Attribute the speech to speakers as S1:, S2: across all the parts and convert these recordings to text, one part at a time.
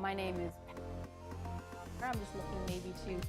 S1: my name is I'm just looking maybe to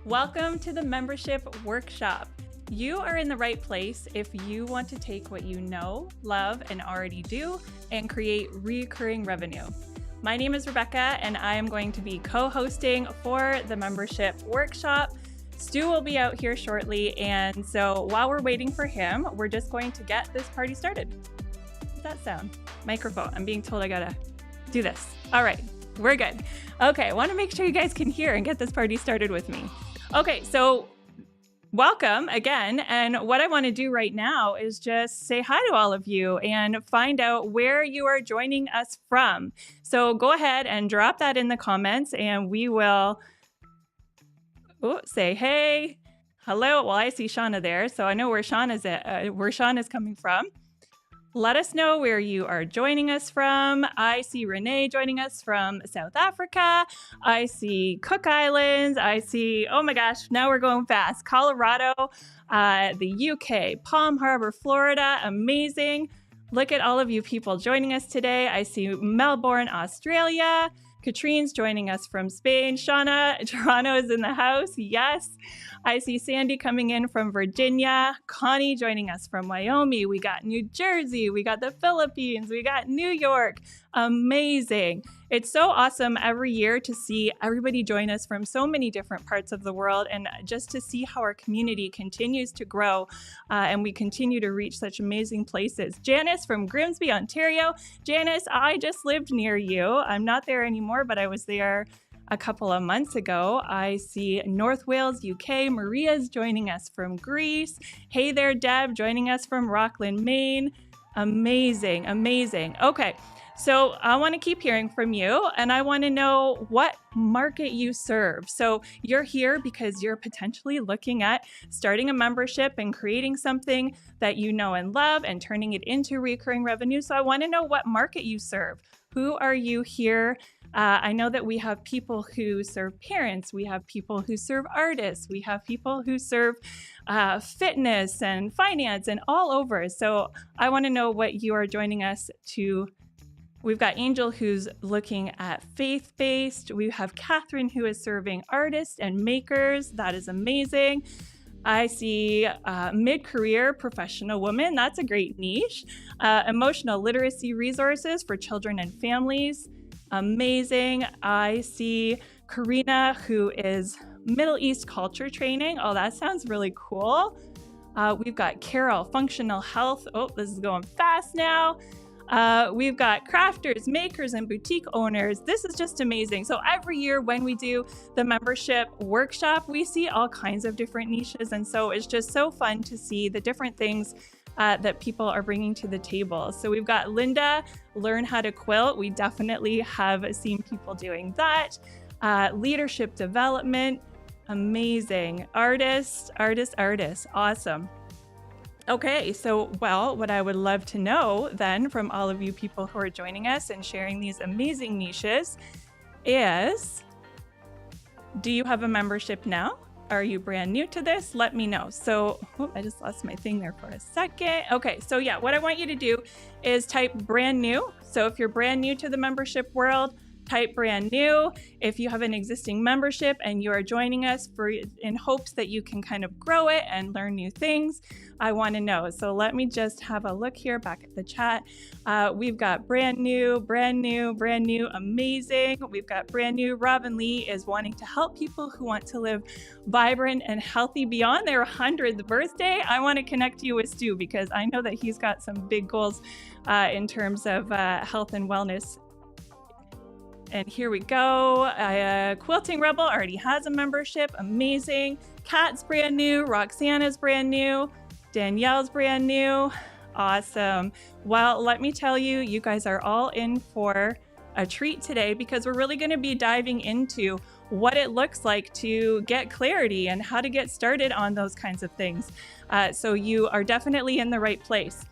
S2: Welcome to the Membership Workshop. You are in the right place if you want to take what you know, love, and already do and create recurring revenue. My name is Rebecca, and I am going to be co-hosting for the Membership Workshop. Stu will be out here shortly, and so while we're waiting for him, we're just going to get this party started. How does that sound? Microphone. I'm being told I gotta do this. All right, we're good. Okay, I want to make sure you guys can hear and get this party started with me. Okay, so welcome again. And what I want to do right now is just say hi to all of you and find out where you are joining us from. So go ahead and drop that in the comments and we will say hey, hello. Well, I see Shauna there, so I know where Shauna's coming from. Let us know where you are joining us from. I see Renee joining us from South Africa. I see Cook Islands. I see, oh my gosh, now we're going fast. Colorado, the UK, Palm Harbor, Florida, amazing. Look at all of you people joining us today. I see Melbourne, Australia. Katrine's joining us from Spain. Shauna, Toronto is in the house. Yes. I see Sandy coming in from Virginia. Connie joining us from Wyoming. We got New Jersey. We got the Philippines. We got New York. Amazing. It's so awesome every year to see everybody join us from so many different parts of the world and just to see how our community continues to grow and we continue to reach such amazing places. Janice from Grimsby, Ontario. Janice, I just lived near you. I'm not there anymore, but I was there a couple of months ago. I see North Wales, UK. Maria's joining us from Greece. Hey there, Deb, joining us from Rockland, Maine. Amazing, amazing. Okay. So I want to keep hearing from you and I want to know what market you serve. So you're here because you're potentially looking at starting a membership and creating something that you know and love and turning it into recurring revenue. So I want to know what market you serve. Who are you here? I know that we have people who serve parents. We have people who serve artists. We have people who serve fitness and finance and all over. So I want to know what you are joining us to. We've got Angel who's looking at faith-based. We have Catherine who is serving artists and makers. That is amazing. I see mid-career professional woman. That's a great niche. Emotional literacy resources for children and families. Amazing. I see Karina who is Middle East culture training. Oh, that sounds really cool. We've got Carol, functional health. Oh, this is going fast now. We've got crafters, makers, and boutique owners. This is just amazing. So every year when we do the membership workshop, we see all kinds of different niches. And so it's just so fun to see the different things that people are bringing to the table. So we've got Linda, learn how to quilt. We definitely have seen people doing that. Leadership development, amazing. Artists. Awesome. Okay, so, well, what I would love to know then from all of you people who are joining us and sharing these amazing niches is, do you have a membership now? Are you brand new to this? Let me know. So, I just lost my thing there for a second. Okay, so yeah, what I want you to do is type brand new. So if you're brand new to the membership world, type brand new. If you have an existing membership and you are joining us in hopes that you can kind of grow it and learn new things, I want to know. So let me just have a look here back at the chat. We've got brand new, amazing. We've got brand new. Robin Lee is wanting to help people who want to live vibrant and healthy beyond their 100th birthday. I want to connect you with Stu because I know that he's got some big goals in terms of health and wellness. And here we go. Quilting Rebel already has a membership. Amazing. Kat's brand new. Roxana's brand new. Danielle's brand new. Awesome. Well, let me tell you, you guys are all in for a treat today because we're really going to be diving into what it looks like to get clarity and how to get started on those kinds of things. So you are definitely in the right place.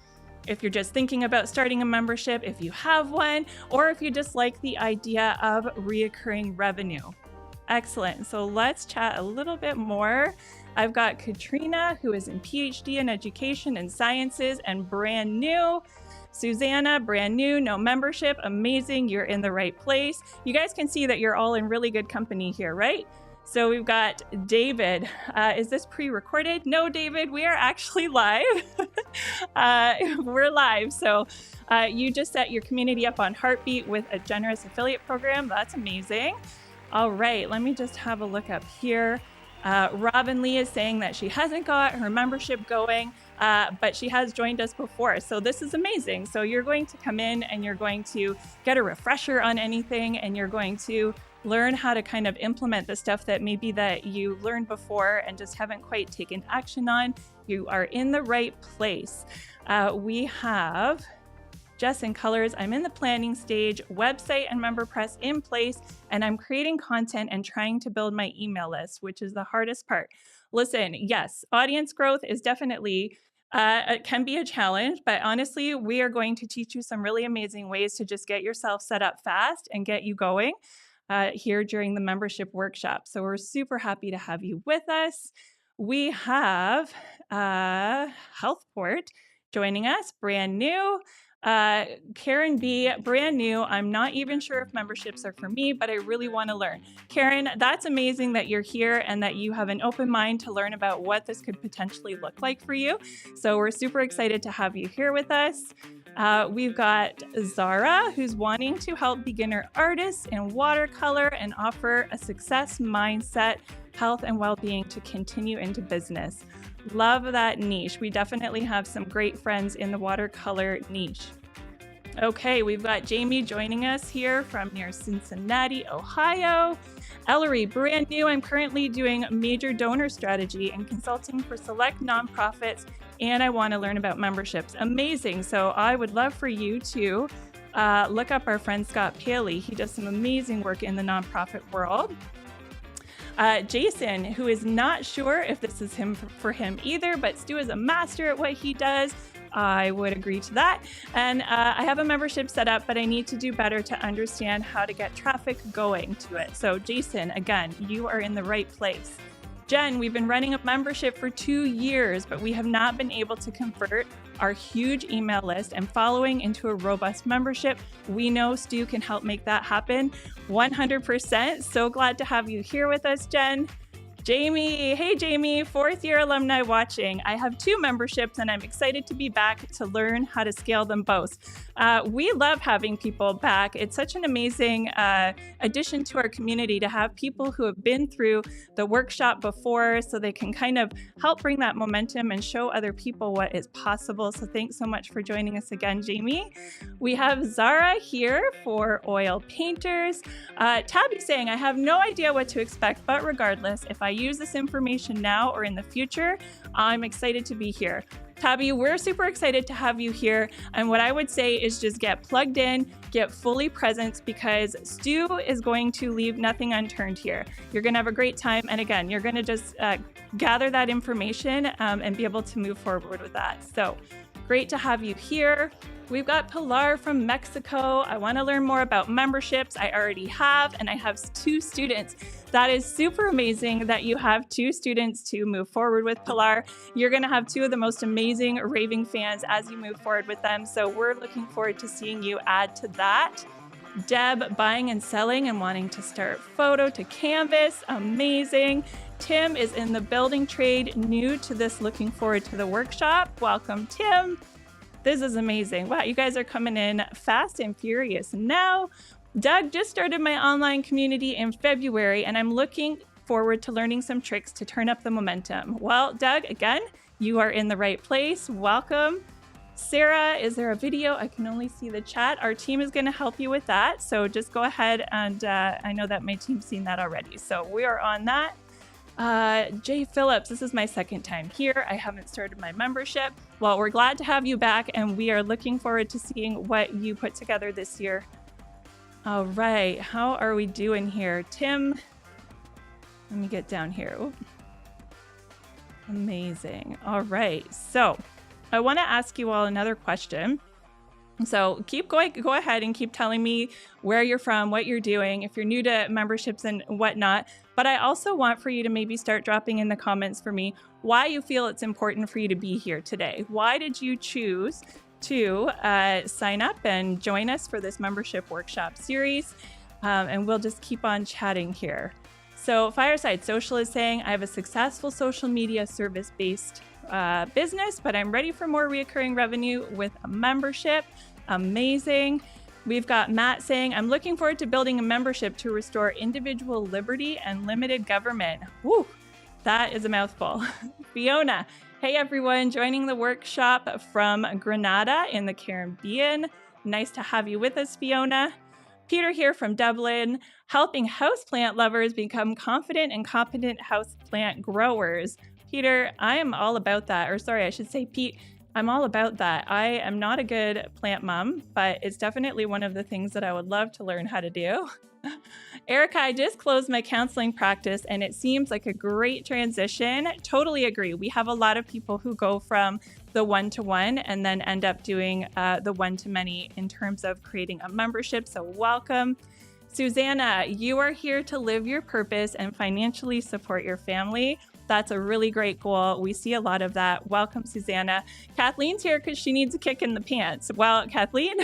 S2: If you're just thinking about starting a membership, if you have one, or if you just like the idea of reoccurring revenue. Excellent. So let's chat a little bit more. I've got Katrina, who is in PhD in Education and Sciences and brand new. Susanna, brand new, no membership. Amazing. You're in the right place. You guys can see that you're all in really good company here, right? So we've got David. Is this pre-recorded? No, David, we are actually live. We're live. So you just set your community up on Heartbeat with a generous affiliate program. That's amazing. All right, let me just have a look up here. Robin Lee is saying that she hasn't got her membership going, but she has joined us before. So this is amazing. So you're going to come in and you're going to get a refresher on anything, and you're going to learn how to kind of implement the stuff that maybe that you learned before and just haven't quite taken action on. You are in the right place. We have Jess in Colors. I'm in the planning stage, website and MemberPress in place, and I'm creating content and trying to build my email list, which is the hardest part. Listen, yes, audience growth is definitely it can be a challenge, but honestly, we are going to teach you some really amazing ways to just get yourself set up fast and get you going here during the membership workshop. So we're super happy to have you with us. We have Healthport joining us, brand new. Karen B, brand new. I'm not even sure if memberships are for me, but I really want to learn. Karen, that's amazing that you're here and that you have an open mind to learn about what this could potentially look like for you. So we're super excited to have you here with us. We've got Zara, who's wanting to help beginner artists in watercolor and offer a success mindset, health and well-being to continue into business. Love that niche. We definitely have some great friends in the watercolor niche. Okay, we've got Jamie joining us here from near Cincinnati, Ohio. Ellery, brand new. I'm currently doing major donor strategy and consulting for select nonprofits, and I want to learn about memberships. Amazing. So I would love for you to look up our friend Scott Paley. He does some amazing work in the nonprofit world. Jason, who is not sure if this is for him either, but Stu is a master at what he does. I would agree to that. And I have a membership set up, but I need to do better to understand how to get traffic going to it. So Jason, again, you are in the right place. Jen, we've been running a membership for 2 years, but we have not been able to convert our huge email list and following into a robust membership. We know Stu can help make that happen 100%. So glad to have you here with us, Jen. Jamie, hey Jamie, 4th year alumni watching. I have 2 memberships and I'm excited to be back to learn how to scale them both. We love having people back. It's such an amazing addition to our community to have people who have been through the workshop before so they can kind of help bring that momentum and show other people what is possible. So thanks so much for joining us again, Jamie. We have Zara here for oil painters. Tabby saying, I have no idea what to expect, but regardless, if I use this information now or in the future, I'm excited to be here. Tabby, we're super excited to have you here. And what I would say is just get plugged in, get fully present, because Stu is going to leave nothing unturned here. You're going to have a great time. And again, you're going to just gather that information and be able to move forward with that. So great to have you here. We've got Pilar from Mexico. I want to learn more about memberships. I already have, and I have 2 students. That is super amazing that you have 2 students to move forward with, Pilar. You're going to have 2 of the most amazing raving fans as you move forward with them. So we're looking forward to seeing you add to that. Deb, buying and selling and wanting to start photo to canvas. Amazing. Tim is in the building trade, new to this, looking forward to the workshop. Welcome, Tim. This is amazing. Wow, you guys are coming in fast and furious. Now, Doug just started my online community in February, and I'm looking forward to learning some tricks to turn up the momentum. Well, Doug, again, you are in the right place. Welcome. Sarah, is there a video? I can only see the chat. Our team is going to help you with that. So just go ahead, and I know that my team's seen that already. So we are on that. Jay Phillips, this is my 2nd time here. I haven't started my membership. Well, we're glad to have you back, and we are looking forward to seeing what you put together this year. All right, how are we doing here? Tim, let me get down here. Ooh. Amazing. All right, so I want to ask you all another question. So keep going, go ahead and keep telling me where you're from, what you're doing, if you're new to memberships and whatnot. But I also want for you to maybe start dropping in the comments for me why you feel it's important for you to be here today. Why did you choose to sign up and join us for this membership workshop series? And we'll just keep on chatting here. So Fireside Social is saying, I have a successful social media service-based business, but I'm ready for more recurring revenue with a membership. Amazing. We've got Matt saying, I'm looking forward to building a membership to restore individual liberty and limited government. Woo, that is a mouthful. Fiona, hey everyone, joining the workshop from Grenada in the Caribbean. Nice to have you with us, Fiona. Peter here from Dublin, helping houseplant lovers become confident and competent houseplant growers. Peter, I am all about that. Or sorry, I should say Pete, I'm all about that. I am not a good plant mom, but it's definitely one of the things that I would love to learn how to do. Erica, I just closed my counseling practice and it seems like a great transition. Totally agree. We have a lot of people who go from the one-to-one and then end up doing the one-to-many in terms of creating a membership. So welcome. Susanna, you are here to live your purpose and financially support your family. That's a really great goal. We see a lot of that. Welcome, Susanna. Kathleen's here because she needs a kick in the pants. Well, Kathleen,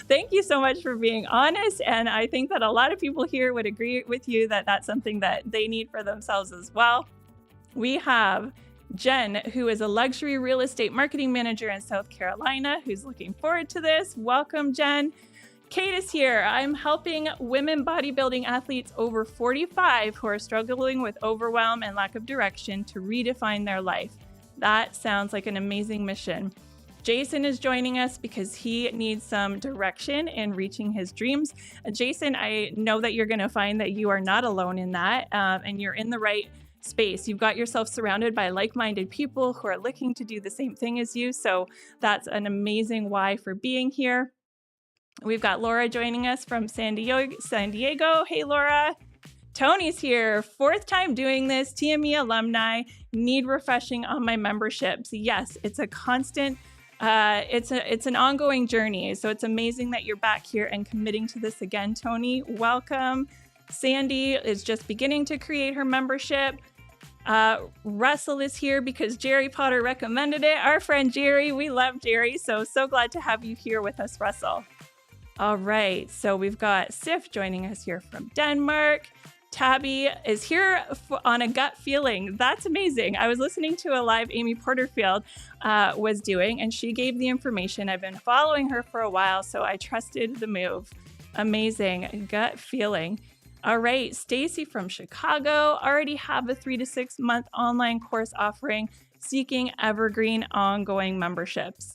S2: thank you so much for being honest. And I think that a lot of people here would agree with you that that's something that they need for themselves as well. We have Jen, who is a luxury real estate marketing manager in South Carolina, who's looking forward to this. Welcome, Jen. Kate is here. I'm helping women bodybuilding athletes over 45 who are struggling with overwhelm and lack of direction to redefine their life. That sounds like an amazing mission. Jason is joining us because he needs some direction in reaching his dreams. Jason, I know that you're going to find that you are not alone in that, and you're in the right space. You've got yourself surrounded by like-minded people who are looking to do the same thing as you. So that's an amazing why for being here. We've got Laura joining us from San Diego. Hey, Laura. Tony's here. 4th time doing this. TME alumni. Need refreshing on my memberships. Yes, it's a constant, it's an ongoing journey. So it's amazing that you're back here and committing to this again, Tony. Welcome. Sandy is just beginning to create her membership. Russell is here because Jerry Potter recommended it. Our friend Jerry, we love Jerry. So glad to have you here with us, Russell. All right, so we've got Sif joining us here from Denmark. Tabby is here on a gut feeling. That's amazing. I was listening to a live Amy Porterfield was doing, and she gave the information. I've been following her for a while, so I trusted the move. Amazing gut feeling. All right, Stacy from Chicago already have a 3 to 6 month online course offering, seeking evergreen ongoing memberships.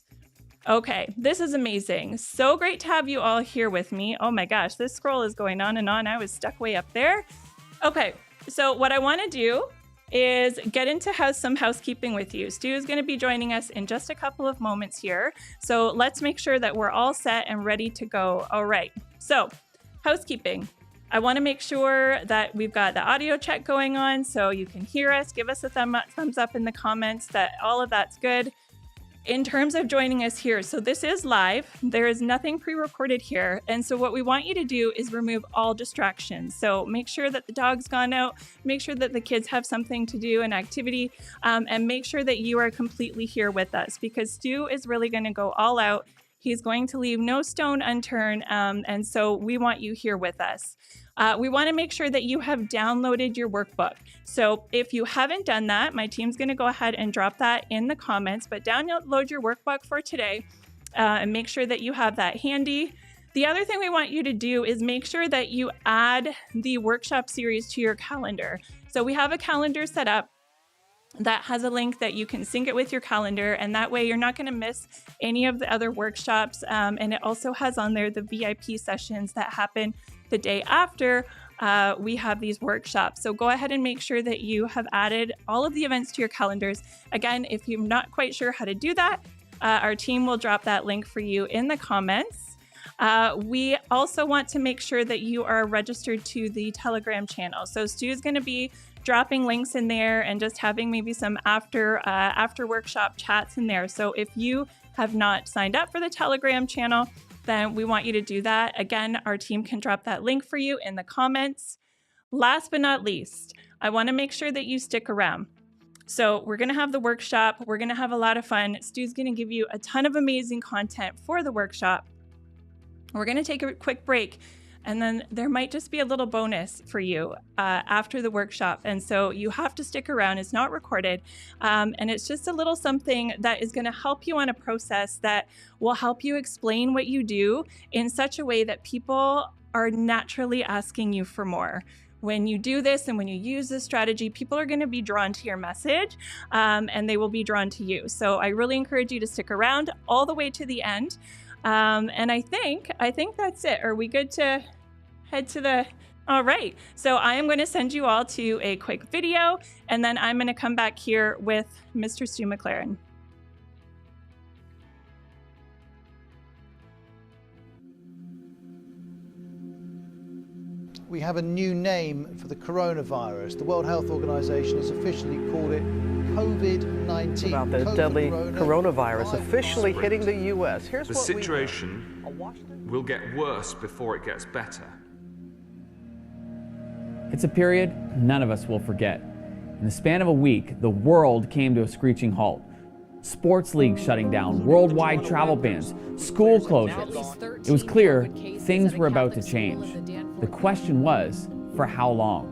S2: Okay, this is amazing. So great to have you all here with me. Oh my gosh, this scroll is going on and on. I was stuck way up there. Okay, so what I want to do is get into some housekeeping with you. Stu is going to be joining us in just a couple of moments here. So let's make sure that we're all set and ready to go. All right, so housekeeping. I want to make sure that we've got the audio check going on so you can hear us. Give us a thumbs up in the comments that all of that's good. In terms of joining us here, so this is live. There is nothing pre-recorded here. And so what we want you to do is remove all distractions. So make sure that the dog's gone out, make sure that the kids have something to do, an activity, and make sure that you are completely here with us because Stu is really going to go all out. He's going to leave no stone unturned. And so we want you here with us. We want to make sure that you have downloaded your workbook. So if you haven't done that, my team's going to go ahead and drop that in the comments, but download your workbook for today and make sure that you have that handy. The other thing we want you to do is make sure that you add the workshop series to your calendar. So we have a calendar set up that has a link that you can sync it with your calendar, and that way you're not going to miss any of the other workshops. And it also has on there the VIP sessions that happen the day after we have these workshops. So go ahead and make sure that you have added all of the events to your calendars. Again, if you're not quite sure how to do that, our team will drop that link for you in the comments. We also want to make sure that you are registered to the Telegram channel. So Stu is going to be dropping links in there and just having maybe some after workshop chats in there. So if you have not signed up for the Telegram channel, then we want you to do that. Again, our team can drop that link for you in the comments. Last but not least, I want to make sure that you stick around. So we're going to have the workshop. We're going to have a lot of fun. Stu's going to give you a ton of amazing content for the workshop. We're going to take a quick break. And then there might just be a little bonus for you after the workshop. And so you have to stick around. It's not recorded. And it's just a little something that is going to help you on a process that will help you explain what you do in such a way that people are naturally asking you for more. When you do this and when you use this strategy, people are going to be drawn to your message and they will be drawn to you. So I really encourage you to stick around all the way to the end. And I think that's it. Are we good to head to the... All right. So I am going to send you all to a quick video, and then I'm going to come back here with Mr. Stu McLaren.
S3: We have a new name for the coronavirus. The World Health Organization has officially called it COVID-19.
S4: About the deadly coronavirus officially hitting the U.S. Here's
S5: the
S4: what
S5: situation will get worse before it gets better.
S6: It's a period none of us will forget. In the span of a week, the world came to a screeching halt. Sports leagues shutting down, worldwide travel bans, school closures. It was clear things were about to change. The question was, for how long?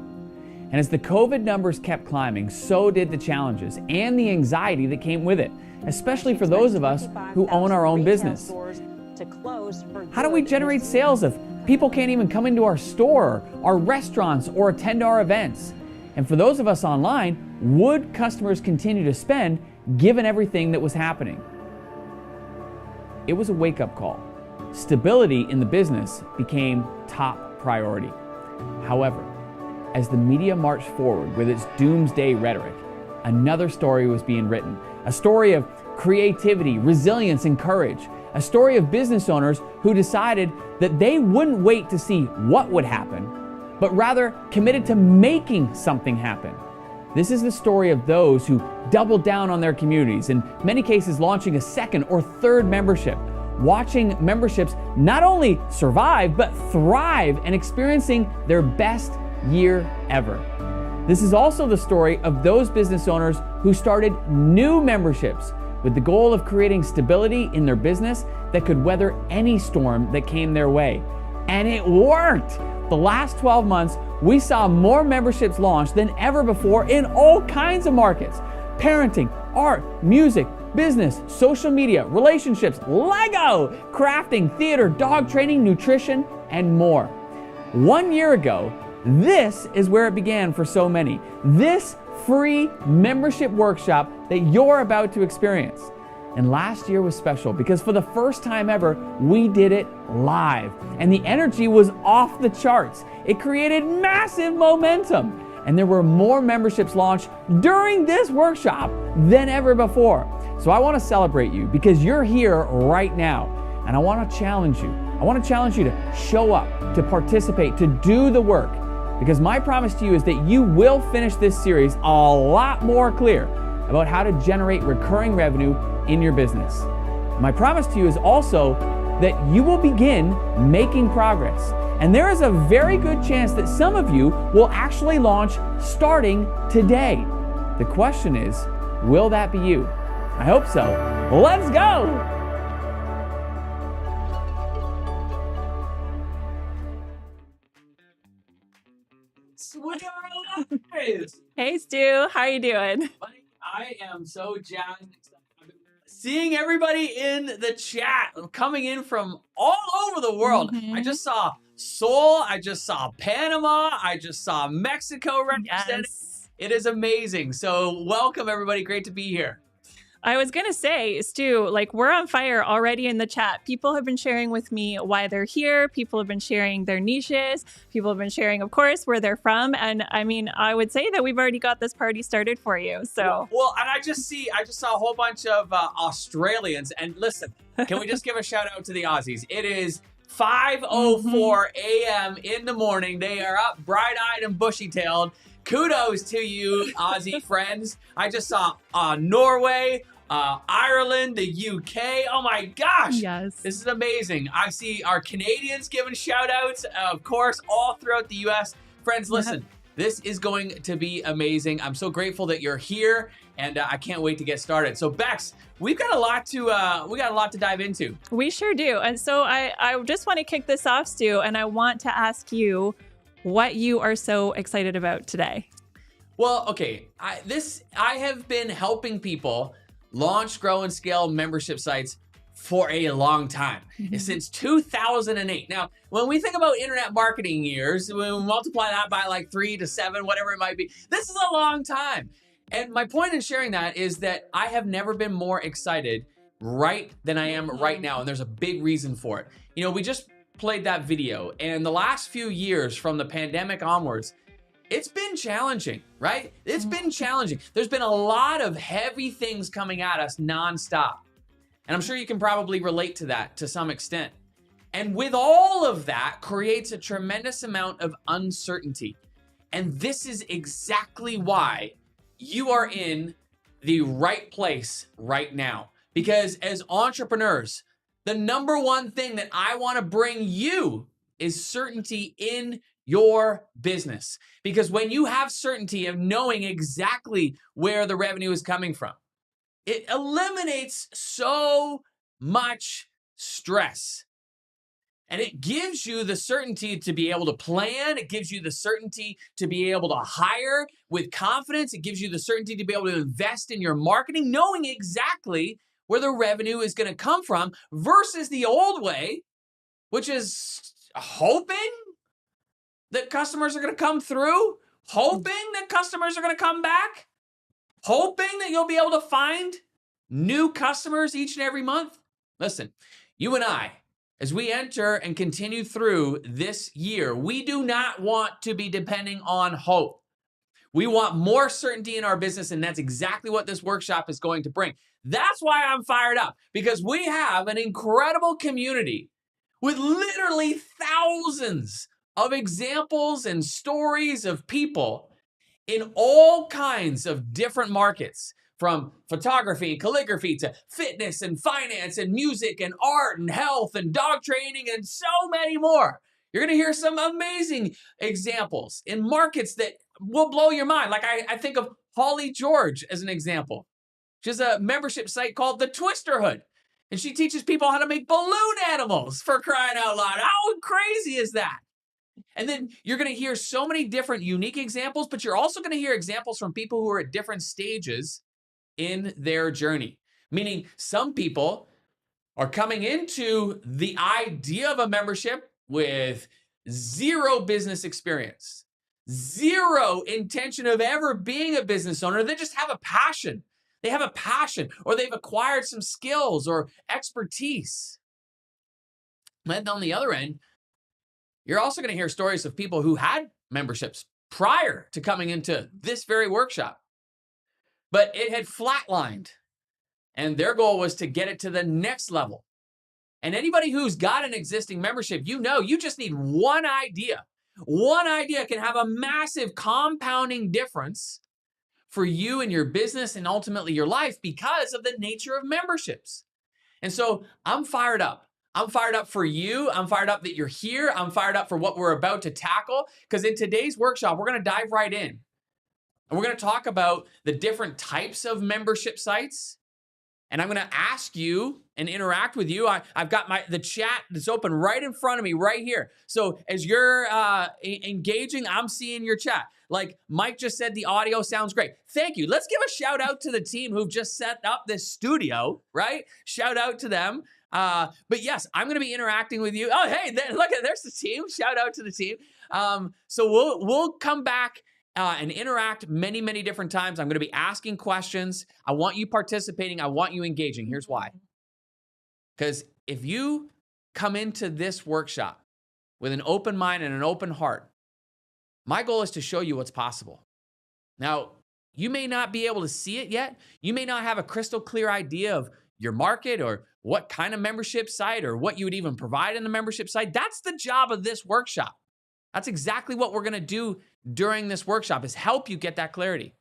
S6: And as the COVID numbers kept climbing, so did the challenges and the anxiety that came with it, especially for those of us who own our own business. How do we generate sales if people can't even come into our store, our restaurants, or attend our events? And for those of us online, would customers continue to spend given everything that was happening? It was a wake-up call. Stability in the business became top priority. However, as the media marched forward with its doomsday rhetoric, another story was being written. A story of creativity, resilience, and courage. A story of business owners who decided that they wouldn't wait to see what would happen, but rather committed to making something happen. This is the story of those who doubled down on their communities, in many cases launching a second or third membership, watching memberships not only survive, but thrive and experiencing their best year ever. This is also the story of those business owners who started new memberships with the goal of creating stability in their business that could weather any storm that came their way. And it worked! The last 12 months, we saw more memberships launched than ever before in all kinds of markets. Parenting, art, music, business, social media, relationships, Lego, crafting, theater, dog training, nutrition, and more. 1 year ago, this is where it began for so many. This free membership workshop that you're about to experience. And last year was special because for the first time ever, we did it live. And the energy was off the charts. It created massive momentum. And there were more memberships launched during this workshop than ever before. So I want to celebrate you because you're here right now. And I want to challenge you. I want to challenge you to show up, to participate, to do the work. Because my promise to you is that you will finish this series a lot more clear about how to generate recurring revenue in your business. My promise to you is also that you will begin making progress. And there is a very good chance that some of you will actually launch starting today. The question is, will that be you? I hope so. Let's go!
S2: Hey Stu, how are you doing?
S7: I am so jazzed. Seeing everybody in the chat coming in from all over the world.
S2: Mm-hmm.
S7: I just saw Seoul, I just saw Panama, I just saw Mexico represented.
S2: Yes.
S7: It is amazing. So welcome everybody, great to be here.
S2: I was going to say, Stu, like we're on fire already in the chat. People have been sharing with me why they're here. People have been sharing their niches. People have been sharing, of course, where they're from. And I mean, I would say that we've already got this party started for you. So,
S7: well, and I just saw a whole bunch of Australians. And listen, can we just give a shout out to the Aussies? It is 5:04 a.m. in the morning. They are up bright-eyed and bushy-tailed. Kudos to you, Aussie friends. I just saw Norway, Ireland, the UK. Oh my gosh.
S2: yes.
S7: This is amazing. I see our Canadians giving shout outs, of course, all throughout the US. Friends, listen, this is going to be amazing. I'm so grateful that you're here. and I can't wait to get started. So Bex, we've got a lot to dive into.
S2: We sure do. And so I just want to kick this off, Stu, and I want to ask you what you are so excited about today.
S7: Well, okay, I have been helping people launch, grow, and scale membership sites for a long time, since 2008. Now, when we think about internet marketing years, when we multiply that by like 3 to 7, whatever it might be, this is a long time. And my point in sharing that is that I have never been more excited than I am right now, and there's a big reason for it. You know, we just played that video, and the last few years from the pandemic onwards, it's been challenging, right? It's been challenging. There's been a lot of heavy things coming at us nonstop. And I'm sure you can probably relate to that to some extent. And with all of that creates a tremendous amount of uncertainty. And this is exactly why you are in the right place right now. Because as entrepreneurs, the number one thing that I want to bring you is certainty in your business. Because when you have certainty of knowing exactly where the revenue is coming from, it eliminates so much stress. And it gives you the certainty to be able to plan. It gives you the certainty to be able to hire with confidence. It gives you the certainty to be able to invest in your marketing, knowing exactly where the revenue is going to come from versus the old way, which is hoping that customers are going to come through, hoping that customers are going to come back, hoping that you'll be able to find new customers each and every month. Listen, you and I, as we enter and continue through this year, we do not want to be depending on hope. We want more certainty in our business, and that's exactly what this workshop is going to bring. That's why I'm fired up, because we have an incredible community with literally thousands of examples and stories of people in all kinds of different markets, from photography and calligraphy to fitness and finance and music and art and health and dog training and so many more. You're going to hear some amazing examples in markets that will blow your mind. Like I think of Holly George as an example. She has a membership site called The Twisterhood, and she teaches people how to make balloon animals, for crying out loud. How crazy is that? And then you're going to hear so many different unique examples, but you're also going to hear examples from people who are at different stages in their journey. Meaning some people are coming into the idea of a membership with zero business experience, zero intention of ever being a business owner. They just have a passion. They have a passion, or they've acquired some skills or expertise. And on the other end, you're also going to hear stories of people who had memberships prior to coming into this very workshop, but it had flatlined, and their goal was to get it to the next level. And anybody who's got an existing membership, you know, you just need one idea. One idea can have a massive compounding difference for you and your business and ultimately your life because of the nature of memberships. And so I'm fired up. I'm fired up for you. I'm fired up that you're here. I'm fired up for what we're about to tackle, because in today's workshop, we're going to dive right in. And we're going to talk about the different types of membership sites. And I'm going to ask you and interact with you. I've got the chat that's open right in front of me right here. So as you're engaging, I'm seeing your chat. Like Mike just said, the audio sounds great. Thank you. Let's give a shout out to the team who've just set up this studio, right? Shout out to them. But yes, I'm going to be interacting with you. Oh, hey, there's the team. Shout out to the team. So we'll come back and interact many, many different times. I'm going to be asking questions. I want you participating. I want you engaging. Here's why. Because if you come into this workshop with an open mind and an open heart, my goal is to show you what's possible. Now, you may not be able to see it yet. You may not have a crystal clear idea of your market or what kind of membership site or what you would even provide in the membership site. That's the job of this workshop. That's exactly what we're going to do during this workshop, is help you get that clarity.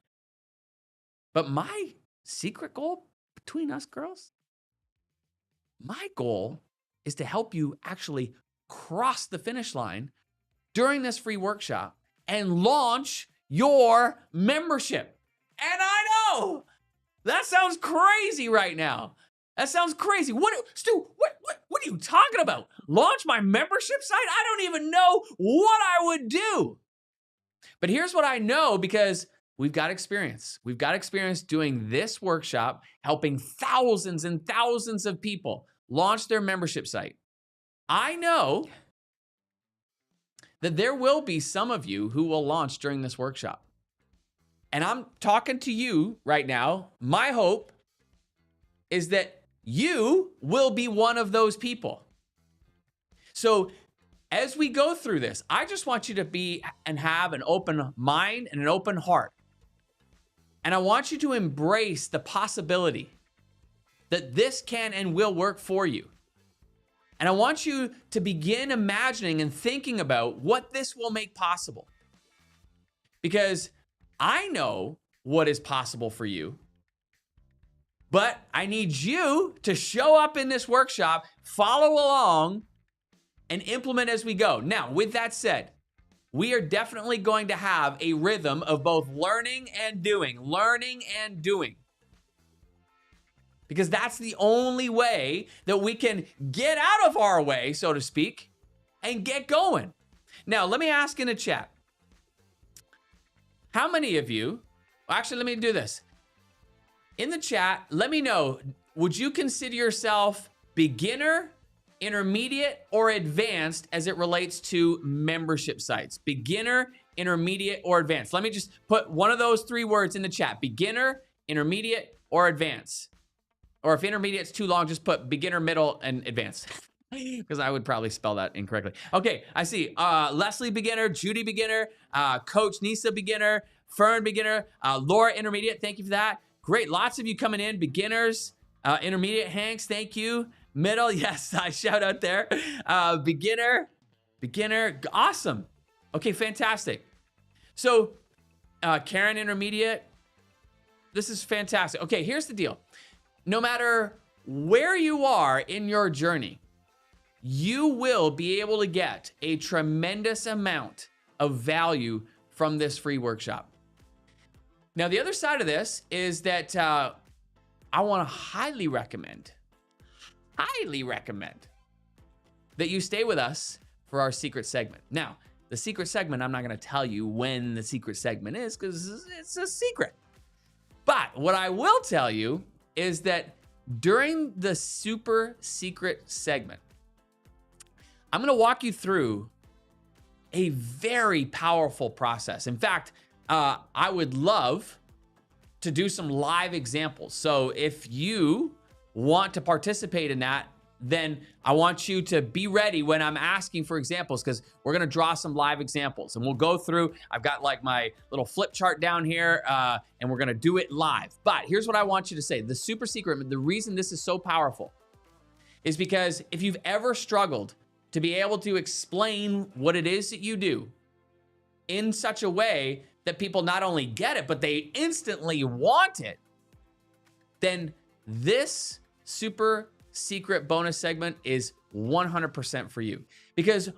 S7: But my secret goal between us girls, my goal is to help you actually cross the finish line during this free workshop and launch your membership. And I know That sounds crazy right now. That sounds crazy. Stu, what are you talking about? Launch my membership site? I don't even know what I would do. But here's what I know, because we've got experience. We've got experience doing this workshop, helping thousands and thousands of people launch their membership site. I know that there will be some of you who will launch during this workshop. And I'm talking to you right now. My hope is that you will be one of those people. So as we go through this, I just want you to be and have an open mind and an open heart. And I want you to embrace the possibility that this can and will work for you. And I want you to begin imagining and thinking about what this will make possible. Because I know what is possible for you, but I need you to show up in this workshop, follow along, and implement as we go. Now, with that said, we are definitely going to have a rhythm of both learning and doing. Because that's the only way that we can get out of our way, so to speak, and get going. Now, let me ask in the chat. How many of you, actually, let me do this. In the chat, let me know, would you consider yourself beginner, intermediate, or advanced as it relates to membership sites? Beginner, intermediate, or advanced? Let me just put one of those three words in the chat. Beginner, intermediate, or advanced. Or if intermediate's too long, just put beginner, middle, and advanced. Because I would probably spell that incorrectly. Okay, I see. Leslie beginner, Judy beginner, Coach Nisa beginner, Fern beginner, Laura intermediate. Thank you for that. Great, lots of you coming in. Beginners, intermediate, Hanks, thank you. Middle, yes, I shout out there. Beginner, awesome. Okay, fantastic. So, Karen intermediate, this is fantastic. Okay, here's the deal. No matter where you are in your journey, you will be able to get a tremendous amount of value from this free workshop. Now, the other side of this is that I want to highly recommend that you stay with us for our secret segment. Now, the secret segment, I'm not going to tell you when the secret segment is because it's a secret. But what I will tell you is that during the super secret segment, I'm going to walk you through a very powerful process. In fact, I would love to do some live examples. So if you want to participate in that, then I want you to be ready when I'm asking for examples, because we're going to draw some live examples and we'll go through. I've got like my little flip chart down here and we're going to do it live. But here's what I want you to say. The super secret, the reason this is so powerful is because if you've ever struggled to be able to explain what it is that you do in such a way that people not only get it, but they instantly want it, then this super secret bonus segment is 100% for you. Because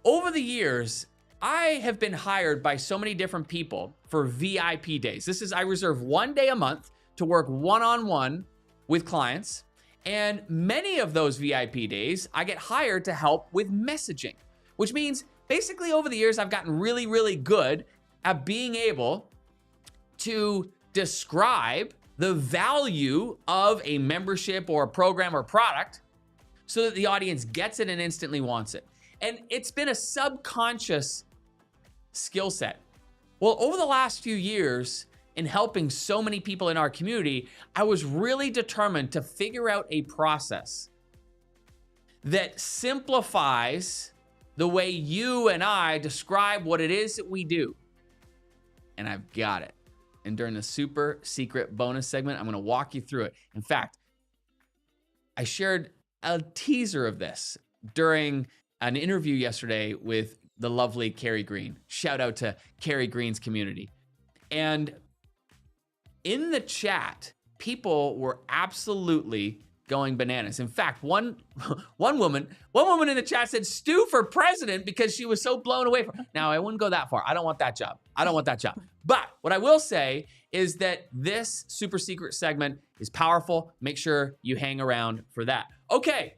S7: over the years, I have been hired by so many different people for VIP days. I reserve 1 day a month to work one-on-one with clients. And many of those VIP days, I get hired to help with messaging, which means basically over the years, I've gotten really, really good at being able to describe the value of a membership or a program or product so that the audience gets it and instantly wants it. And it's been a subconscious skill set. Well, over the last few years, in helping so many people in our community, I was really determined to figure out a process that simplifies the way you and I describe what it is that we do. And I've got it. And during the super secret bonus segment, I'm going to walk you through it. In fact, I shared a teaser of this during an interview yesterday with the lovely Carrie Green. Shout out to Carrie Green's community. And in the chat, people were absolutely going bananas. In fact, one woman in the chat said Stu for president because she was so blown away from. Now, I wouldn't go that far. I don't want that job. But what I will say is that this super secret segment is powerful. Make sure you hang around for that. Okay,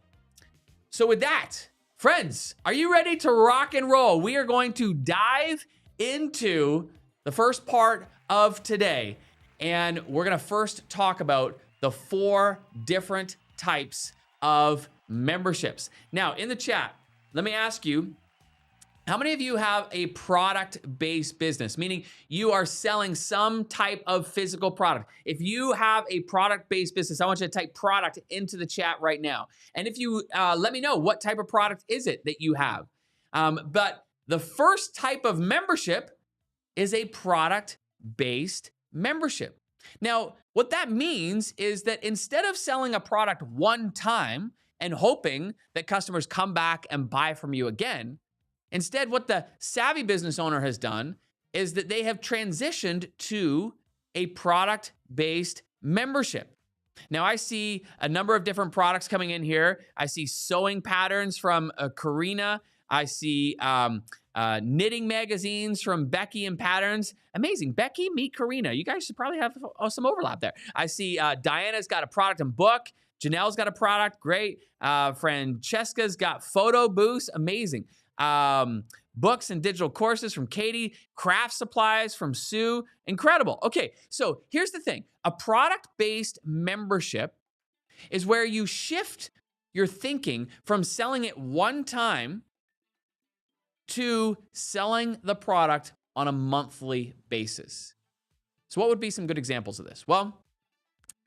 S7: so with that, friends, are you ready to rock and roll? We are going to dive into the first part of today, and we're gonna first talk about the 4 different types of memberships. Now, in the chat, let me ask you, how many of you have a product-based business, meaning you are selling some type of physical product? If you have a product-based business, I want you to type product into the chat right now. And if you let me know, what type of product is it that you have? But the first type of membership is a product-based membership. Now, what that means is that instead of selling a product one time and hoping that customers come back and buy from you again, instead, what the savvy business owner has done is that they have transitioned to a product-based membership. Now, I see a number of different products coming in here. I see sewing patterns from Karina. I see knitting magazines from Becky and Patterns. Amazing. Becky, meet Karina. You guys should probably have some overlap there. I see Diana's got a product and book. Janelle's got a product. Great. Francesca's got photo booths. Amazing. Books and digital courses from Katie. Craft supplies from Sue. Incredible. Okay, so here's the thing. A product-based membership is where you shift your thinking from selling it one time to selling the product on a monthly basis. So what would be some good examples of this? Well,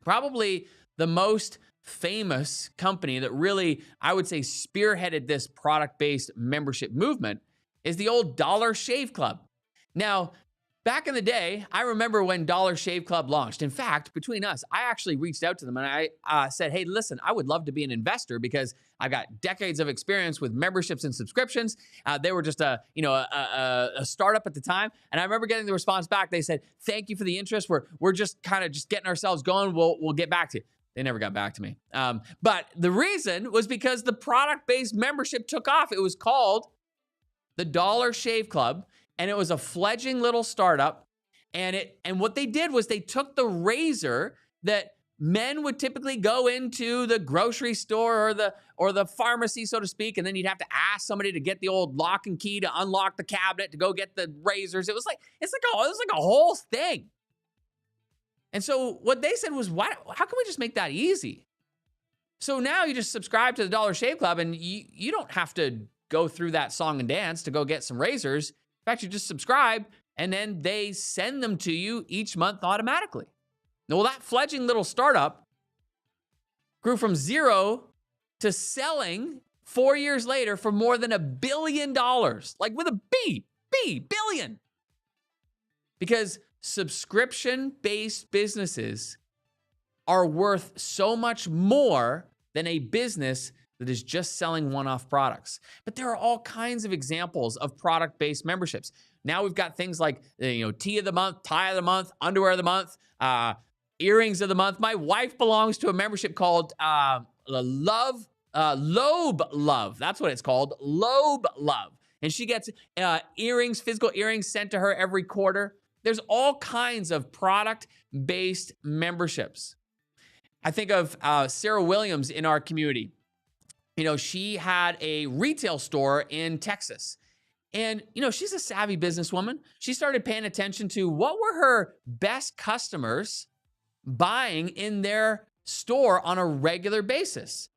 S7: probably the most famous company that really, I would say, spearheaded this product-based membership movement is the old Dollar Shave Club. Now, back in the day, I remember when Dollar Shave Club launched. In fact, between us, I actually reached out to them and I said, hey, listen, I would love to be an investor because I've got decades of experience with memberships and subscriptions. They were just a startup at the time. And I remember getting the response back. They said, thank you for the interest. We're just kind of just getting ourselves going. We'll get back to you. They never got back to me. But the reason was because the product-based membership took off. It was called the Dollar Shave Club, and it was a fledgling little startup. And what they did was they took the razor that men would typically go into the grocery store or the pharmacy, so to speak, and then you'd have to ask somebody to get the old lock and key to unlock the cabinet to go get the razors. It was like a whole thing. And so what they said was, how can we just make that easy? So now you just subscribe to the Dollar Shave Club and you don't have to go through that song and dance to go get some razors. In fact, you just subscribe and then they send them to you each month automatically. Now, well, that fledgling little startup grew from 0 to selling 4 years later for more than $1 billion, like with a B, billion. Because subscription-based businesses are worth so much more than a business that is just selling one-off products. But there are all kinds of examples of product-based memberships. Now we've got things like, tea of the month, tie of the month, underwear of the month, earrings of the month. My wife belongs to a membership called Lobe Love. That's what it's called, Lobe Love. And she gets earrings, physical earrings sent to her every quarter. There's all kinds of product-based memberships. I think of Sarah Williams in our community. She had a retail store in Texas. And, she's a savvy businesswoman. She started paying attention to what were her best customers buying in their store on a regular basis.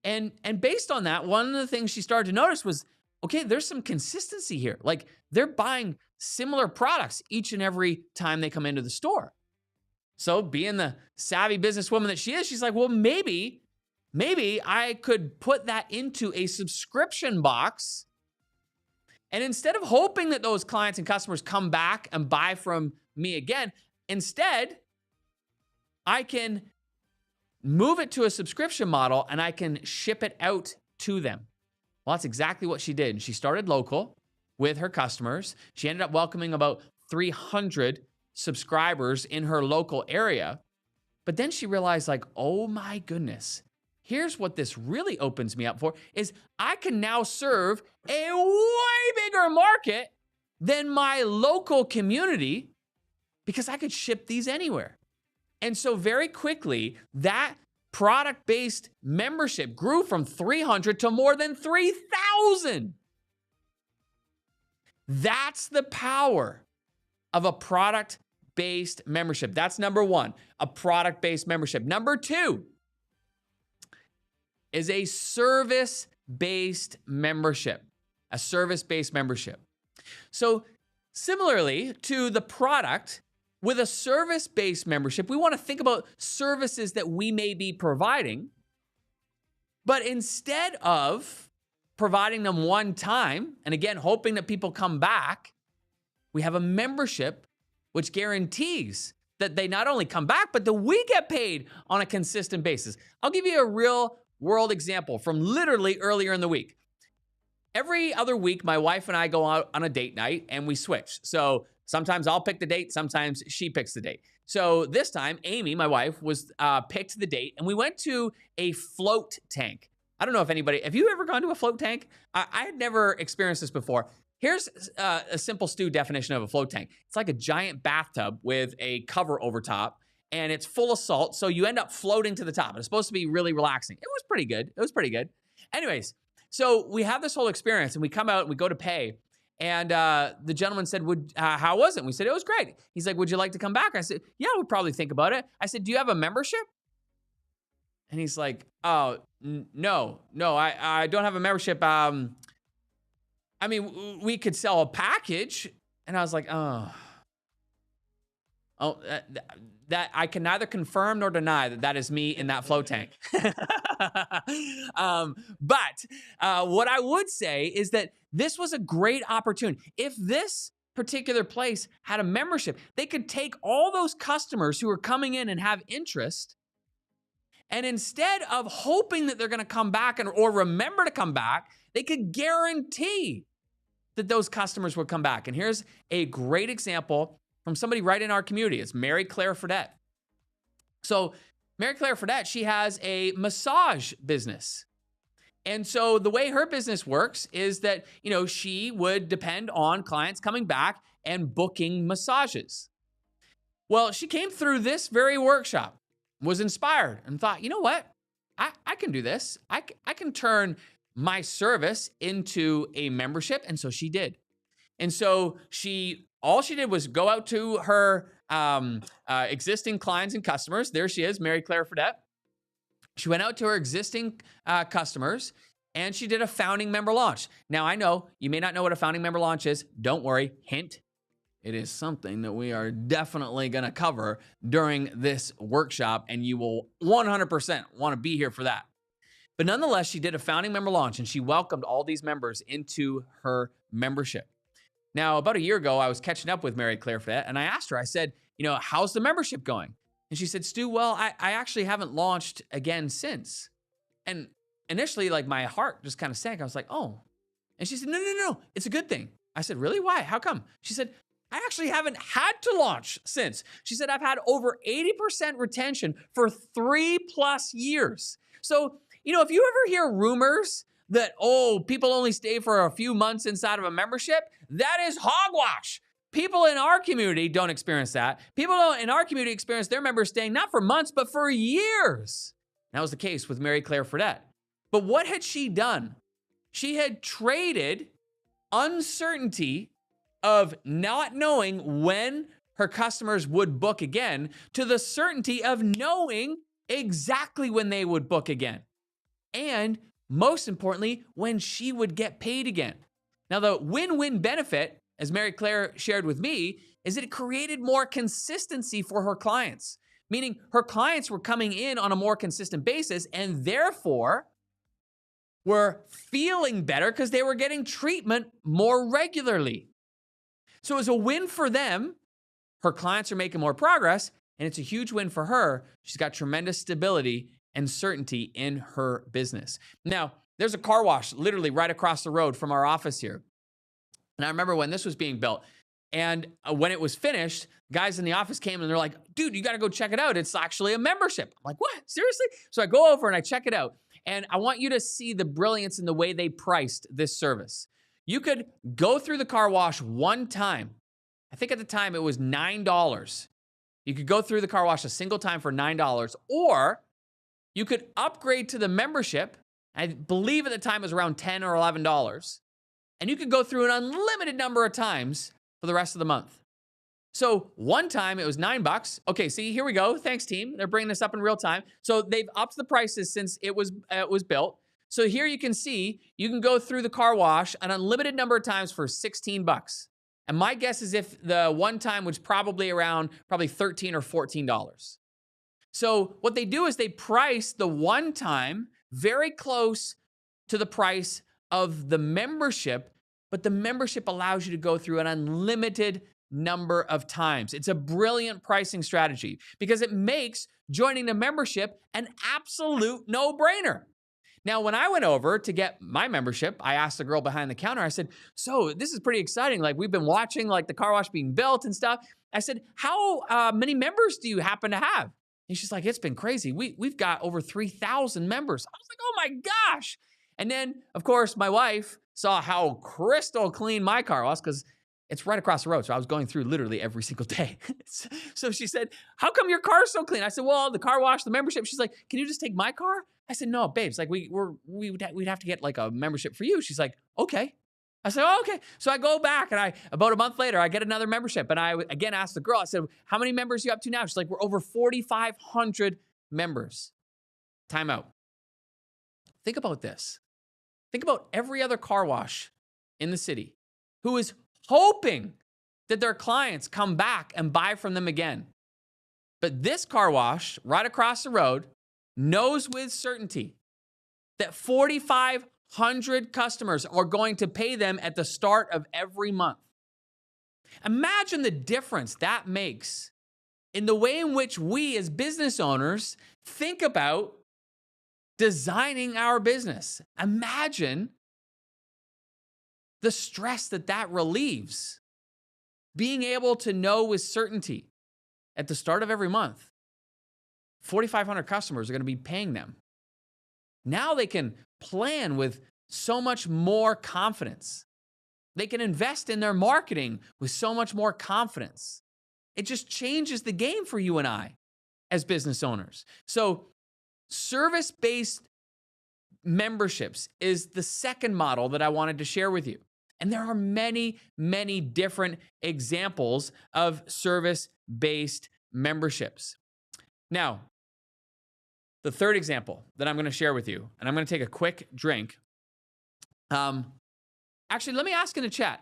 S7: And based on that, one of the things she started to notice was, okay, there's some consistency here. Like, they're buying similar products each and every time they come into the store. So being the savvy businesswoman that she is, she's like, well, maybe I could put that into a subscription box. And instead of hoping that those clients and customers come back and buy from me again, instead, I can move it to a subscription model and I can ship it out to them. Well, that's exactly what she did. And she started local with her customers. She ended up welcoming about 300 subscribers in her local area. But then she realized, like, oh my goodness, here's what this really opens me up for is I can now serve a way bigger market than my local community because I could ship these anywhere. And so very quickly, that product-based membership grew from 300 to more than 3,000. That's the power of a product-based membership. That's number one, a product-based membership. Number two is a service-based membership, a service-based membership. So similarly to the product, with a service-based membership, we want to think about services that we may be providing, but instead of providing them one time, and again, hoping that people come back, we have a membership which guarantees that they not only come back, but that we get paid on a consistent basis. I'll give you a real world example from literally earlier in the week. Every other week, my wife and I go out on a date night and we switch. So sometimes I'll pick the date, sometimes she picks the date. So this time, Amy, my wife, was picked the date, and we went to a float tank. I don't know if anybody, have you ever gone to a float tank? I had never experienced this before. Here's a simple Stu definition of a float tank. It's like a giant bathtub with a cover over top, and it's full of salt, so you end up floating to the top. It's supposed to be really relaxing. It was pretty good. It was pretty good. Anyways, so we have this whole experience, and we come out and we go to pay. And the gentleman said, how was it? And we said, it was great. He's like, would you like to come back? I said, yeah, we'll probably think about it. I said, do you have a membership? And he's like, oh, no, I don't have a membership. I mean, we could sell a package. And I was like, that I can neither confirm nor deny that is me in that float tank. But what I would say is that this was a great opportunity. If this particular place had a membership, they could take all those customers who are coming in and have interest, and instead of hoping that they're going to come back or remember to come back, they could guarantee that those customers would come back. And here's a great example from somebody right in our community. It's Mary Claire Fredette. So Mary Claire Fredette, she has a massage business. And so the way her business works is that, she would depend on clients coming back and booking massages. Well, she came through this very workshop, was inspired, and thought, you know what? I can do this. I can turn my service into a membership. And so she did. And so all she did was go out to her existing clients and customers. There she is, Mary Claire Fredette. She went out to her existing customers, and she did a founding member launch. Now, I know you may not know what a founding member launch is. Don't worry. Hint, it is something that we are definitely going to cover during this workshop, and you will 100% want to be here for that. But nonetheless, she did a founding member launch, and she welcomed all these members into her membership. Now, about a year ago, I was catching up with Mary Claire Fredette, and I asked her, I said, how's the membership going? And she said, Stu, well, I actually haven't launched again since. And initially, my heart just kind of sank. I was like, oh. And she said, no, it's a good thing. I said, really? Why? How come? She said, I actually haven't had to launch since. She said, I've had over 80% retention for 3+ years. So, if you ever hear rumors that, people only stay for a few months inside of a membership, that is hogwash. People in our community don't experience that. People in our community experience their members staying not for months, but for years. That was the case with Mary Claire Fredette. But what had she done? She had traded uncertainty of not knowing when her customers would book again to the certainty of knowing exactly when they would book again. And most importantly, when she would get paid again. Now, the win-win benefit, as Mary Claire shared with me, is that it created more consistency for her clients, meaning her clients were coming in on a more consistent basis and therefore were feeling better because they were getting treatment more regularly. So it was a win for them. Her clients are making more progress, and it's a huge win for her. She's got tremendous stability and certainty in her business. Now, there's a car wash literally right across the road from our office here. And I remember when this was being built, and when it was finished, guys in the office came and they're like, dude, you got to go check it out. It's actually a membership. I'm like, what? Seriously? So I go over and I check it out. And I want you to see the brilliance in the way they priced this service. You could go through the car wash one time I think at the time it was $9. You could go through the car wash a single time for $9, or you could upgrade to the membership. I believe at the time it was around $10 or $11. And you could go through an unlimited number of times for the rest of the month. So one time it was $9. Okay, see, here we go. Thanks, team. They're bringing this up in real time. So they've upped the prices since it was built. So here you can see, you can go through the car wash an unlimited number of times for $16. And my guess is if the one time was probably around $13 or $14. So what they do is they price the one time very close to the price of the membership, but the membership allows you to go through an unlimited number of times. It's a brilliant pricing strategy because it makes joining the membership an absolute no-brainer. Now, when I went over to get my membership, I asked the girl behind the counter, I said, so this is pretty exciting. Like, we've been watching like the car wash being built and stuff. I said, how many members do you happen to have? And she's like, it's been crazy. We've got over 3,000 members. I was like, oh my gosh. And then, of course, my wife saw how crystal clean my car was because it's right across the road. So I was going through literally every single day. So she said, how come your car's so clean? I said, well, the car wash, the membership. She's like, can you just take my car? I said, no, babes, like we'd have to get like a membership for you. She's like, okay. I said, oh, okay. So I go back and about a month later, I get another membership. And I again asked the girl, I said, how many members are you up to now? She's like, we're over 4,500 members. Time out. Think about this. Think about every other car wash in the city who is hoping that their clients come back and buy from them again. But this car wash right across the road knows with certainty that 4,500 customers are going to pay them at the start of every month. Imagine the difference that makes in the way in which we as business owners think about designing our business. Imagine the stress that relieves. Being able to know with certainty at the start of every month, 4,500 customers are going to be paying them. Now they can plan with so much more confidence. They can invest in their marketing with so much more confidence. It just changes the game for you and I as business owners. So service-based memberships is the second model that I wanted to share with you. And there are many, many different examples of service-based memberships. Now, the third example that I'm going to share with you, and I'm going to take a quick drink. Actually, let me ask in the chat,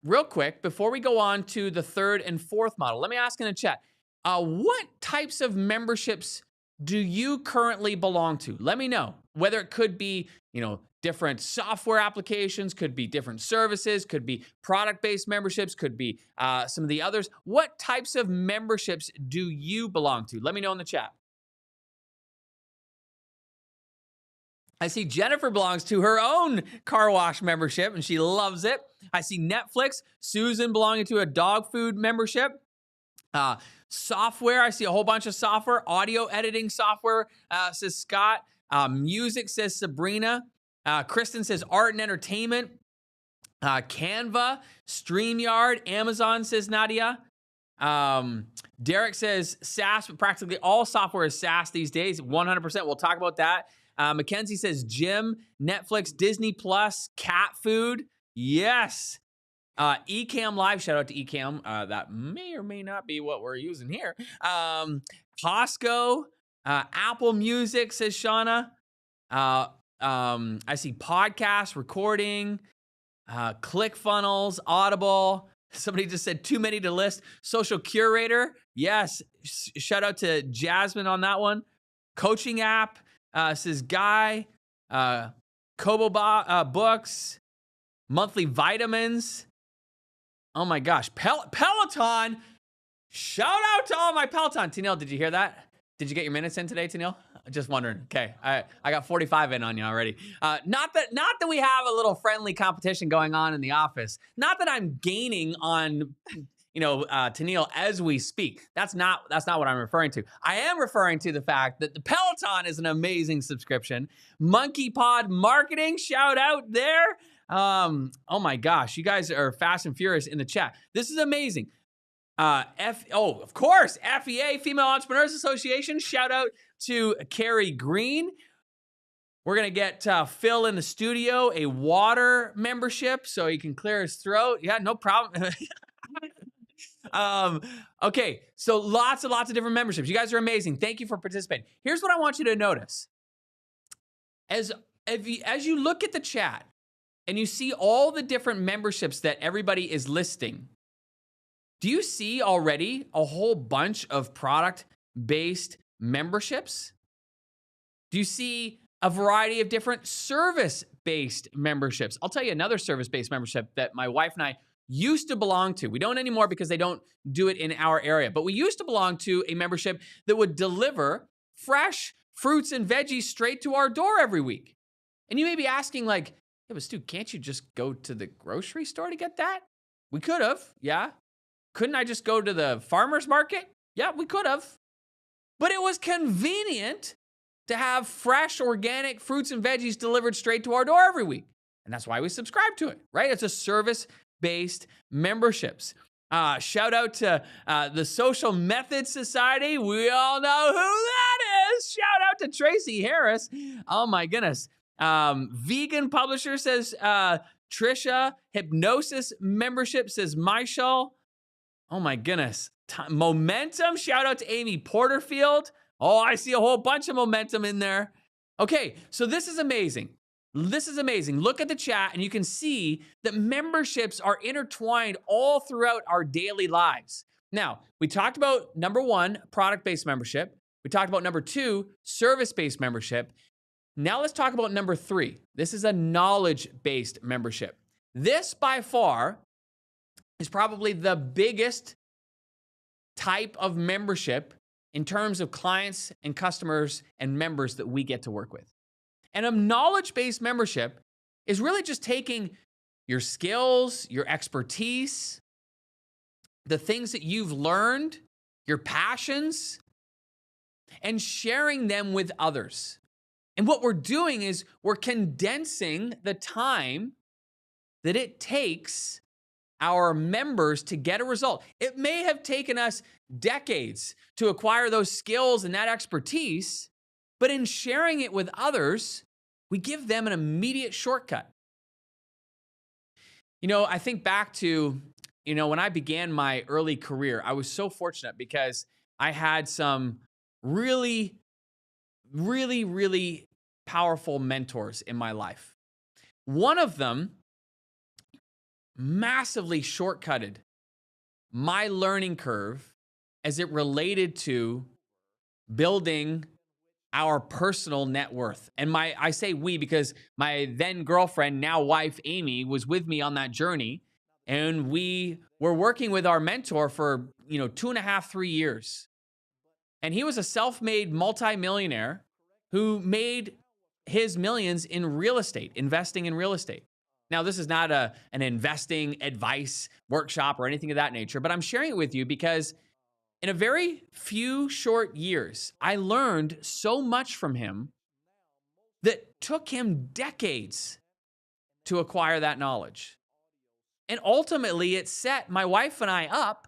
S7: real quick, before we go on to the third and fourth model, let me ask in the chat, what types of memberships do you currently belong to? Let me know. Whether it could be, different software applications, could be different services, could be product-based memberships, could be some of the others. What types of memberships do you belong to? Let me know in the chat. I see Jennifer belongs to her own car wash membership and she loves it. I see Netflix, Susan belonging to a dog food membership. Software, I see a whole bunch of software. Audio editing software, says Scott. Music, says Sabrina. Kristen says art and entertainment. Canva, StreamYard, Amazon, says Nadia. Derek says SaaS, but practically all software is SaaS these days, 100%. We'll talk about that. Mackenzie says gym, Netflix, Disney Plus, cat food. Yes. Ecamm Live, shout out to Ecamm. That may or may not be what we're using here. Costco, Apple Music, says Shauna. I see podcasts, recording, ClickFunnels, Audible. Somebody just said too many to list. Social Curator. Yes. Shout out to Jasmine on that one. Coaching app, says Guy. Kobo Books. Monthly vitamins. Oh my gosh. Peloton. Shout out to all my Peloton. Tennille, did you hear that? Did you get your minutes in today, Tennille? Just wondering. Okay, I got 45 in on you already. Not that we have a little friendly competition going on in the office. Not that I'm gaining on, Tennille as we speak. That's not what I'm referring to. I am referring to the fact that the Peloton is an amazing subscription. Monkey Pod Marketing, shout out there. Oh my gosh, you guys are fast and furious in the chat. This is amazing. Of course, FEA, Female Entrepreneurs Association. Shout out to Carrie Green. We're going to get Phil in the studio a water membership so he can clear his throat. Yeah, no problem. Okay, so lots and lots of different memberships. You guys are amazing. Thank you for participating. Here's what I want you to notice. As you look at the chat and you see all the different memberships that everybody is listing, do you see already a whole bunch of product-based memberships? Do you see a variety of different service-based memberships? I'll tell you another service-based membership that my wife and I used to belong to. We don't anymore because they don't do it in our area, but we used to belong to a membership that would deliver fresh fruits and veggies straight to our door every week. And you may be asking like, yeah, but Stu, can't you just go to the grocery store to get that? We could have, yeah. Couldn't I just go to the farmer's market? Yeah, we could have. But it was convenient to have fresh organic fruits and veggies delivered straight to our door every week. And that's why we subscribe to it, right? It's a service-based memberships. Shout out to the Social Methods Society. We all know who that is. Shout out to Tracy Harris. Oh my goodness. Vegan Publisher says Trisha. Hypnosis membership says Michael. Oh my goodness. Momentum. Shout out to Amy Porterfield. Oh, I see a whole bunch of momentum in there. Okay, so this is amazing. This is amazing. Look at the chat and you can see that memberships are intertwined all throughout our daily lives. Now, we talked about number 1, product-based membership. We talked about number 2, service-based membership. Now let's talk about number 3. This is a knowledge-based membership. This by far is probably the biggest type of membership in terms of clients and customers and members that we get to work with. And a knowledge-based membership is really just taking your skills, your expertise, the things that you've learned, your passions, and sharing them with others. And what we're doing is we're condensing the time that it takes our members to get a result. It may have taken us decades to acquire those skills and that expertise, but in sharing it with others, we give them an immediate shortcut. You know, I think back to, when I began my early career, I was so fortunate because I had some really, really, really powerful mentors in my life. One of them massively shortcutted my learning curve as it related to building our personal net worth. And I say we because my then girlfriend, now wife, Amy, was with me on that journey. And we were working with our mentor for, 2.5, 3 years. And he was a self-made multimillionaire who made his millions in real estate, investing in real estate. Now, this is not an investing advice workshop or anything of that nature, but I'm sharing it with you because in a very few short years, I learned so much from him that took him decades to acquire that knowledge. And ultimately, it set my wife and I up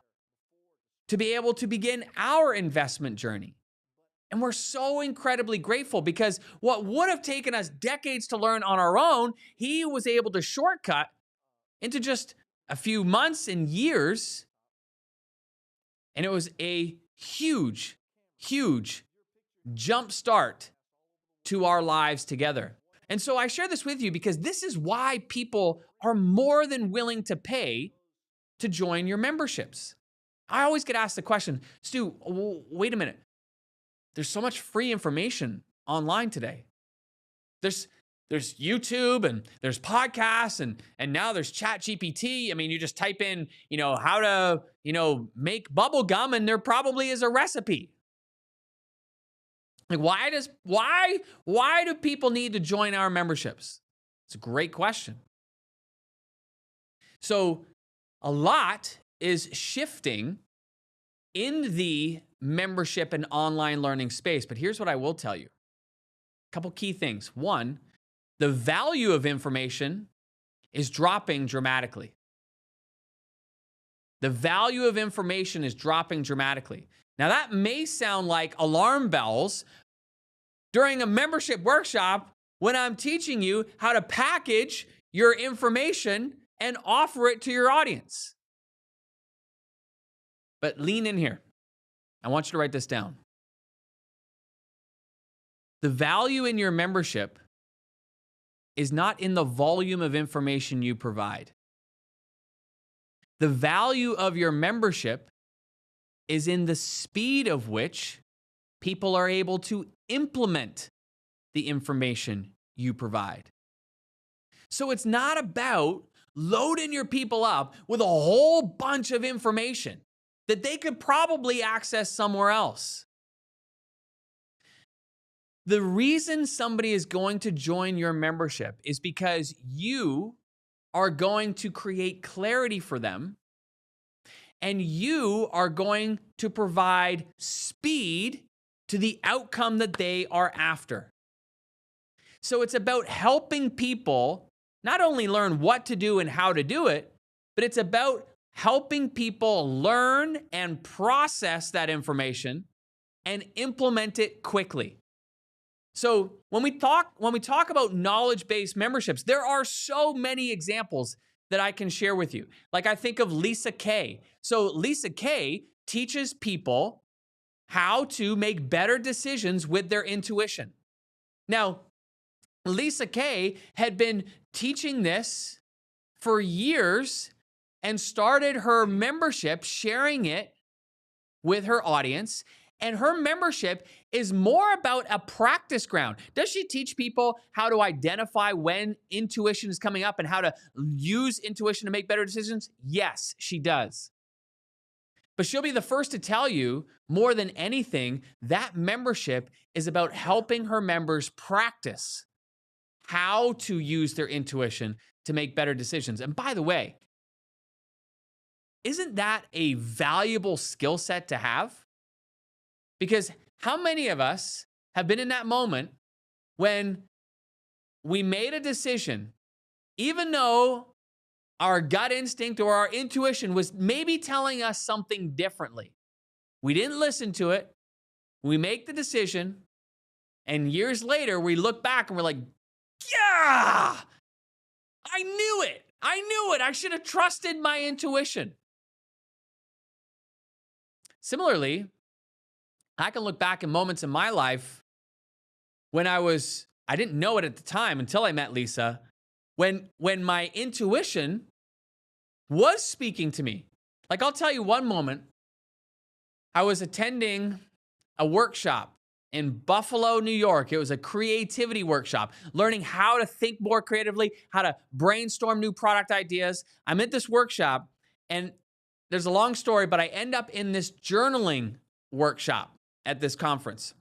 S7: to be able to begin our investment journey. And we're so incredibly grateful because what would have taken us decades to learn on our own, he was able to shortcut into just a few months and years. And it was a huge, huge jump start to our lives together. And so I share this with you because this is why people are more than willing to pay to join your memberships. I always get asked the question, Stu, wait a minute. There's so much free information online today. There's YouTube and there's podcasts and now there's ChatGPT. I mean, you just type in, how to, make bubble gum and there probably is a recipe. Like why do people need to join our memberships? It's a great question. So a lot is shifting in the membership and online learning space. But here's what I will tell you. A couple key things. One, the value of information is dropping dramatically. The value of information is dropping dramatically. Now, that may sound like alarm bells during a membership workshop when I'm teaching you how to package your information and offer it to your audience. But lean in here. I want you to write this down. The value in your membership is not in the volume of information you provide. The value of your membership is in the speed of which people are able to implement the information you provide. So it's not about loading your people up with a whole bunch of information that they could probably access somewhere else. The reason somebody is going to join your membership is because you are going to create clarity for them, and you are going to provide speed to the outcome that they are after. So it's about helping people not only learn what to do and how to do it, but it's about helping people learn and process that information and implement it quickly. So when we talk about knowledge-based memberships, there are so many examples that I can share with you. Like I think of Lisa Kay. So Lisa Kay teaches people how to make better decisions with their intuition. Now, Lisa Kay had been teaching this for years and started her membership, sharing it with her audience. And her membership is more about a practice ground. Does she teach people how to identify when intuition is coming up and how to use intuition to make better decisions? Yes, she does. But she'll be the first to tell you, more than anything, that membership is about helping her members practice how to use their intuition to make better decisions. And by the way, isn't that a valuable skill set to have? Because how many of us have been in that moment when we made a decision, even though our gut instinct or our intuition was maybe telling us something differently? We didn't listen to it. We make the decision. And years later, we look back and we're like, yeah, I knew it. I knew it. I should have trusted my intuition. Similarly, I can look back in moments in my life when I didn't know it at the time until I met Lisa, when my intuition was speaking to me. Like I'll tell you one moment, I was attending a workshop in Buffalo, New York. It was a creativity workshop, learning how to think more creatively, how to brainstorm new product ideas. I'm at this workshop, and there's a long story, but I end up in this journaling workshop at this conference.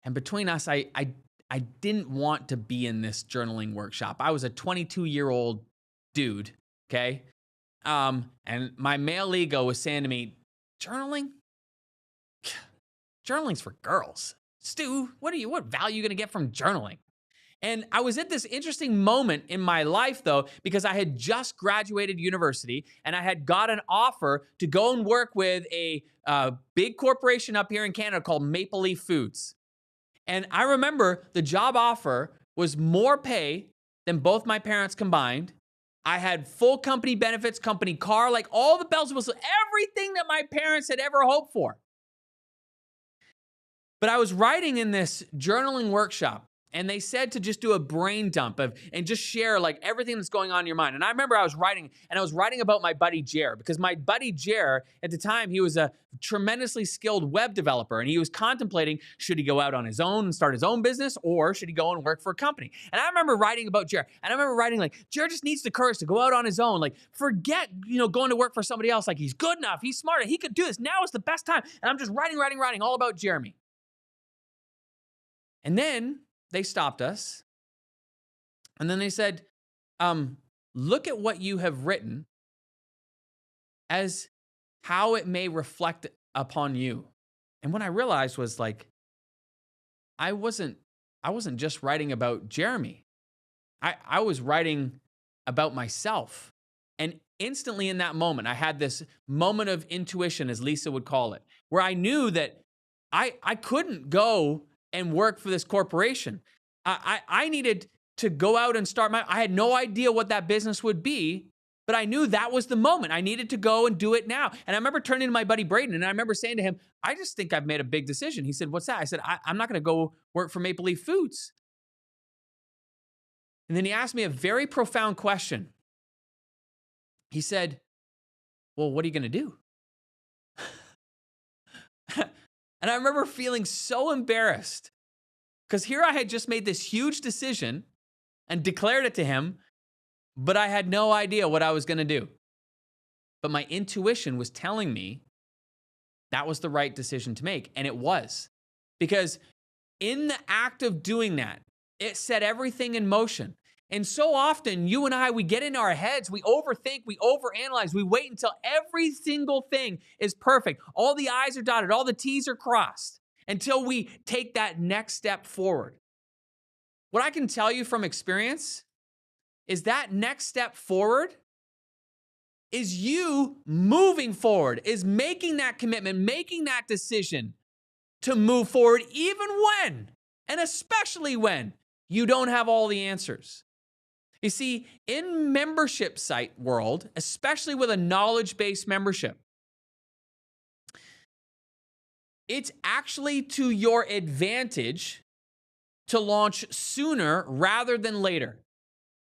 S7: And between us, I didn't want to be in this journaling workshop. I was a 22-year-old dude, okay? And my male ego was saying to me, journaling? Journaling's for girls. Stu, what value are you going to get from journaling? And I was at this interesting moment in my life, though, because I had just graduated university and I had got an offer to go and work with a big corporation up here in Canada called Maple Leaf Foods. And I remember the job offer was more pay than both my parents combined. I had full company benefits, company car, like all the bells and whistles, everything that my parents had ever hoped for. But I was writing in this journaling workshop, and they said to just do a brain dump and just share like everything that's going on in your mind. And I remember I was writing about my buddy Jer, because my buddy Jer, at the time, he was a tremendously skilled web developer, and he was contemplating, should he go out on his own and start his own business, or should he go and work for a company? And I remember writing about Jer, and I remember writing like, Jer just needs the courage to go out on his own, like forget, going to work for somebody else. Like he's good enough, he's smart, he could do this. Now is the best time. And I'm just writing all about Jeremy. And then they stopped us. And then they said, look at what you have written as how it may reflect upon you. And what I realized was like, I wasn't just writing about Jeremy. I was writing about myself. And instantly in that moment, I had this moment of intuition, as Lisa would call it, where I knew that I couldn't go and work for this corporation. I needed to go out and start I had no idea what that business would be, but I knew that was the moment. I needed to go and do it now. And I remember turning to my buddy Braden, and I remember saying to him, I just think I've made a big decision. He said, what's that? I said, I'm not going to go work for Maple Leaf Foods. And then he asked me a very profound question. He said, well, what are you going to do? And I remember feeling so embarrassed because here I had just made this huge decision and declared it to him, but I had no idea what I was going to do. But my intuition was telling me that was the right decision to make. And it was. Because in the act of doing that, it set everything in motion. And so often, you and I, we get in our heads, we overthink, we overanalyze, we wait until every single thing is perfect. All the I's are dotted, all the T's are crossed, until we take that next step forward. What I can tell you from experience is that next step forward is you moving forward, is making that commitment, making that decision to move forward, even when, and especially when, you don't have all the answers. You see, in membership site world, especially with a knowledge-based membership, it's actually to your advantage to launch sooner rather than later.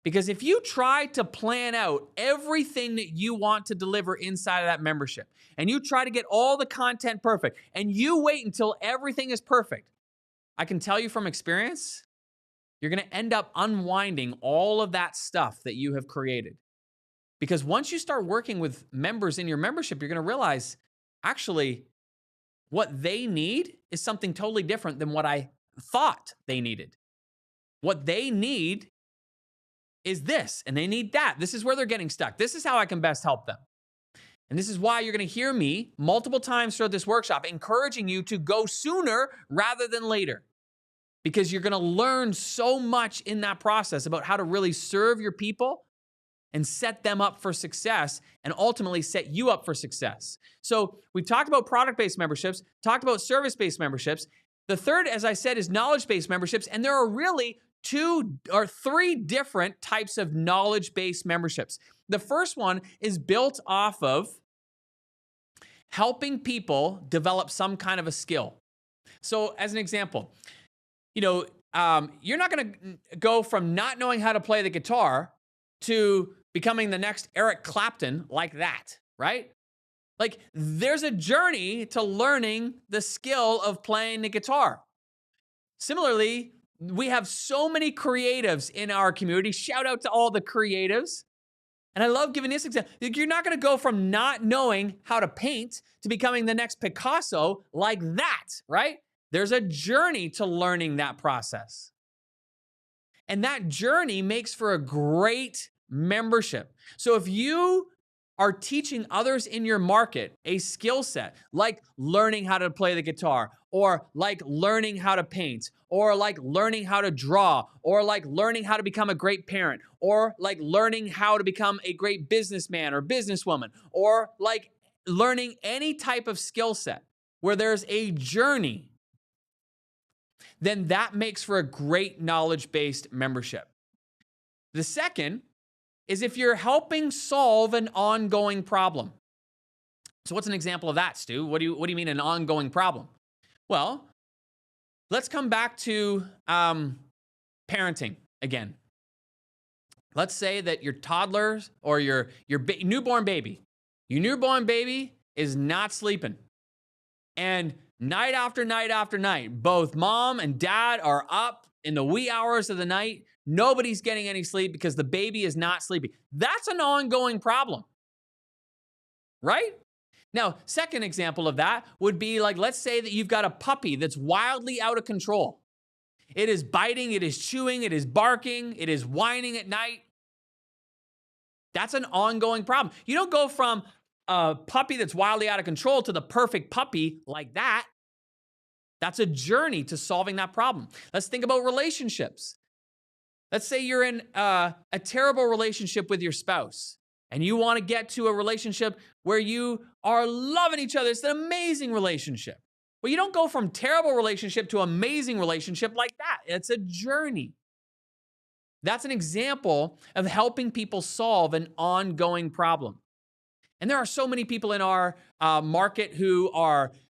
S7: Because if you try to plan out everything that you want to deliver inside of that membership, and you try to get all the content perfect, and you wait until everything is perfect, I can tell you from experience, you're going to end up unwinding all of that stuff that you have created. Because once you start working with members in your membership, you're going to realize, actually, what they need is something totally different than what I thought they needed. What they need is this, and they need that. This is where they're getting stuck. This is how I can best help them. And this is why you're going to hear me multiple times throughout this workshop, encouraging you to go sooner rather than later. Because you're going to learn so much in that process about how to really serve your people and set them up for success and ultimately set you up for success. So we've talked about product-based memberships, talked about service-based memberships. The third, as I said, is knowledge-based memberships. And there are really 2 or 3 different types of knowledge-based memberships. The first one is built off of helping people develop some kind of a skill. So as an example, you're not going to go from not knowing how to play the guitar to becoming the next Eric Clapton like that, right? Like, there's a journey to learning the skill of playing the guitar. Similarly, we have so many creatives in our community. Shout out to all the creatives. And I love giving this example. You're not going to go from not knowing how to paint to becoming the next Picasso like that, right? There's a journey to learning that process. And that journey makes for a great membership. So if you are teaching others in your market a skill set, like learning how to play the guitar, or like learning how to paint, or like learning how to draw, or like learning how to become a great parent, or like learning how to become a great businessman or businesswoman, or like learning any type of skill set where there's a journey, then that makes for a great knowledge-based membership. The second is if you're helping solve an ongoing problem. So what's an example of that, Stu? What do you mean an ongoing problem? Well, let's come back to parenting again. Let's say that your toddler or your newborn baby is not sleeping. And night after night after night, both mom and dad are up in the wee hours of the night. Nobody's getting any sleep because the baby is not sleeping. That's an ongoing problem, right? Now, second example of that would be like, let's say that you've got a puppy that's wildly out of control. It is biting, it is chewing, it is barking, it is whining at night. That's an ongoing problem. You don't go from a puppy that's wildly out of control to the perfect puppy like that. That's a journey to solving that problem. Let's think about relationships. Let's say you're in a terrible relationship with your spouse and you want to get to a relationship where you are loving each other. It's an amazing relationship. Well, you don't go from terrible relationship to amazing relationship like that. It's a journey. That's an example of helping people solve an ongoing problem. And there are so many people in our market who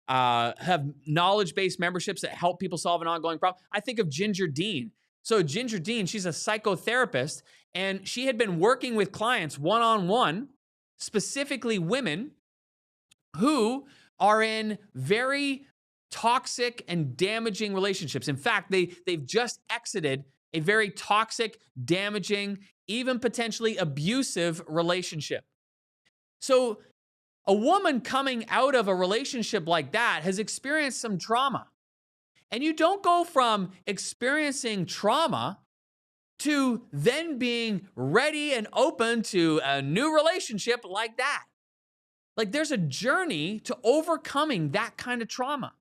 S7: have knowledge-based memberships that help people solve an ongoing problem. I think of Ginger Dean. So Ginger Dean, she's a psychotherapist, and she had been working with clients one-on-one, specifically women who are in very toxic and damaging relationships. In fact, they've just exited a very toxic, damaging, even potentially abusive relationship. So a woman coming out of a relationship like that has experienced some trauma. And you don't go from experiencing trauma to then being ready and open to a new relationship like that. Like there's a journey to overcoming that kind of trauma.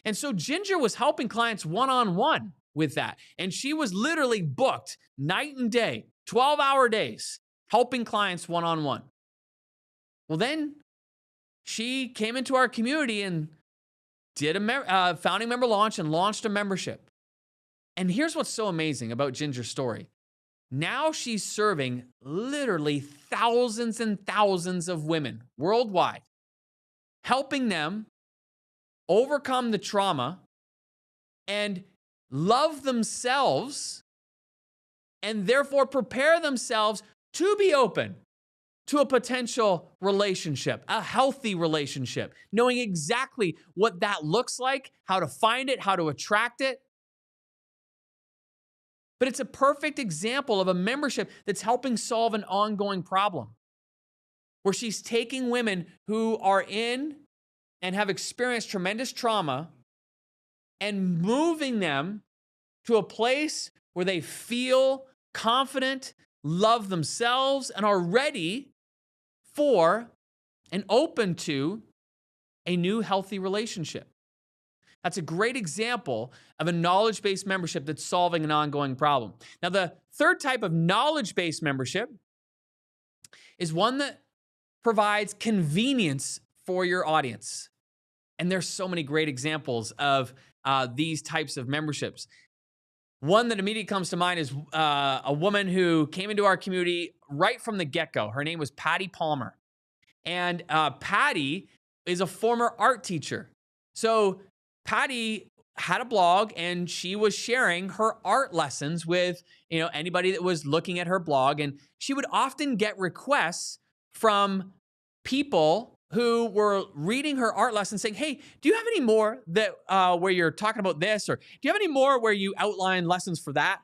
S7: And so Ginger was helping clients one-on-one with that. And she was literally booked night and day, 12-hour days, helping clients one-on-one. Well, then she came into our community and did a founding member launch and launched a membership. And here's what's so amazing about Ginger's story. Now she's serving literally thousands and thousands of women worldwide, helping them overcome the trauma and love themselves and therefore prepare themselves to be open to a potential relationship, a healthy relationship, knowing exactly what that looks like, how to find it, how to attract it. But it's a perfect example of a membership that's helping solve an ongoing problem, where she's taking women who are in and have experienced tremendous trauma and moving them to a place where they feel confident, love themselves, and are ready for and open to a new healthy relationship. That's a great example of a knowledge-based membership that's solving an ongoing problem. Now, the third type of knowledge-based membership is one that provides convenience for your audience. And there's so many great examples of these types of memberships. One that immediately comes to mind is a woman who came into our community right from the get-go. Her name was Patty Palmer. And Patty is a former art teacher. So Patty had a blog and she was sharing her art lessons with anybody that was looking at her blog. And she would often get requests from people who were reading her art lessons saying, hey, do you have any more that where you're talking about this? Or do you have any more where you outline lessons for that?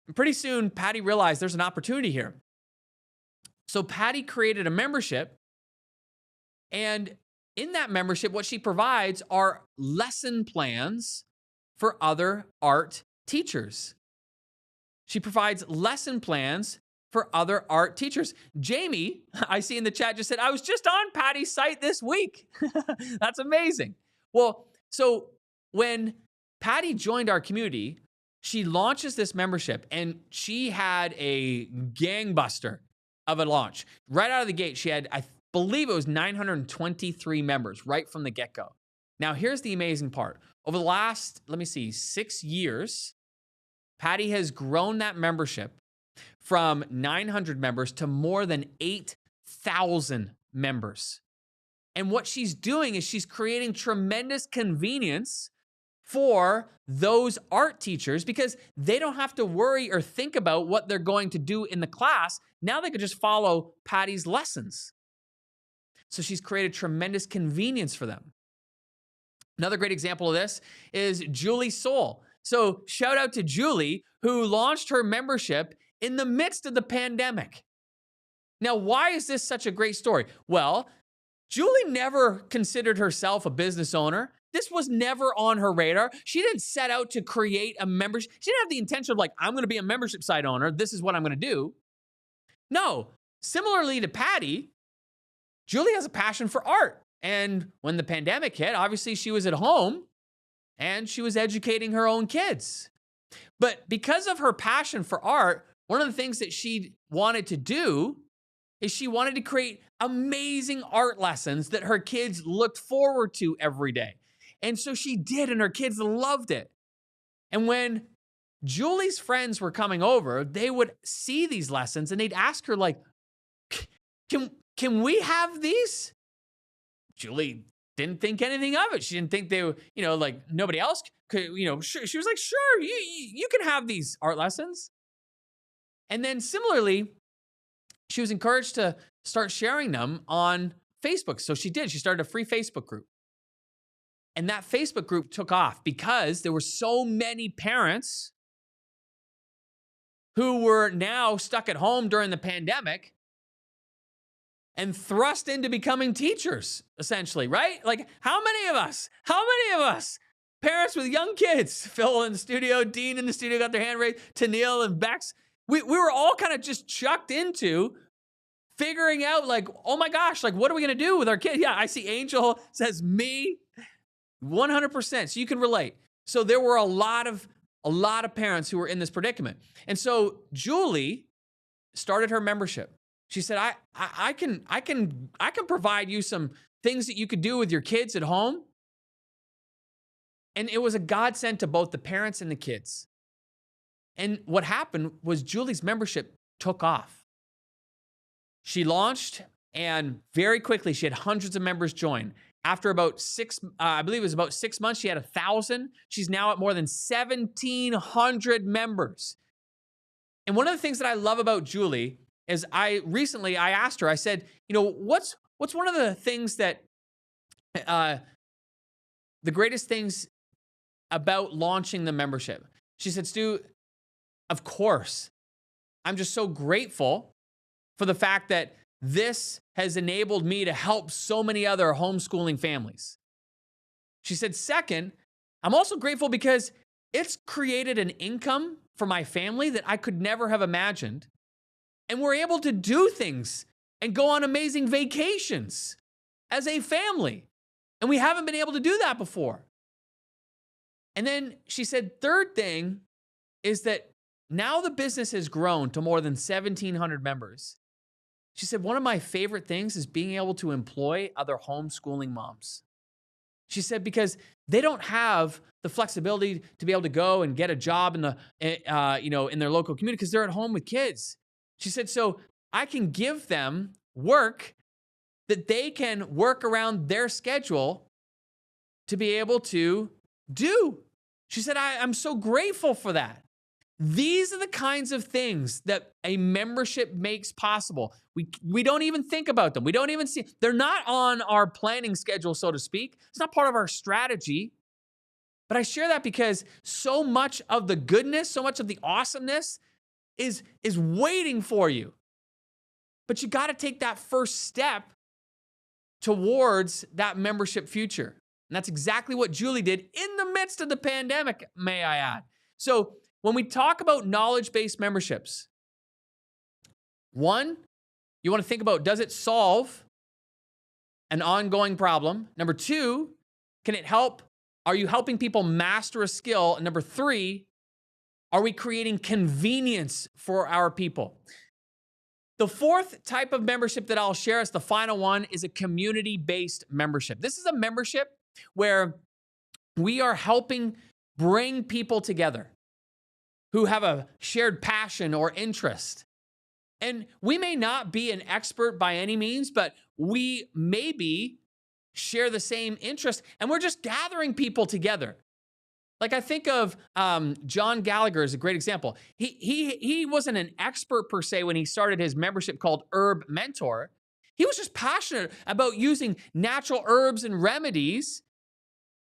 S7: And pretty soon, Patty realized there's an opportunity here. So Patty created a membership. And in that membership, what she provides are lesson plans for other art teachers. She provides lesson plans for other art teachers. Jamie, I see in the chat, just said, I was just on Patty's site this week. That's amazing. Well, so when Patty joined our community, she launches this membership and she had a gangbuster of a launch. Right out of the gate, she had, I believe it was 923 members right from the get-go. Now, here's the amazing part. Over the last, 6 years, Patty has grown that membership from 900 members to more than 8,000 members. And what she's doing is she's creating tremendous convenience for those art teachers because they don't have to worry or think about what they're going to do in the class. Now they could just follow Patty's lessons. So she's created tremendous convenience for them. Another great example of this is Julie Soul. So shout out to Julie, who launched her membership in the midst of the pandemic. Now, why is this such a great story? Well, Julie never considered herself a business owner. This was never on her radar. She didn't set out to create a membership. She didn't have the intention of I'm going to be a membership site owner. This is what I'm going to do. No, similarly to Patty, Julie has a passion for art. And when the pandemic hit, obviously she was at home and she was educating her own kids. But because of her passion for art, one of the things that she wanted to do is she wanted to create amazing art lessons that her kids looked forward to every day. And so she did, and her kids loved it. And when Julie's friends were coming over, they would see these lessons and they'd ask her, like, can we have these? Julie didn't think anything of it. She didn't think they were, like nobody else could, she was like, sure, you can have these art lessons. And then similarly, she was encouraged to start sharing them on Facebook. So she did. She started a free Facebook group. And that Facebook group took off because there were so many parents who were now stuck at home during the pandemic and thrust into becoming teachers, essentially, right? Like, how many of us, parents with young kids, Phil in the studio, Dean in the studio got their hand raised, Tennille and Bex, we were all kind of just chucked into figuring out, like, oh my gosh, like, what are we gonna do with our kids? Yeah, I see Angel says me, 100%, so you can relate. So there were a lot of parents who were in this predicament. And so Julie started her membership. She said, I can provide you some things that you could do with your kids at home. And it was a godsend to both the parents and the kids. And what happened was Julie's membership took off. She launched, and very quickly she had hundreds of members join. After about I believe it was about 6 months, she had 1,000. She's now at more than 1,700 members. And one of the things that I love about Julie is I asked her, I said, what's one of the things that, the greatest things about launching the membership? She said, Stu, of course, I'm just so grateful for the fact that this has enabled me to help so many other homeschooling families. She said, second, I'm also grateful because it's created an income for my family that I could never have imagined. And we're able to do things and go on amazing vacations as a family. And we haven't been able to do that before. And then she said, third thing is that now the business has grown to more than 1,700 members. She said, one of my favorite things is being able to employ other homeschooling moms. She said, because they don't have the flexibility to be able to go and get a job in their local community because they're at home with kids. She said, so I can give them work that they can work around their schedule to be able to do. She said, I'm so grateful for that. These are the kinds of things that a membership makes possible. We don't even think about them. We don't even see, they're not on our planning schedule, so to speak. It's not part of our strategy. But I share that because so much of the goodness, so much of the awesomeness is waiting for you. But you got to take that first step towards that membership future. And that's exactly what Julie did in the midst of the pandemic, may I add. So when we talk about knowledge-based memberships, one, you want to think about, does it solve an ongoing problem? Number two, can it help? Are you helping people master a skill? And number three, are we creating convenience for our people? The fourth type of membership that I'll share as the final one is a community-based membership. This is a membership where we are helping bring people together who have a shared passion or interest. And we may not be an expert by any means, but we maybe share the same interest, and we're just gathering people together. Like, I think of John Gallagher as a great example. He wasn't an expert per se when he started his membership called Herb Mentor. He was just passionate about using natural herbs and remedies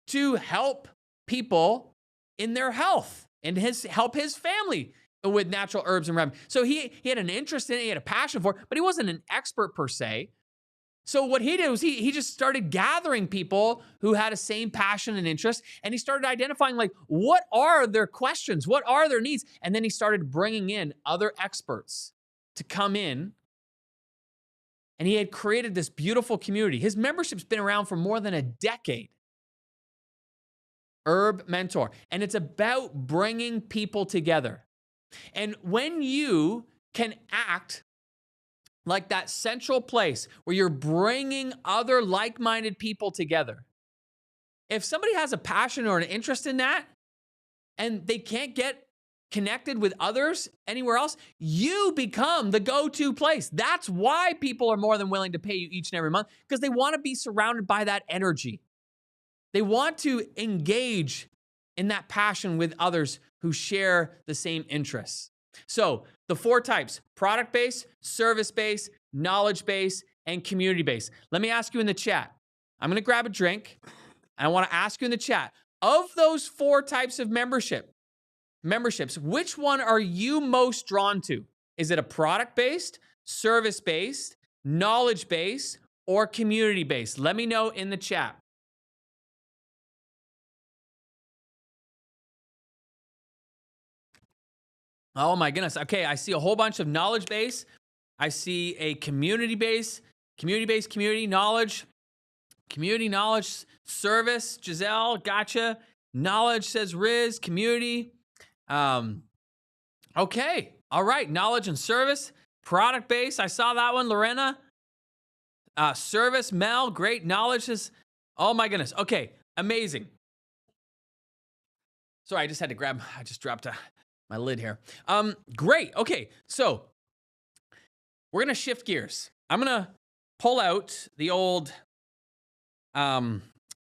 S7: to help people in their health and help his family with natural herbs and remedies. So he had an interest in it, he had a passion for it, but he wasn't an expert per se. So what he did was he just started gathering people who had a same passion and interest, and he started identifying, like, what are their questions? What are their needs? And then he started bringing in other experts to come in, and he had created this beautiful community. His membership's been around for more than a decade. Herb Mentor. And it's about bringing people together. And when you can act like that central place where you're bringing other like-minded people together, if somebody has a passion or an interest in that and they can't get connected with others anywhere else, you become the go-to place. That's why people are more than willing to pay you each and every month, because they want to be surrounded by that energy. They want to engage in that passion with others who share the same interests. So the 4 types: product-based, service-based, knowledge-based, and community-based. Let me ask you in the chat. I'm going to grab a drink. I want to ask you in the chat, of those 4 types of memberships, which one are you most drawn to? Is it a product-based, service-based, knowledge-based, or community-based? Let me know in the chat. Oh my goodness. Okay, I see a whole bunch of knowledge-based. I see a community-based, community, knowledge, service. Giselle, gotcha. Knowledge, says Riz, community. Okay, all right. Knowledge and service, product-based. I saw that one, Lorena. Service, Mel, great. Knowledge is, oh my goodness. Okay, amazing. Sorry, I just dropped my lid here. Great. Okay, so we're gonna shift gears. I'm gonna pull out the old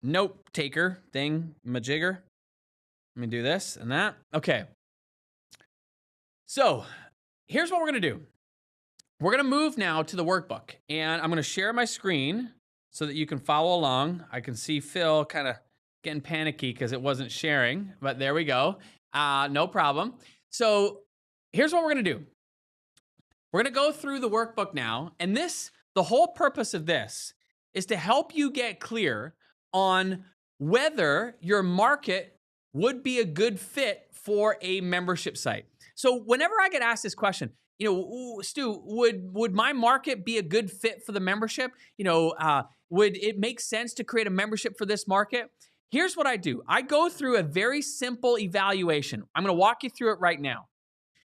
S7: note taker thing, majigger. Let me do this and that. Okay. So here's what we're gonna do. We're gonna move now to the workbook, and I'm gonna share my screen so that you can follow along. I can see Phil kind of getting panicky because it wasn't sharing, but there we go. No problem. So here's what we're gonna do. We're gonna go through the workbook now, and the whole purpose of this is to help you get clear on whether your market would be a good fit for a membership site. So whenever I get asked this question, Stu, would my market be a good fit for the membership? Would it make sense to create a membership for this market? Here's what I do. I go through a very simple evaluation. I'm going to walk you through it right now.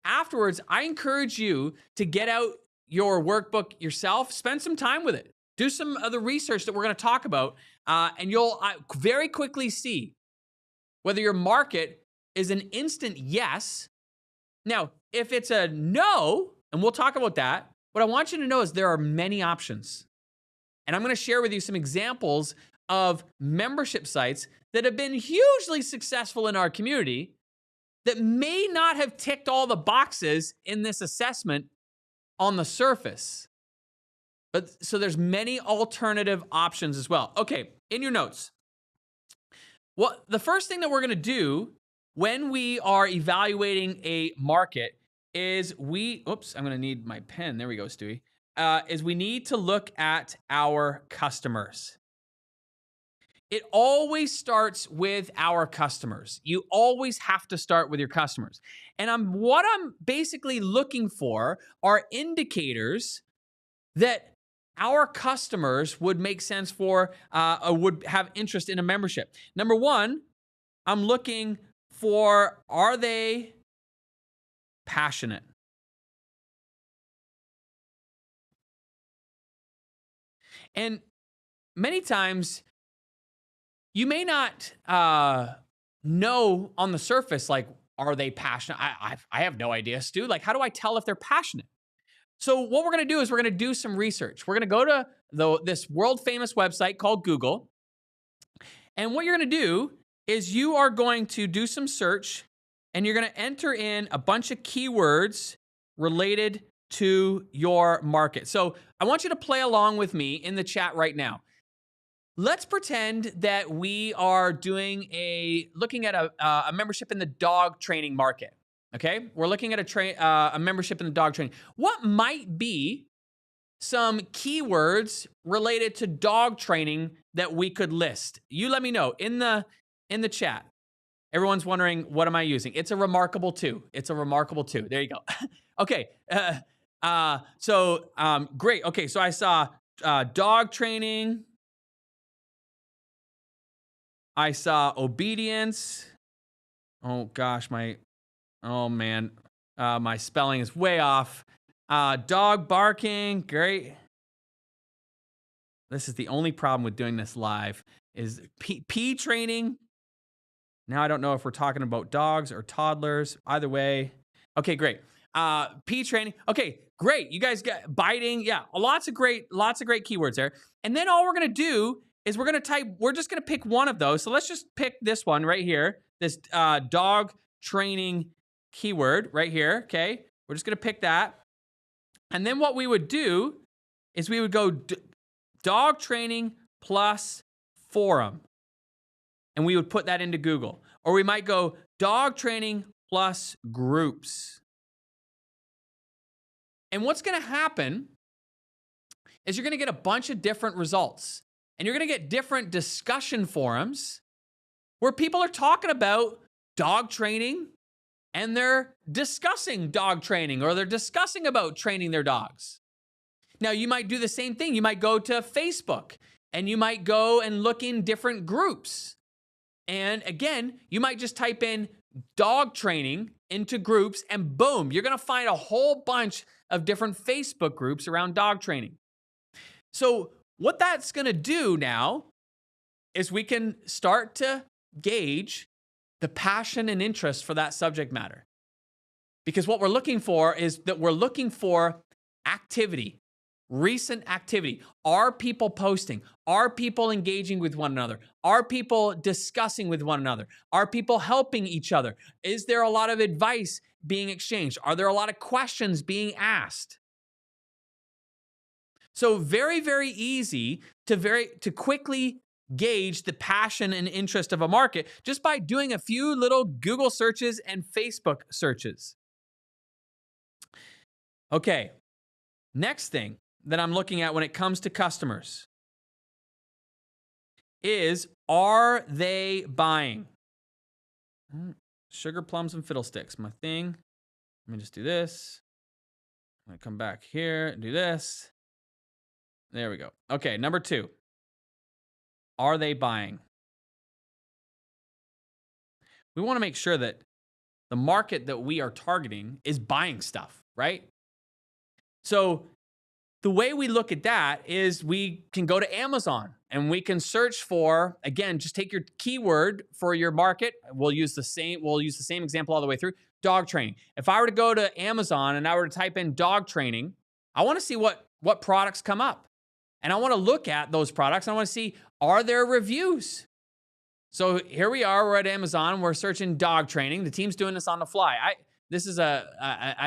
S7: Afterwards, I encourage you to get out your workbook yourself, spend some time with it, do some of the research that we're going to talk about, and you'll very quickly see whether your market is an instant yes. Now, if it's a no, and we'll talk about that, what I want you to know is there are many options. And I'm going to share with you some examples of membership sites that have been hugely successful in our community that may not have ticked all the boxes in this assessment on the surface. But so there's many alternative options as well. Okay, in your notes. Well, the first thing that we're going to do when we are evaluating a market is I'm going to need my pen. There we go, Stewie. Is we need to look at our customers. It always starts with our customers. You always have to start with your customers. And what I'm basically looking for are indicators that our customers would make sense for, or would have interest in a membership. Number one, I'm looking for, are they passionate? And many times, you may not know on the surface, like, are they passionate? I have no idea, Stu. Like, how do I tell if they're passionate? So what we're going to do is we're going to do some research. We're going to go to this world-famous website called Google. And what you're going to do is you are going to do some search, and you're going to enter in a bunch of keywords related to your market. So I want you to play along with me in the chat right now. Let's pretend that we are looking at a membership in the dog training market. Okay, we're looking at a membership in the dog training. What might be some keywords related to dog training that we could list? You let me know in the chat. Everyone's wondering, what am I using? It's a Remarkable 2. It's a Remarkable 2. There you go. Okay. Great. Okay, so I saw dog training. I saw obedience. Oh gosh, my spelling is way off. Dog barking, great. This is the only problem with doing this live is P training. Now I don't know if we're talking about dogs or toddlers. Either way. Okay, great. P training. Okay, great. You guys got biting. Yeah, lots of great keywords there. And then all we're gonna do is we're just gonna pick one of those. So let's just pick this one right here. This dog training keyword right here. Okay, we're just gonna pick that. And then what we would do is we would go dog training plus forum. And we would put that into Google. Or we might go dog training plus groups. And what's going to happen is you're going to get a bunch of different results. And you're going to get different discussion forums where people are talking about dog training and they're discussing dog training or they're discussing about training their dogs. Now, you might do the same thing. You might go to Facebook and you might go and look in different groups. And again, you might just type in dog training into groups and boom, you're going to find a whole bunch of different Facebook groups around dog training. So what that's going to do now is we can start to gauge the passion and interest for that subject matter. Because what we're looking for is that we're looking for activity. Recent activity. Are people posting? Are people engaging with one another? Are people discussing with one another? Are people helping each other? Is there a lot of advice being exchanged? Are there a lot of questions being asked? So very, very easy to quickly gauge the passion and interest of a market just by doing a few little Google searches and Facebook searches. Okay, next thing that I'm looking at when it comes to customers is, are they buying? Sugar plums and fiddlesticks, my thing. Let me just do this. I'm gonna come back here and do this. There we go. Okay, number 2. Are they buying? We want to make sure that the market that we are targeting is buying stuff, right? So the way we look at that is we can go to Amazon and we can search for, again, just take your keyword for your market. We'll use the same example all the way through. Dog training. If I were to go to Amazon and I were to type in dog training, I want to see what products come up. And I want to look at those products. I want to see, are there reviews? So here we are, we're at Amazon, we're searching dog training. The team's doing this on the fly. I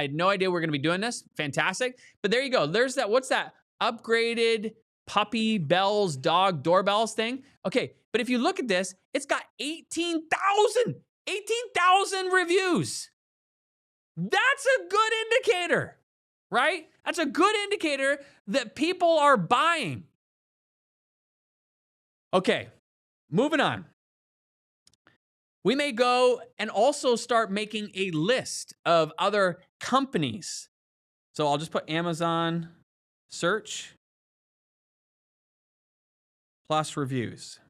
S7: had no idea we were going to be doing this. Fantastic. But there you go. There's that. What's that? Upgraded puppy bells, dog doorbells thing. Okay. But if you look at this, it's got 18,000 reviews. That's a good indicator, right? That's a good indicator that people are buying. Okay. Moving on. We may go and also start making a list of other companies. So I'll just put Amazon search plus reviews.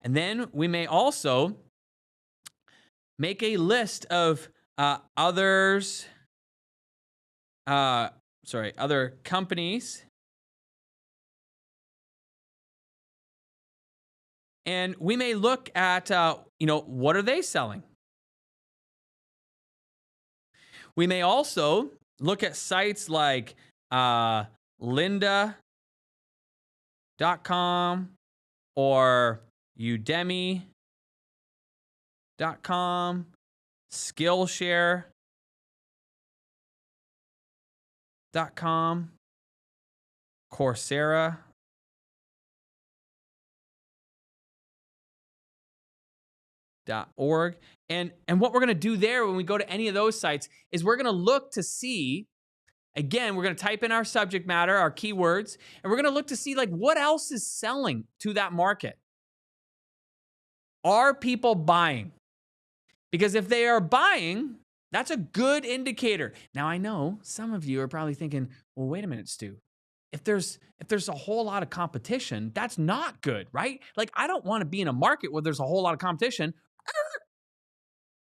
S7: And then we may also make a list of other companies. And we may look at, what are they selling? We may also look at sites like lynda.com or udemy.com, skillshare.com, Coursera. .org. And what we're going to do there when we go to any of those sites is we're going to look to see, again, we're going to type in our subject matter, our keywords, and we're going to look to see what else is selling to that market. Are people buying? Because if they are buying, that's a good indicator. Now, I know some of you are probably thinking, well, wait a minute, Stu. if there's a whole lot of competition, that's not good, right? Like, I don't want to be in a market where there's a whole lot of competition.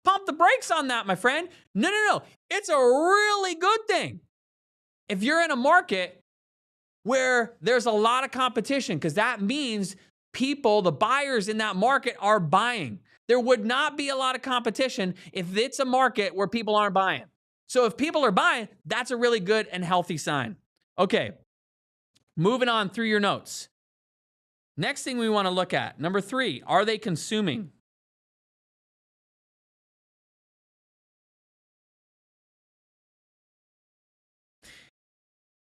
S7: Pump the brakes on that, my friend. No. It's a really good thing if you're in a market where there's a lot of competition, because that means people, the buyers in that market, are buying. There would not be a lot of competition if it's a market where people aren't buying. So if people are buying, that's a really good and healthy sign. Okay, moving on through your notes. Next thing we want to look at, number 3, are they consuming?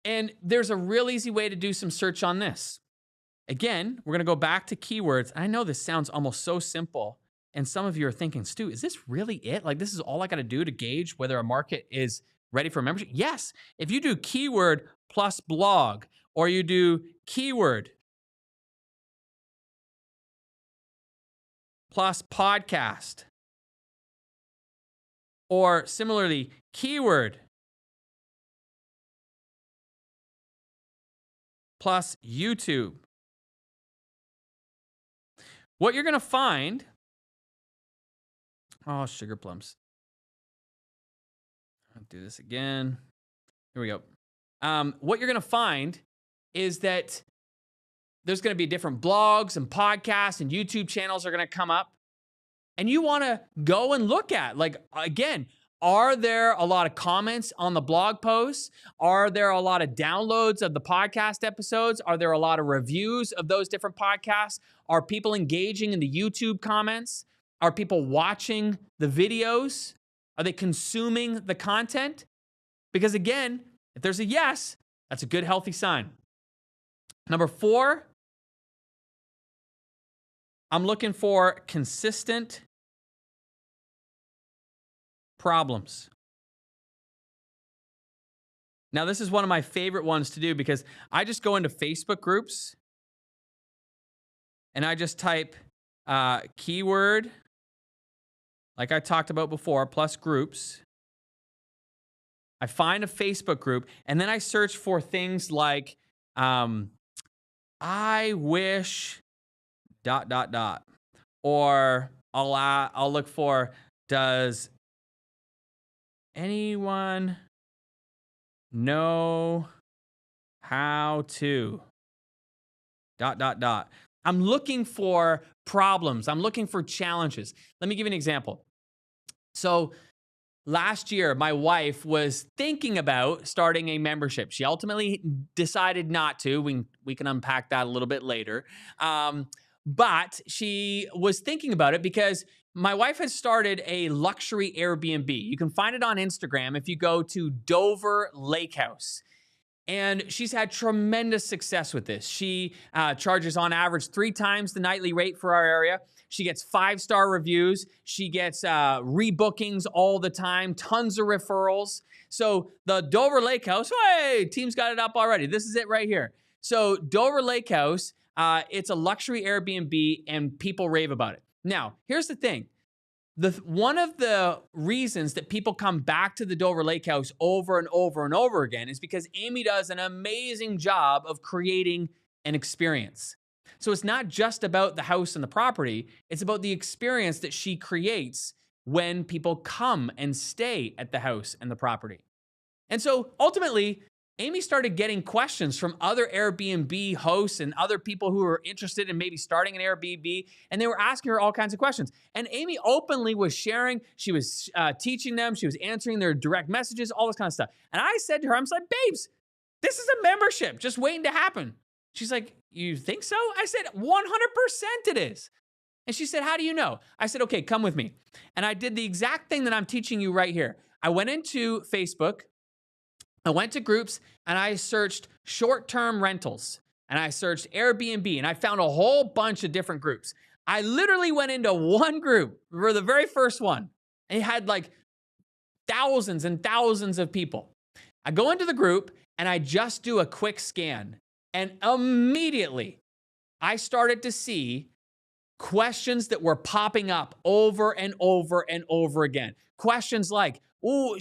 S7: And there's a real easy way to do some search on this. Again, we're going to go back to keywords. I know this sounds almost so simple. And some of you are thinking, Stu, is this really it? Like, this is all I got to do to gauge whether a market is ready for membership? Yes. If you do keyword plus blog, or you do keyword plus podcast, or similarly, keyword plus YouTube, what you're going to find, oh, sugar plums. I'll do this again. Here we go. What you're going to find is that there's going to be different blogs and podcasts and YouTube channels are going to come up. And you want to go and look at, like, again, are there a lot of comments on the blog posts? Are there a lot of downloads of the podcast episodes? Are there a lot of reviews of those different podcasts? Are people engaging in the YouTube comments? Are people watching the videos? Are they consuming the content? Because again, if there's a yes, that's a good, healthy sign. Number 4, I'm looking for consistent problems. Now, this is one of my favorite ones to do because I just go into Facebook groups and I just type keyword, like I talked about before, plus groups. I find a Facebook group and then I search for things like, I wish ... Or I'll look for, does anyone know how to ... I'm looking for problems. I'm looking for challenges. Let me give you an example. So last year, my wife was thinking about starting a membership. She ultimately decided not to. We can unpack that a little bit later. But she was thinking about it because my wife has started a luxury Airbnb. You can find it on Instagram if you go to Dover Lake House. And she's had tremendous success with this. She charges on average 3 times the nightly rate for our area. She gets 5-star reviews. She gets rebookings all the time, tons of referrals. So the Dover Lake House, hey, team's got it up already. This is it right here. So Dover Lake House, it's a luxury Airbnb and people rave about it. Now, here's the thing. One of the reasons that people come back to the Dover Lake House over and over and over again is because Amy does an amazing job of creating an experience. So it's not just about the house and the property, it's about the experience that she creates when people come and stay at the house and the property. And so ultimately, Amy started getting questions from other Airbnb hosts and other people who were interested in maybe starting an Airbnb, and they were asking her all kinds of questions. And Amy openly was sharing, she was teaching them, she was answering their direct messages, all this kind of stuff. And I said to her, I'm just like, babes, this is a membership just waiting to happen. She's like, you think so? I said, 100% it is. And she said, how do you know? I said, okay, come with me. And I did the exact thing that I'm teaching you right here. I went into Facebook, I went to groups, and I searched short-term rentals, and I searched Airbnb, and I found a whole bunch of different groups. I literally went into one group for the very first one, and it had like thousands and thousands of people. I go into the group, and I just do a quick scan, and immediately I started to see questions that were popping up over and over and over again. Questions like, oh,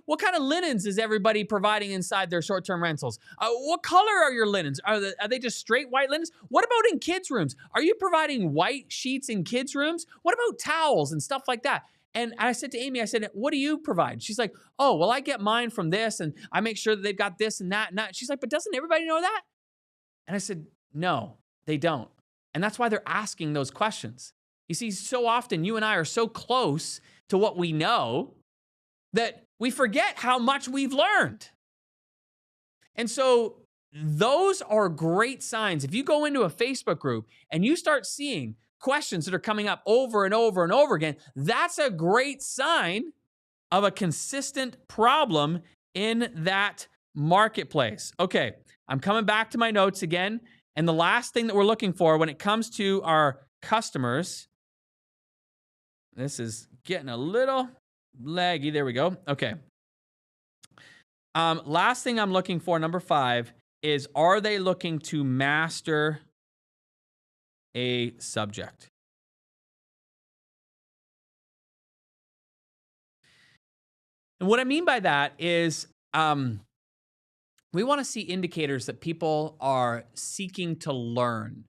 S7: what kind of linens is everybody providing inside their short-term rentals? What color are your linens? Are they just straight white linens? What about in kids' rooms? Are you providing white sheets in kids' rooms? What about towels and stuff like that? And I said to Amy, I said, what do you provide? She's like, oh, well, I get mine from this, and I make sure that they've got this and that and that. She's like, but doesn't everybody know that? And I said, no, they don't. And that's why they're asking those questions. You see, so often you and I are so close to what we know that we forget how much we've learned. And so those are great signs. If you go into a Facebook group and you start seeing questions that are coming up over and over and over again, that's a great sign of a consistent problem in that marketplace. Okay, I'm coming back to my notes again. And the last thing that we're looking for when it comes to our customers, this is getting a little laggy. There we go. Okay. Last thing I'm looking for, number 5, is are they looking to master a subject? And what I mean by that is we want to see indicators that people are seeking to learn.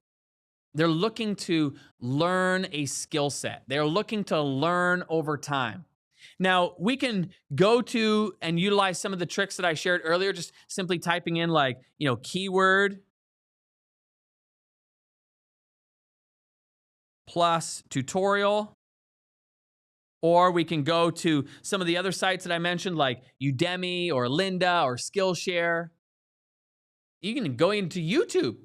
S7: They're looking to learn a skill set. They're looking to learn over time. Now, we can go to and utilize some of the tricks that I shared earlier, just simply typing in like, keyword plus tutorial. Or we can go to some of the other sites that I mentioned, like Udemy or Lynda or Skillshare. You can go into YouTube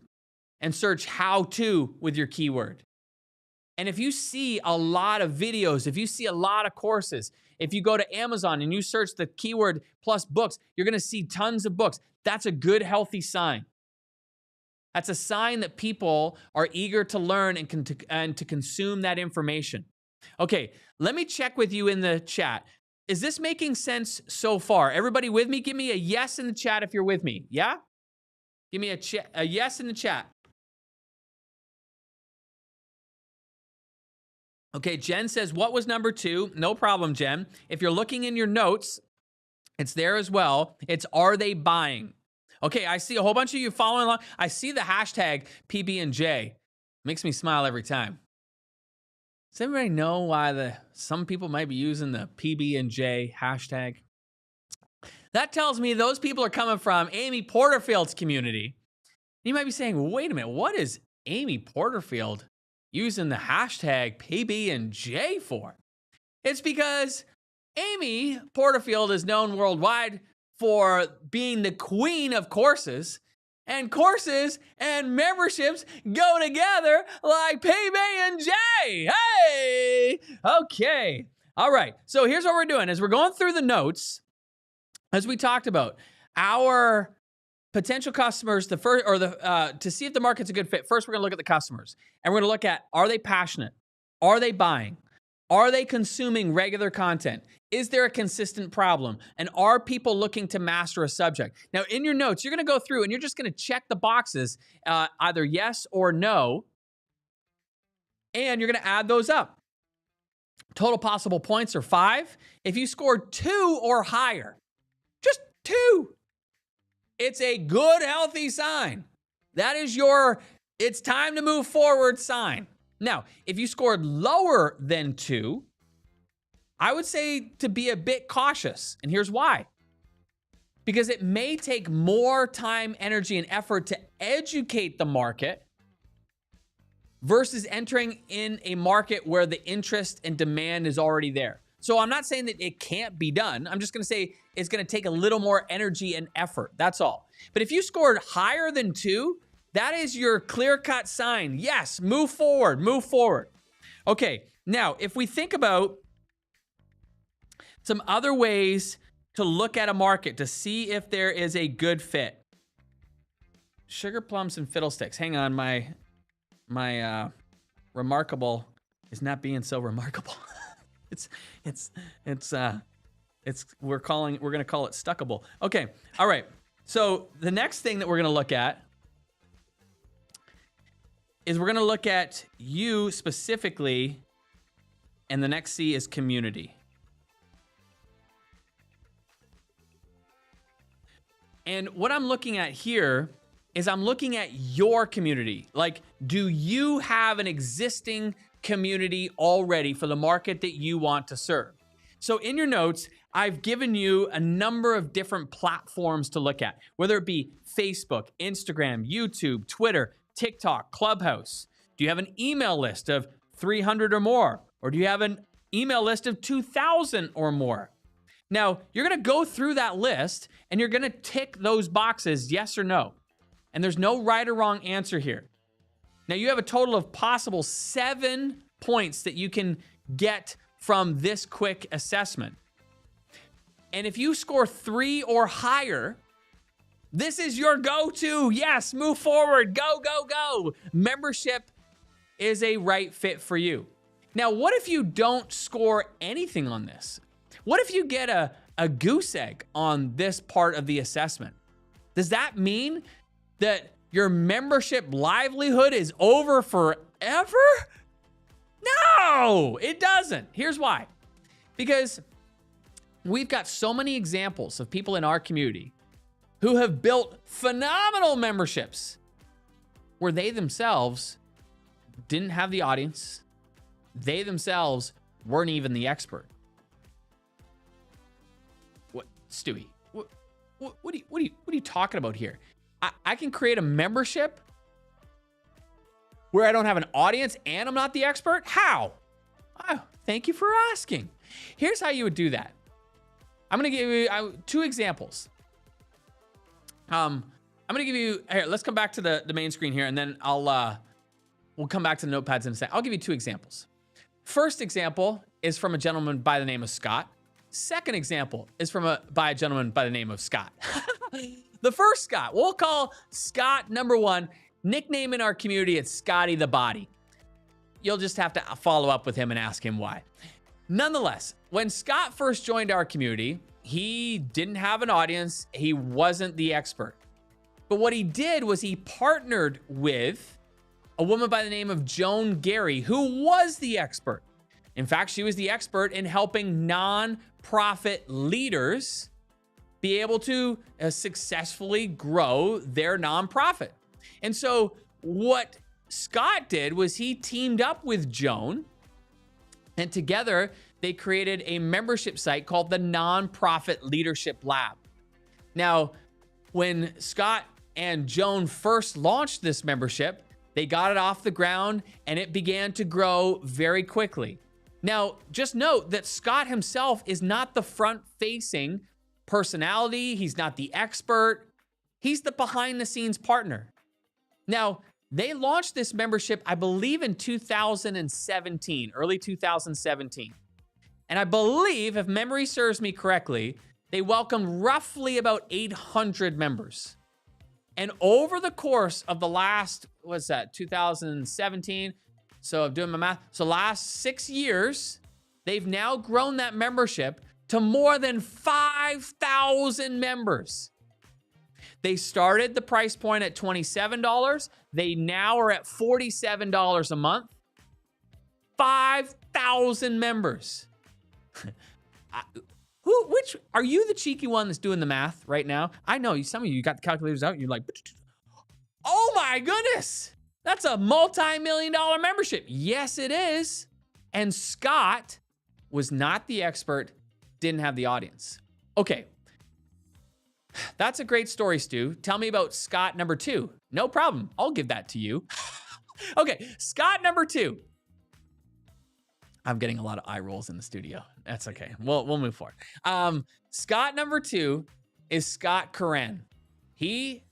S7: and search how to with your keyword. And if you see a lot of videos, if you see a lot of courses, if you go to Amazon and you search the keyword plus books, you're going to see tons of books. That's a good, healthy sign. That's a sign that people are eager to learn and to consume that information. Okay, let me check with you in the chat. Is this making sense so far? Everybody with me? Give me a yes in the chat if you're with me. Yeah? Give me a yes in the chat. Okay, Jen says, what was number 2? No problem, Jen. If you're looking in your notes, it's there as well. It's, are they buying? Okay, I see a whole bunch of you following along. I see the hashtag PB&J. Makes me smile every time. Does everybody know why some people might be using the PB&J hashtag? That tells me those people are coming from Amy Porterfield's community. You might be saying, wait a minute, what is Amy Porterfield using the hashtag PB&J for? It's because Amy Porterfield is known worldwide for being the queen of courses. And courses and memberships go together like PB&J. Hey! Okay. All right. So here's what we're doing is we're going through the notes as we talked about our potential customers, to see if the market's a good fit. First, we're going to look at the customers and we're going to look at, are they passionate? Are they buying? Are they consuming regular content? Is there a consistent problem? And are people looking to master a subject? Now, in your notes, you're going to go through and you're just going to check the boxes, either yes or no, and you're going to add those up. Total possible points are 5. If you scored 2 or higher, just 2, it's a good, healthy sign. That is your, it's time to move forward sign. Now, if you scored lower than 2, I would say to be a bit cautious. And here's why. Because it may take more time, energy, and effort to educate the market versus entering in a market where the interest and demand is already there. So I'm not saying that it can't be done. I'm just going to say it's going to take a little more energy and effort. That's all. But if you scored higher than 2, that is your clear-cut sign. Yes, move forward, move forward. Okay, now, if we think about some other ways to look at a market to see if there is a good fit. Sugar plums and fiddlesticks. Hang on, my remarkable is not being so remarkable. we're gonna call it stuckable. Okay, all right. So the next thing that we're gonna look at is we're gonna look at you specifically, and the next C is community. And what I'm looking at here is I'm looking at your community. Like, do you have an existing community already for the market that you want to serve? So in your notes, I've given you a number of different platforms to look at, whether it be Facebook, Instagram, YouTube, Twitter, TikTok, Clubhouse. Do you have an email list of 300 or more? Or do you have an email list of 2,000 or more? Now, you're gonna go through that list and you're gonna tick those boxes, yes or no. And there's no right or wrong answer here. Now, you have a total of possible 7 points that you can get from this quick assessment. And if you score 3 or higher, this is your go-to. Yes, move forward, go, go, go. Membership is a right fit for you. Now, what if you don't score anything on this? What if you get a goose egg on this part of the assessment? Does that mean that your membership livelihood is over forever? No, it doesn't. Here's why. Because we've got so many examples of people in our community who have built phenomenal memberships where they themselves didn't have the audience. They themselves weren't even the expert. What, Stewie? What are you talking about here? I can create a membership where I don't have an audience and I'm not the expert? How? Oh, thank you for asking. Here's how you would do that. I'm gonna give you 2 examples. I'm gonna give you, here, let's come back to the main screen here and then we'll come back to the notepads in a second. I'll give you 2 examples. First example is from a gentleman by the name of Scott. Second example is by a gentleman by the name of Scott. The first Scott, we'll call Scott number 1. Nickname in our community, it's Scotty the Body. You'll just have to follow up with him and ask him why. Nonetheless, when Scott first joined our community, he didn't have an audience. He wasn't the expert. But what he did was he partnered with a woman by the name of Joan Gary, who was the expert. In fact, she was the expert in helping nonprofit leaders be able to successfully grow their nonprofit. And so what Scott did was he teamed up with Joan, and together they created a membership site called the Nonprofit Leadership Lab. Now, when Scott and Joan first launched this membership, they got it off the ground and it began to grow very quickly. Now, just note that Scott himself is not the front-facing personality. He's not the expert. He's the behind-the-scenes partner. Now, they launched this membership, I believe, in 2017, early 2017. And I believe, if memory serves me correctly, they welcomed roughly about 800 members. And over the course of the last, what's that, 2017? So I'm doing my math. So last 6 years, they've now grown that membership to more than 5,000 members. They started the price point at $27. They now are at $47 a month. 5,000 members. Which are you the cheeky one that's doing the math right now? I know some of you got the calculators out and you're like, oh my goodness, that's a multi-million-dollar membership. Yes, it is. And Scott was not the expert, didn't have the audience. Okay. That's a great story, Stu. Tell me about Scott number 2. No problem. I'll give that to you. Okay, Scott number 2. I'm getting a lot of eye rolls in the studio. That's okay. We'll move forward. Scott number 2 is Scott Curran. He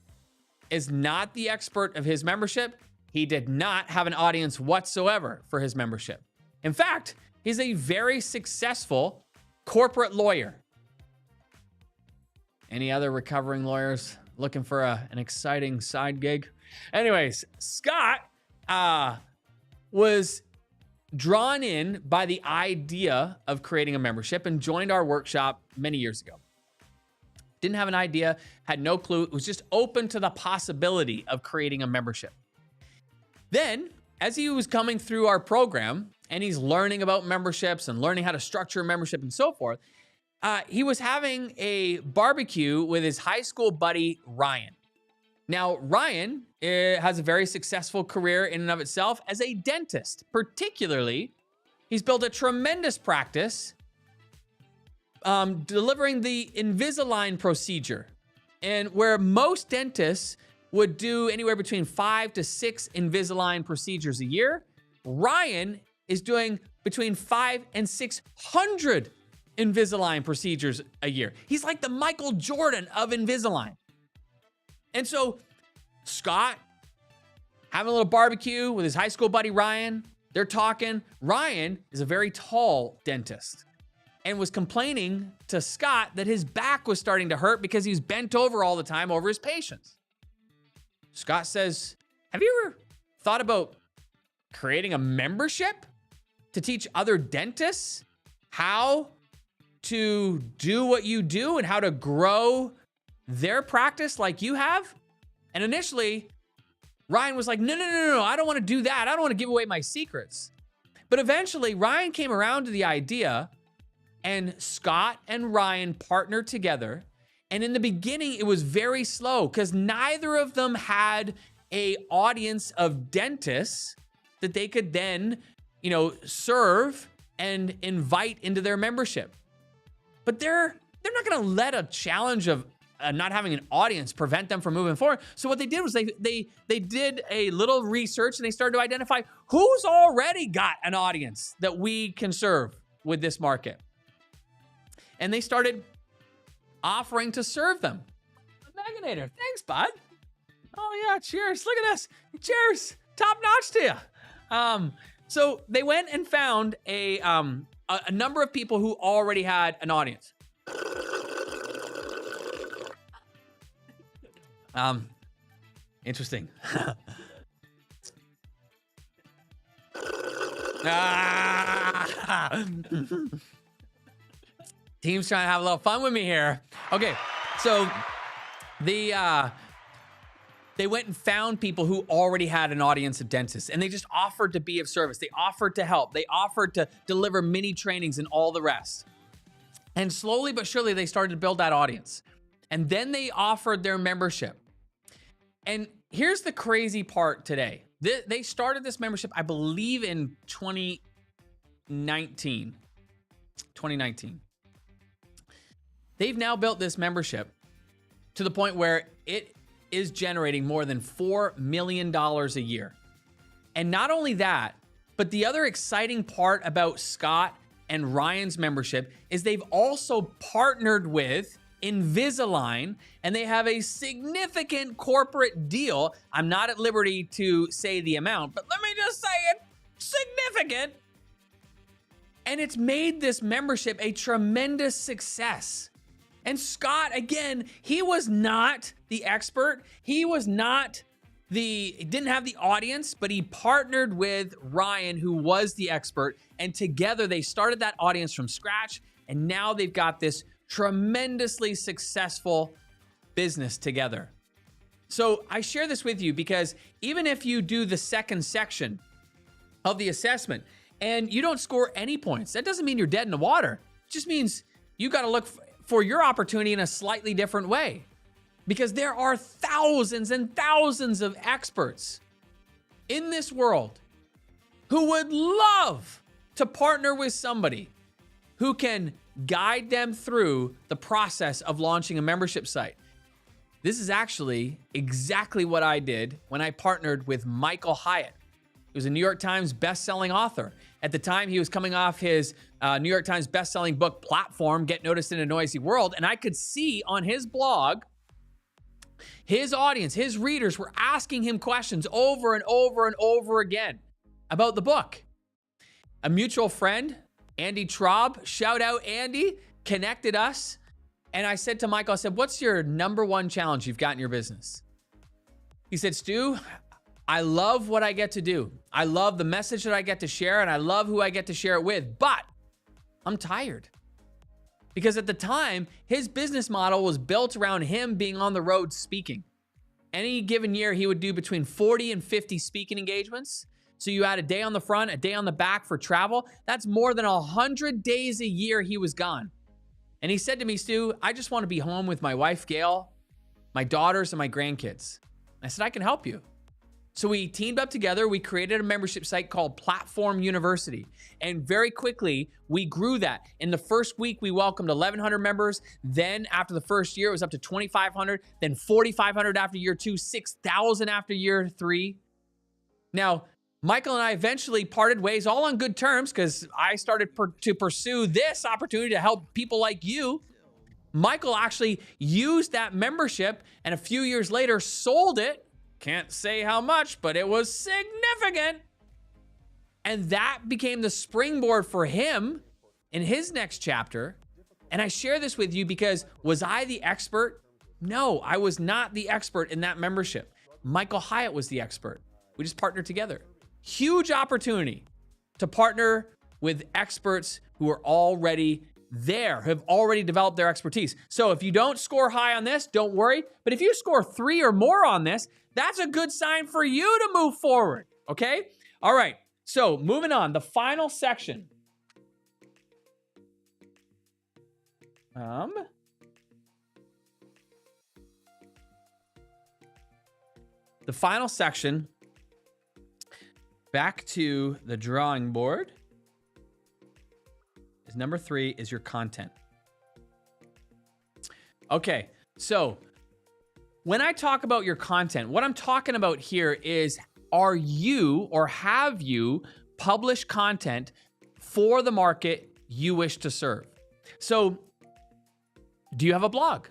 S7: is not the expert of his membership. He did not have an audience whatsoever for his membership. In fact, he's a very successful corporate lawyer. Any other recovering lawyers looking for an exciting side gig? Anyways, Scott was drawn in by the idea of creating a membership and joined our workshop many years ago. Didn't have an idea, had no clue, was just open to the possibility of creating a membership. Then, as he was coming through our program and he's learning about memberships and learning how to structure a membership and so forth, he was having a barbecue with his high school buddy, Ryan. Now, Ryan has a very successful career in and of itself as a dentist. Particularly, he's built a tremendous practice delivering the Invisalign procedure. And where most dentists would do anywhere between 5 to 6 Invisalign procedures a year, Ryan is doing between 5 and 600 Invisalign procedures a year. He's like the Michael Jordan of Invisalign. And so Scott having a little barbecue with his high school buddy Ryan. They're talking. Ryan is a very tall dentist and was complaining to Scott that his back was starting to hurt because he was bent over all the time over his patients. Scott says, have you ever thought about creating a membership to teach other dentists how to do what you do and how to grow their practice like you have? And initially, Ryan was like, no, I don't want to do that. I don't want to give away my secrets. But eventually, Ryan came around to the idea, and Scott and Ryan partnered together. And in the beginning, it was very slow because neither of them had an audience of dentists that they could then, serve and invite into their membership. But they're not going to let a challenge of not having an audience prevent them from moving forward. So what they did was they did a little research and they started to identify who's already got an audience that we can serve with this market. And they started offering to serve them. Meganator, thanks, bud. Oh yeah, cheers. Look at this. Cheers. Top notch to you. So they went and found a number of people who already had an audience. Interesting. Team's trying to have a little fun with me here. Okay, so they went and found people who already had an audience of dentists, and they just offered to be of service. They offered to help. They offered to deliver mini trainings and all the rest. And slowly but surely, they started to build that audience. And then they offered their membership. And here's the crazy part today. They started this membership, I believe, in 2019. They've now built this membership to the point where it is generating more than $4 million a year. And not only that, but the other exciting part about Scott and Ryan's membership is they've also partnered with Invisalign, and they have a significant corporate deal. I'm not at liberty to say the amount, but let me just say it, significant. And it's made this membership a tremendous success. And Scott, again, he was not the expert. He didn't have the audience, but he partnered with Ryan, who was the expert. And together they started that audience from scratch. And now they've got this tremendously successful business together. So I share this with you because even if you do the second section of the assessment and you don't score any points, that doesn't mean you're dead in the water. It just means you got to look for your opportunity in a slightly different way, because there are thousands and thousands of experts in this world who would love to partner with somebody who can guide them through the process of launching a membership site. This is actually exactly what I did when I partnered with Michael Hyatt. He was a New York Times best-selling author. At the time, he was coming off his New York Times best-selling book platform, Get Noticed in a Noisy World, and I could see on his blog, his audience, his readers were asking him questions over and over and over again about the book. A mutual friend, Andy Traub, shout out Andy, connected us. And I said to Michael, I said, what's your number one challenge you've got in your business? He said, Stu, I love what I get to do. I love the message that I get to share, and I love who I get to share it with, but I'm tired. Because at the time, his business model was built around him being on the road speaking. Any given year, he would do between 40 and 50 speaking engagements. So you had a day on the front, a day on the back for travel. That's more than 100 days a year he was gone. And he said to me, Stu, I just want to be home with my wife, Gail, my daughters, and my grandkids. I said, I can help you. So we teamed up together. We created a membership site called Platform University. And very quickly, we grew that. In the first week, we welcomed 1,100 members. Then after the first year, it was up to 2,500. Then 4,500 after year 2, 6,000 after year 3. Now, Michael and I eventually parted ways, all on good terms, because I started to pursue this opportunity to help people like you. Michael actually used that membership and a few years later sold it. Can't say how much, but it was significant. And that became the springboard for him in his next chapter. And I share this with you because was I the expert? No, I was not the expert in that membership. Michael Hyatt was the expert. We just partnered together. Huge opportunity to partner with experts who are already there, have already developed their expertise. So if you don't score high on this, don't worry. But if you score 3 or more on this, that's a good sign for you to move forward, okay? All right, so moving on, the final section. The final section, back to the drawing board, is number 3, is your content. Okay, so when I talk about your content, what I'm talking about here is, are you or have you published content for the market you wish to serve? So, do you have a blog?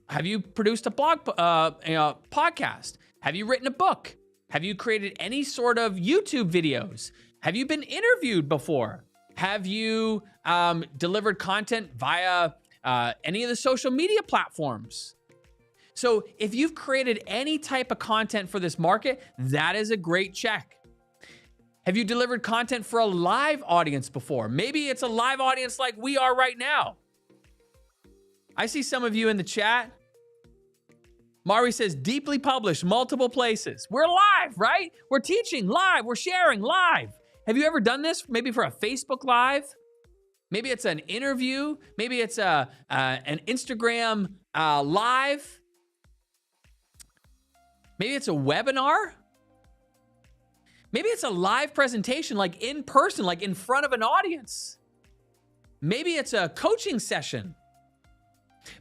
S7: Have you produced a blog podcast? Have you written a book? Have you created any sort of YouTube videos? Have you been interviewed before? Have you delivered content via any of the social media platforms? So if you've created any type of content for this market, that is a great check. Have you delivered content for a live audience before? Maybe it's a live audience like we are right now. I see some of you in the chat. Mari says, deeply published, multiple places. We're live, right? We're teaching live. We're sharing live. Have you ever done this? Maybe for a Facebook Live? Maybe it's an interview. Maybe it's an Instagram Live. Maybe it's a webinar. Maybe it's a live presentation, like in person, like in front of an audience. Maybe it's a coaching session.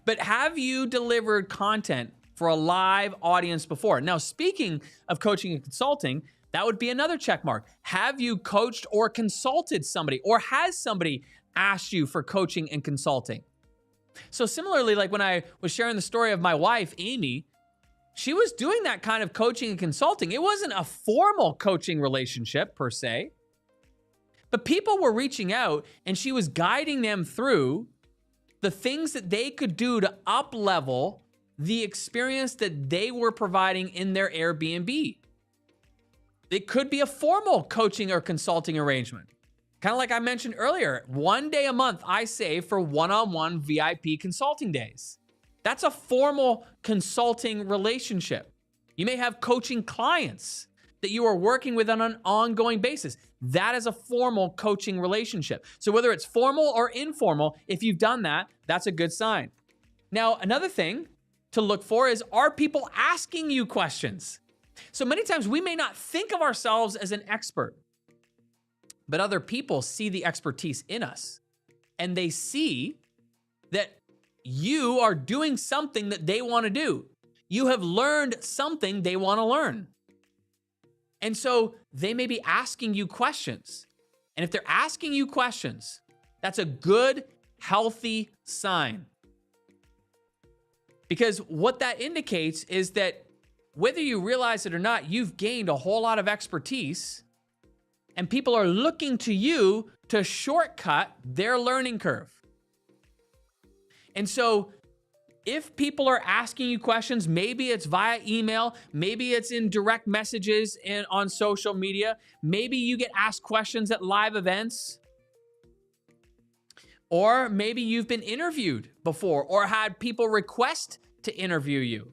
S7: But have you delivered content for a live audience before? Now, speaking of coaching and consulting, that would be another check mark. Have you coached or consulted somebody, or has somebody asked you for coaching and consulting? So similarly, like when I was sharing the story of my wife, Amy, she was doing that kind of coaching and consulting. It wasn't a formal coaching relationship per se, but people were reaching out and she was guiding them through the things that they could do to up-level the experience that they were providing in their Airbnb. It could be a formal coaching or consulting arrangement. Kind of like I mentioned earlier, 1 day a month I save for one-on-one VIP consulting days. That's a formal consulting relationship. You may have coaching clients that you are working with on an ongoing basis. That is a formal coaching relationship. So whether it's formal or informal, if you've done that, that's a good sign. Now, another thing to look for is, are people asking you questions? So many times we may not think of ourselves as an expert, but other people see the expertise in us, and they see that you are doing something that they want to do. You have learned something they want to learn. And so they may be asking you questions. And if they're asking you questions, that's a good, healthy sign. Because what that indicates is that whether you realize it or not, you've gained a whole lot of expertise, and people are looking to you to shortcut their learning curve. And so if people are asking you questions, maybe it's via email, maybe it's in direct messages and on social media, maybe you get asked questions at live events, or maybe you've been interviewed before or had people request to interview you.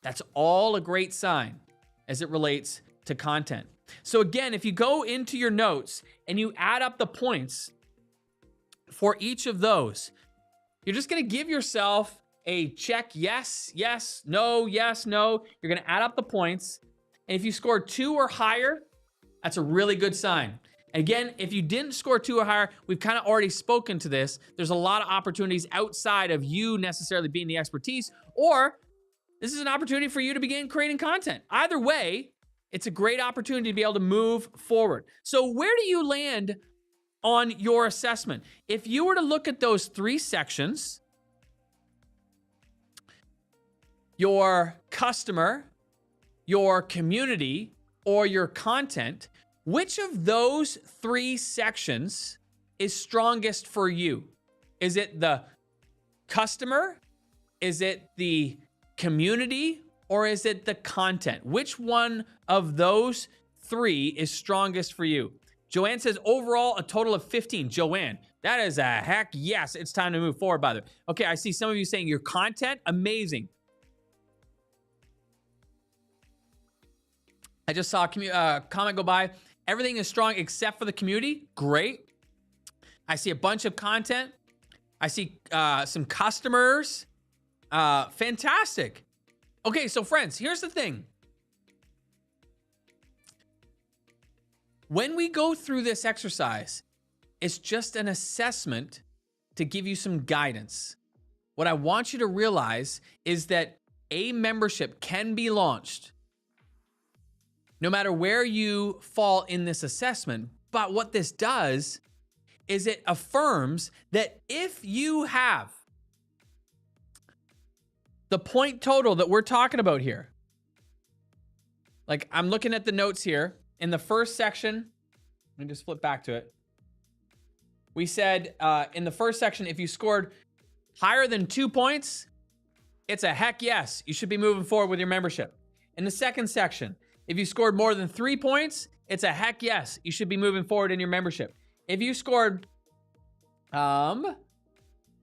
S7: That's all a great sign as it relates to content. So again, if you go into your notes and you add up the points for each of those, You're just going to give yourself a check, yes, yes, no, yes, no. You're going to add up the points. And if you score 2 or higher, that's a really good sign. Again, if you didn't score 2 or higher, we've kind of already spoken to this. There's a lot of opportunities outside of you necessarily being the expertise, or this is an opportunity for you to begin creating content. Either way, it's a great opportunity to be able to move forward. So where do you land on your assessment? If you were to look at those 3 sections, your customer, your community, or your content, which of those 3 sections is strongest for you? Is it the customer? Is it the community? Or is it the content? Which one of those 3 is strongest for you? Joanne says overall a total of 15. Joanne, that is a heck yes. It's time to move forward, by the way. Okay, I see some of you saying your content, amazing. I just saw a comment go by. Everything is strong except for the community. Great. I see a bunch of content. I see some customers. Fantastic. Okay, so friends, here's the thing. When we go through this exercise, it's just an assessment to give you some guidance. What I want you to realize is that a membership can be launched no matter where you fall in this assessment. But what this does is it affirms that if you have the point total that we're talking about here, like I'm looking at the notes here in the first section, let me just flip back to it. We said in the first section, if you scored higher than 2 points, it's a heck yes. You should be moving forward with your membership. In the second section, if you scored more than 3 points, it's a heck yes. You should be moving forward in your membership. If you scored, let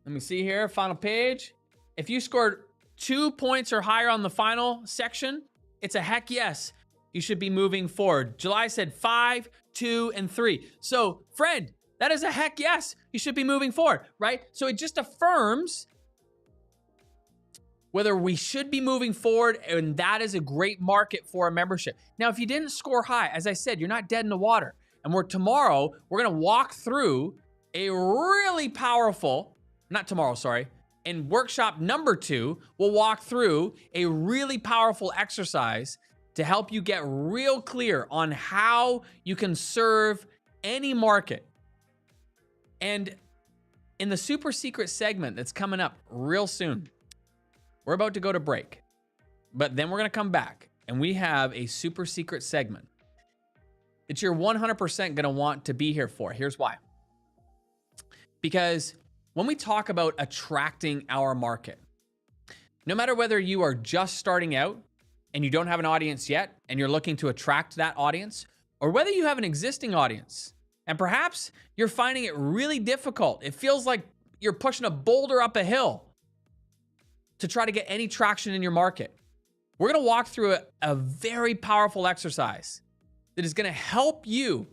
S7: me see here, final page. If you scored 2 points or higher on the final section, it's a heck yes. You should be moving forward. July said 5, 2, and 3. So, friend, that is a heck yes. You should be moving forward, right? So it just affirms whether we should be moving forward, and that is a great market for a membership. Now, if you didn't score high, as I said, you're not dead in the water. And tomorrow, we're gonna walk through a really powerful, in workshop number 2, we'll walk through a really powerful exercise to help you get real clear on how you can serve any market. And in the super secret segment that's coming up real soon, we're about to go to break, but then we're going to come back and we have a super secret segment that you're 100% going to want to be here for. Here's why. Because when we talk about attracting our market, no matter whether you are just starting out and you don't have an audience yet and you're looking to attract that audience, or whether you have an existing audience and perhaps you're finding it really difficult, it feels like you're pushing a boulder up a hill to try to get any traction in your market, we're going to walk through a very powerful exercise that is going to help you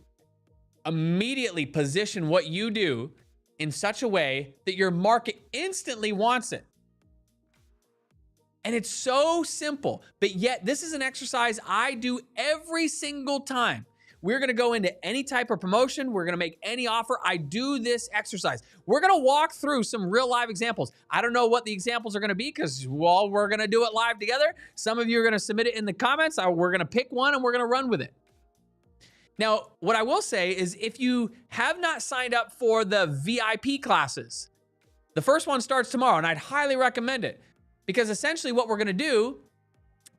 S7: immediately position what you do in such a way that your market instantly wants it. And it's so simple, but yet this is an exercise I do every single time. We're gonna go into any type of promotion. We're gonna make any offer. I do this exercise. We're gonna walk through some real live examples. I don't know what the examples are gonna be because, well, we're gonna do it live together. Some of you are gonna submit it in the comments. We're gonna pick one and we're gonna run with it. Now, what I will say is if you have not signed up for the VIP classes, the first one starts tomorrow and I'd highly recommend it because essentially what we're gonna do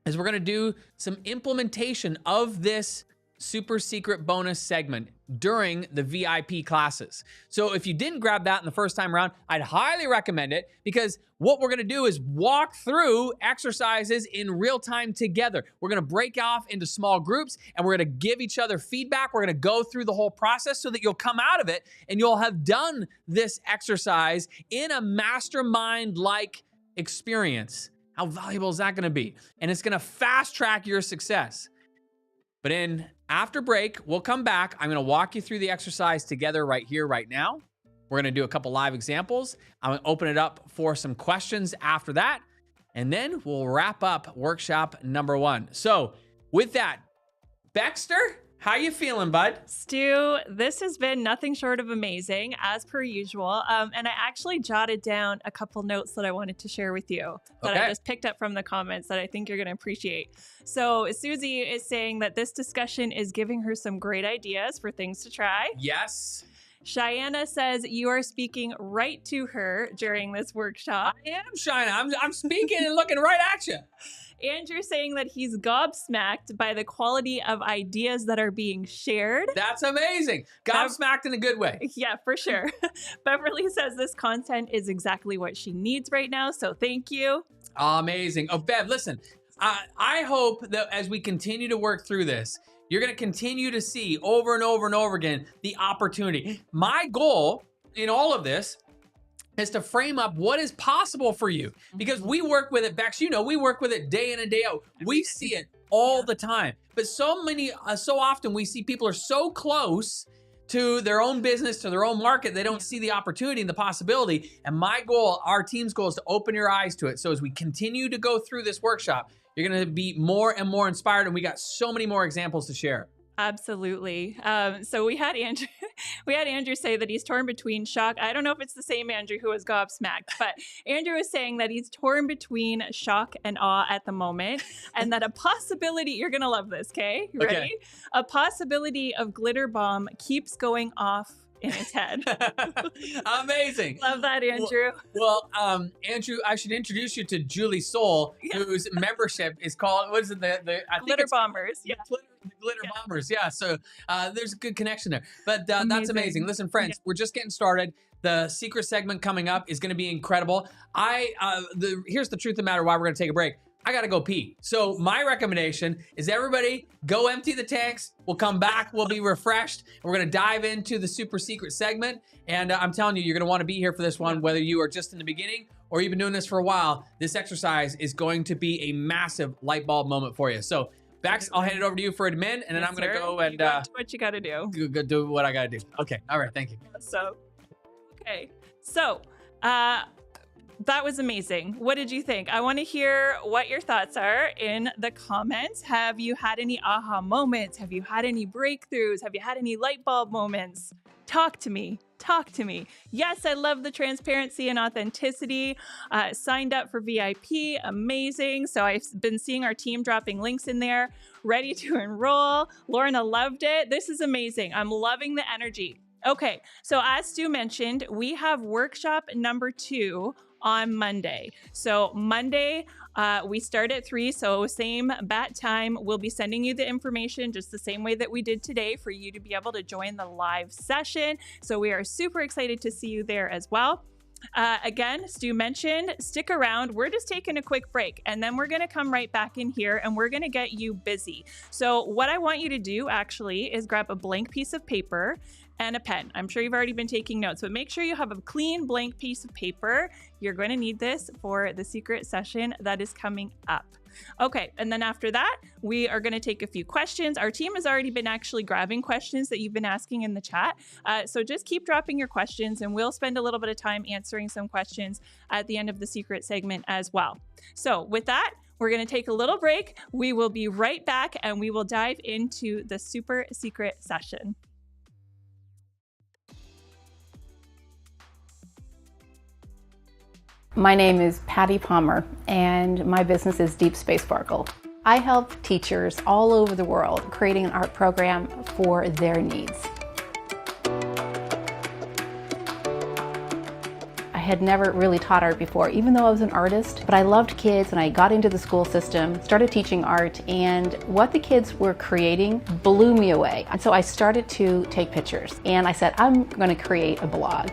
S7: is we're gonna do some implementation of this super secret bonus segment during the VIP classes. So if you didn't grab that in the first time around, I'd highly recommend it because what we're gonna do is walk through exercises in real time together. We're gonna break off into small groups and we're gonna give each other feedback. We're gonna go through the whole process so that you'll come out of it and you'll have done this exercise in a mastermind-like experience. How valuable is that gonna be? And it's gonna fast track your success. But after break, we'll come back. I'm gonna walk you through the exercise together right here, right now. We're going to do a couple live examples. I'm going to open it up for some questions after that, and then we'll wrap up workshop number 1. So with that, Baxter, how you feeling, bud?
S2: Stu, this has been nothing short of amazing, as per usual. And I actually jotted down a couple notes that I wanted to share with you that I just picked up from the comments that I think you're going to appreciate. So Susie is saying that this discussion is giving her some great ideas for things to try.
S7: Yes.
S2: Cheyenne says you are speaking right to her during this workshop.
S7: I am, Cheyenne. I'm speaking and looking right at you.
S2: Andrew saying that he's gobsmacked by the quality of ideas that are being shared.
S7: That's amazing. Gobsmacked in a good way.
S2: Yeah, for sure. Beverly says this content is exactly what she needs right now, so thank you.
S7: Amazing. Oh, Bev, listen, I hope that as we continue to work through this, you're going to continue to see over and over and over again the opportunity. My goal in all of this is to frame up what is possible for you, because we work with it, Bex, you know, we work with it day in and day out. We see it all the time, but so often we see people are so close to their own business, to their own market, they don't see the opportunity and the possibility. And my goal, our team's goal, is to open your eyes to it. So as we continue to go through this workshop, you're going to be more and more inspired, and we got so many more examples to share.
S2: Absolutely. So we had Andrew say that he's torn between shock. I don't know if it's the same Andrew who was gobsmacked, but Andrew is saying that he's torn between shock and awe at the moment, and that a possibility, you're going to love this, okay? Ready?
S7: Okay.
S2: A possibility of glitter bomb keeps going off in his head.
S7: Amazing.
S2: Love that, Andrew.
S7: Well, Andrew, I should introduce you to Julie Soul, whose membership is called, what is it? I think
S2: Glitter Bombers.
S7: Yeah. Glitter Bombers. Yeah. So there's a good connection there. But that's amazing. Listen, friends, we're just getting started. The secret segment coming up is going to be incredible. Here's the truth of the matter why we're going to take a break. I got to go pee. So my recommendation is everybody go empty the tanks. We'll come back. We'll be refreshed. We're going to dive into the super secret segment. And I'm telling you, you're going to want to be here for this one, whether you are just in the beginning or you've been doing this for a while. This exercise is going to be a massive light bulb moment for you. So Bax, I'll hand it over to you for admin, and then I'm going to go and
S2: do what you got to do.
S7: Go do what I got to do. Okay. All right. Thank you.
S2: So, that was amazing. What did you think? I want to hear what your thoughts are in the comments. Have you had any aha moments? Have you had any breakthroughs? Have you had any light bulb moments? Talk to me. Talk to me. Yes, I love the transparency and authenticity. Signed up for VIP. Amazing. So I've been seeing our team dropping links in there. Ready to enroll. Lorna loved it. This is amazing. I'm loving the energy. Okay, so as Stu mentioned, we have workshop number 2 on Monday. So Monday, we start at 3, so same bat time. We'll be sending you the information just the same way that we did today for you to be able to join the live session. So we are super excited to see you there as well. Again, Stu mentioned, stick around. We're just taking a quick break, and then we're going to come right back in here and we're going to get you busy. So what I want you to do actually is grab a blank piece of paper and a pen. I'm sure you've already been taking notes, but make sure you have a clean blank piece of paper. You're going to need this for the secret session that is coming up. Okay, and then after that, we are going to take a few questions. Our team has already been actually grabbing questions that you've been asking in the chat. So just keep dropping your questions, and we'll spend a little bit of time answering some questions at the end of the secret segment as well. So with that, we're going to take a little break. We will be right back, and we will dive into the super secret session.
S8: My name is Patty Palmer, and my business is Deep Space Sparkle. I help teachers all over the world creating an art program for their needs. I had never really taught art before, even though I was an artist, but I loved kids and I got into the school system, started teaching art, and what the kids were creating blew me away. And so I started to take pictures, and I said, I'm going to create a blog.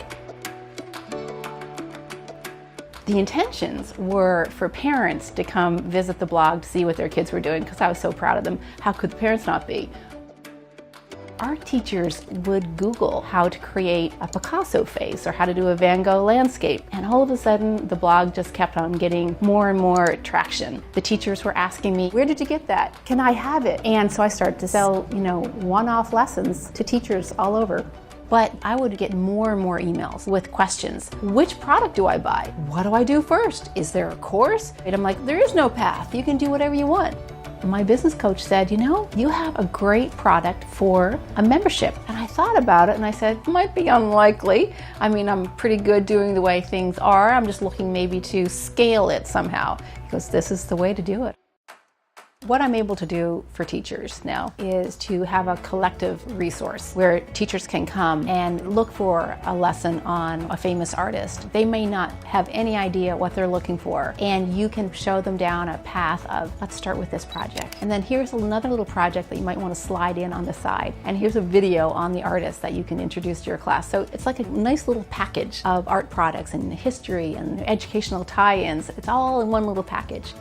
S8: The intentions were for parents to come visit the blog to see what their kids were doing, because I was so proud of them. How could the parents not be? Our teachers would Google how to create a Picasso face or how to do a Van Gogh landscape. And all of a sudden, the blog just kept on getting more and more traction. The teachers were asking me, where did you get that? Can I have it? And so I started to sell, one-off lessons to teachers all over. But I would get more and more emails with questions. Which product do I buy? What do I do first? Is there a course? And I'm like, there is no path. You can do whatever you want. My business coach said, you know, you have a great product for a membership. And I thought about it and I said, might be unlikely. I mean, I'm pretty good doing the way things are. I'm just looking maybe to scale it somehow, because this is the way to do it. What I'm able to do for teachers now is to have a collective resource where teachers can come and look for a lesson on a famous artist. They may not have any idea what they're looking for, and you can show them down a path of, let's start with this project. And then here's another little project that you might want to slide in on the side. And here's a video on the artist that you can introduce to your class. So it's like a nice little package of art products and history and educational tie-ins. It's all in one little package.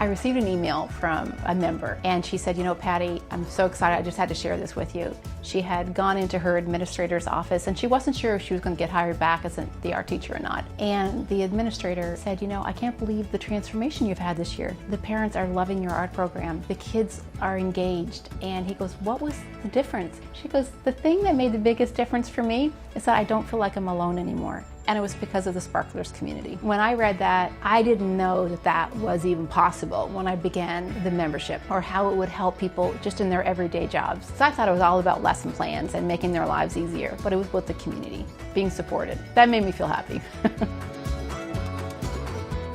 S8: I received an email from a member and she said, you know, Patty, I'm so excited, I just had to share this with you. She had gone into her administrator's office and she wasn't sure if she was going to get hired back as the art teacher or not. And the administrator said, you know, I can't believe the transformation you've had this year. The parents are loving your art program. The kids are engaged. And he goes, what was the difference? She goes, the thing that made the biggest difference for me is that I don't feel like I'm alone anymore. And it was because of the Sparklers community. When I read that, I didn't know that that was even possible when I began the membership, or how it would help people just in their everyday jobs. So I thought it was all about lesson plans and making their lives easier, but it was with the community, being supported. That made me feel happy.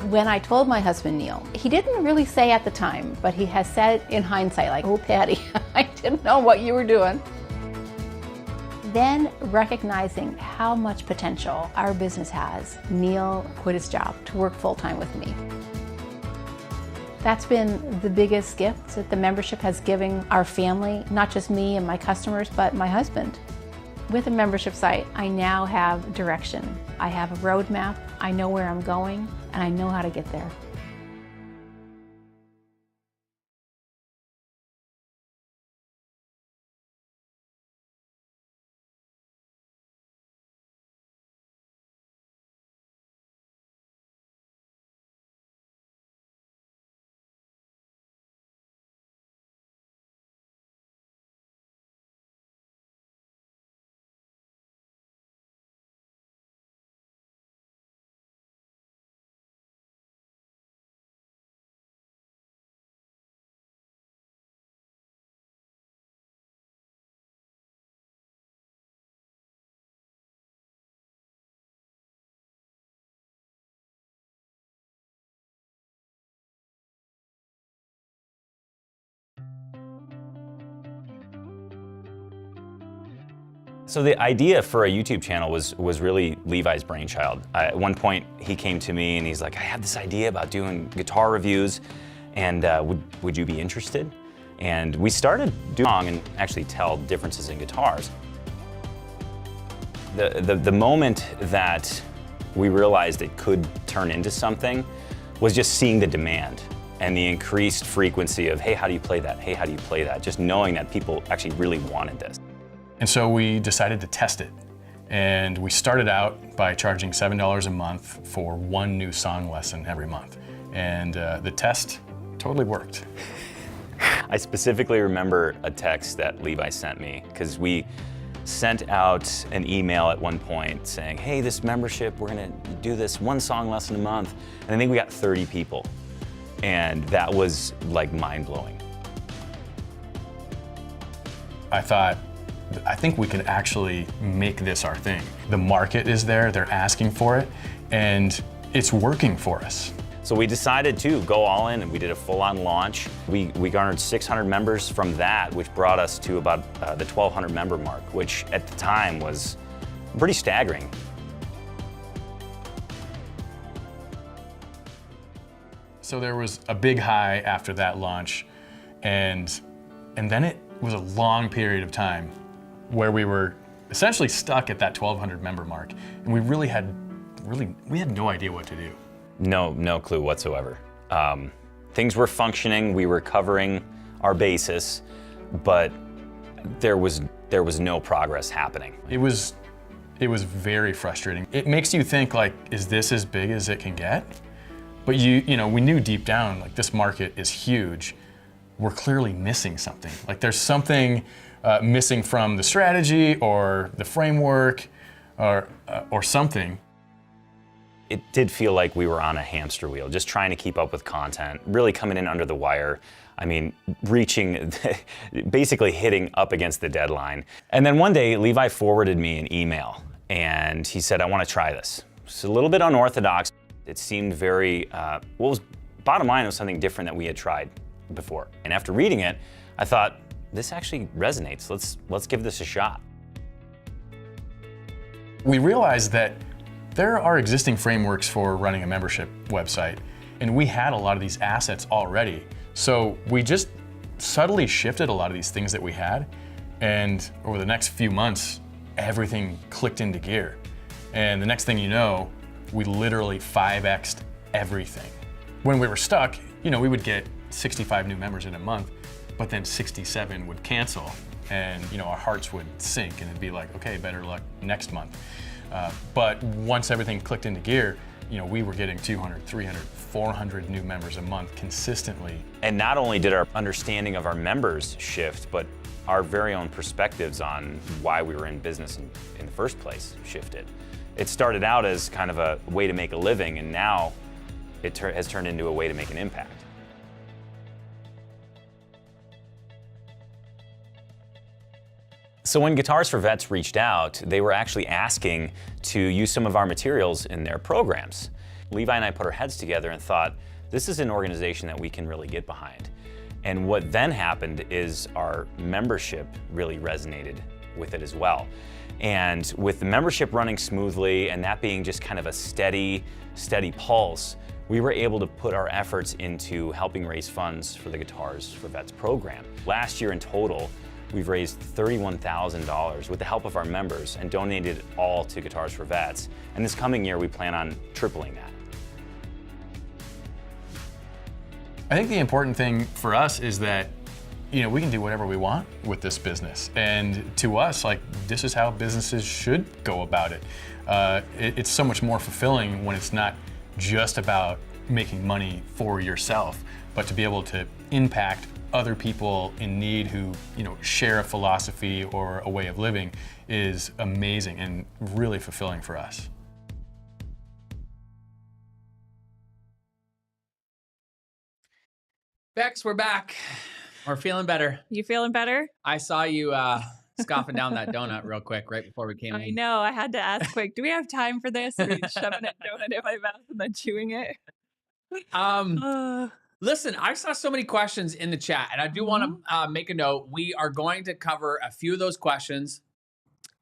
S8: When I told my husband, Neil, he didn't really say at the time, but he has said in hindsight, like, oh, Patty, I didn't know what you were doing. Then, recognizing how much potential our business has, Neil quit his job to work full-time with me. That's been the biggest gift that the membership has given our family, not just me and my customers, but my husband. With a membership site, I now have direction. I have a roadmap, I know where I'm going, and I know how to get there.
S9: So the idea for a YouTube channel was really Levi's brainchild. At one point, he came to me and he's like, I have this idea about doing guitar reviews, and would you be interested? And we started doing and actually tell differences in guitars. The moment that we realized it could turn into something was just seeing the demand and the increased frequency of, hey, how do you play that? Hey, how do you play that? Just knowing that people actually really wanted this.
S10: And so we decided to test it. And we started out by charging $7 a month for one new song lesson every month. And the test totally worked.
S9: I specifically remember a text that Levi sent me, because we sent out an email at one point saying, hey, this membership, we're gonna do this one song lesson a month. And I think we got 30 people. And that was like mind-blowing.
S10: I think we can actually make this our thing. The market is there, they're asking for it, and it's working for us.
S9: So we decided to go all in, and we did a full-on launch. We garnered 600 members from that, which brought us to about the 1,200 member mark, which at the time was pretty staggering.
S10: So there was a big high after that launch, and then it was a long period of time where we were essentially stuck at that 1,200 member mark, and we had no idea what to do.
S9: No clue whatsoever. Things were functioning, we were covering our basis, but there was no progress happening.
S10: It was very frustrating. It makes you think, like, is this as big as it can get? But you know, we knew deep down, like, this market is huge. We're clearly missing something. Like, there's something missing from the strategy or the framework or something.
S9: It did feel like we were on a hamster wheel, just trying to keep up with content, really coming in under the wire. I mean, reaching, basically hitting up against the deadline. And then one day, Levi forwarded me an email, and he said, I want to try this. It's a little bit unorthodox. It seemed very, bottom line, it was something different that we had tried before. And after reading it, I thought, this actually resonates. Let's give this a shot.
S10: We realized that there are existing frameworks for running a membership website, and we had a lot of these assets already. So we just subtly shifted a lot of these things that we had, and over the next few months, everything clicked into gear. And the next thing you know, we literally 5x'd everything. When we were stuck, we would get 65 new members in a month, but then 67 would cancel, and our hearts would sink, and it'd be like, okay, better luck next month. But once everything clicked into gear, we were getting 200, 300, 400 new members a month consistently.
S9: And not only did our understanding of our members shift, but our very own perspectives on why we were in business in the first place shifted. It started out as kind of a way to make a living, and now it has turned into a way to make an impact. So when Guitars for Vets reached out, they were actually asking to use some of our materials in their programs. Levi and I put our heads together and thought, this is an organization that we can really get behind. And what then happened is our membership really resonated with it as well. And with the membership running smoothly and that being just kind of a steady pulse, we were able to put our efforts into helping raise funds for the Guitars for Vets program. Last year in total, we've raised $31,000 with the help of our members and donated it all to Guitars for Vets. And this coming year, we plan on tripling that.
S10: I think the important thing for us is that, we can do whatever we want with this business. And to us, this is how businesses should go about it. It's so much more fulfilling when it's not just about making money for yourself, but to be able to impact other people in need who, share a philosophy or a way of living is amazing and really fulfilling for us.
S7: Bex, we're back. We're feeling better.
S2: You feeling better?
S7: I saw you scoffing down that donut real quick right before we came in.
S2: I know. I had to ask quick, do we have time for this? Or are you shoving a donut in my mouth and then chewing it?
S7: Listen, I saw so many questions in the chat, and I do want to make a note. We are going to cover a few of those questions,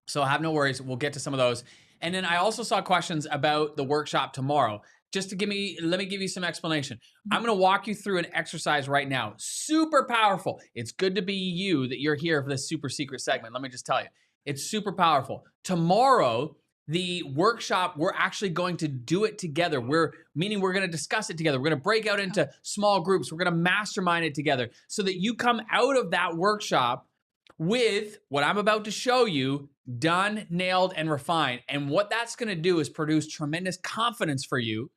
S7: so have no worries. We'll get to some of those. And then I also saw questions about the workshop tomorrow. Just to let me give you some explanation. I'm going to walk you through an exercise right now. Super powerful. It's good to be you that you're here for this super secret segment. Let me just tell you, it's super powerful. Tomorrow, the workshop, we're actually going to do it together. Meaning we're going to discuss it together. We're going to break out into small groups. We're going to mastermind it together so that you come out of that workshop with what I'm about to show you done, nailed, and refined. And what that's going to do is produce tremendous confidence for you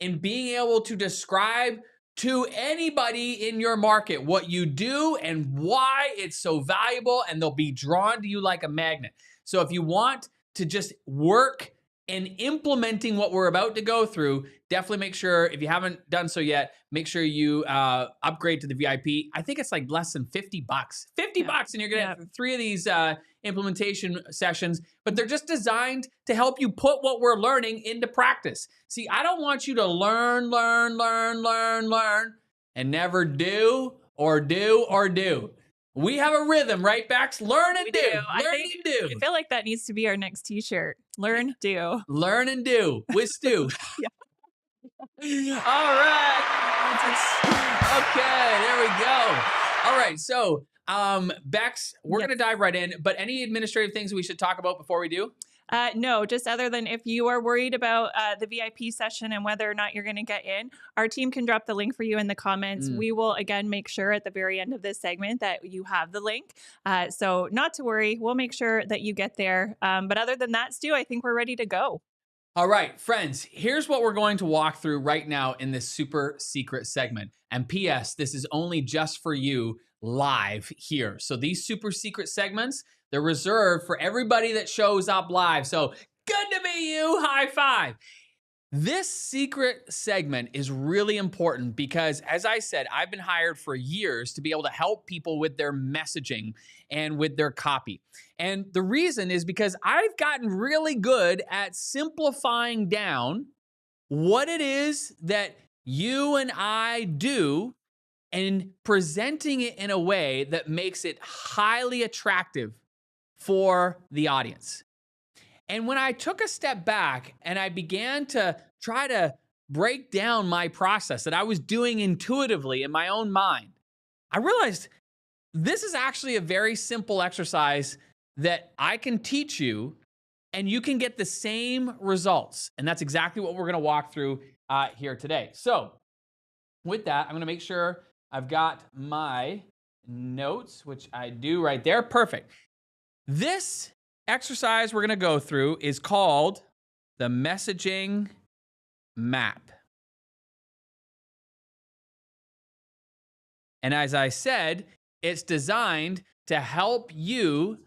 S7: in being able to describe to anybody in your market what you do and why it's so valuable, and they'll be drawn to you like a magnet. So if you want to just work in implementing what we're about to go through, definitely make sure, if you haven't done so yet, make sure you upgrade to the VIP. I think it's like less than $50. $50, and you're gonna have 3 of these implementation sessions, but they're just designed to help you put what we're learning into practice. See, I don't want you to learn, and never do or do or do. We have a rhythm, right, Bex? Learn and do. Learn and do.
S2: I feel like that needs to be our next t-shirt. Learn, do.
S7: Learn and do with Stu. All right. Okay, there we go. All right, so Bex, we're going to dive right in, but any administrative things we should talk about before we do?
S2: No, just other than if you are worried about the VIP session and whether or not you're going to get in, our team can drop the link for you in the comments. We will, again, make sure at the very end of this segment that you have the link. So not to worry, we'll make sure that you get there. But other than that, Stu, I think we're ready to go.
S7: All right, friends, here's what we're going to walk through right now in this super secret segment. And P.S., this is only just for you live here. So these super secret segments, they're reserved for everybody that shows up live. So good to meet you. High five. This secret segment is really important because, as I said, I've been hired for years to be able to help people with their messaging and with their copy. And the reason is because I've gotten really good at simplifying down what it is that you and I do and presenting it in a way that makes it highly attractive for the audience. And when I took a step back and I began to try to break down my process that I was doing intuitively in my own mind, I realized this is actually a very simple exercise that I can teach you and you can get the same results. And that's exactly what we're going to walk through here today. So with that, I'm going to make sure I've got my notes, which I do right there. Perfect. This exercise we're going to go through is called the messaging map. And as I said, it's designed to help you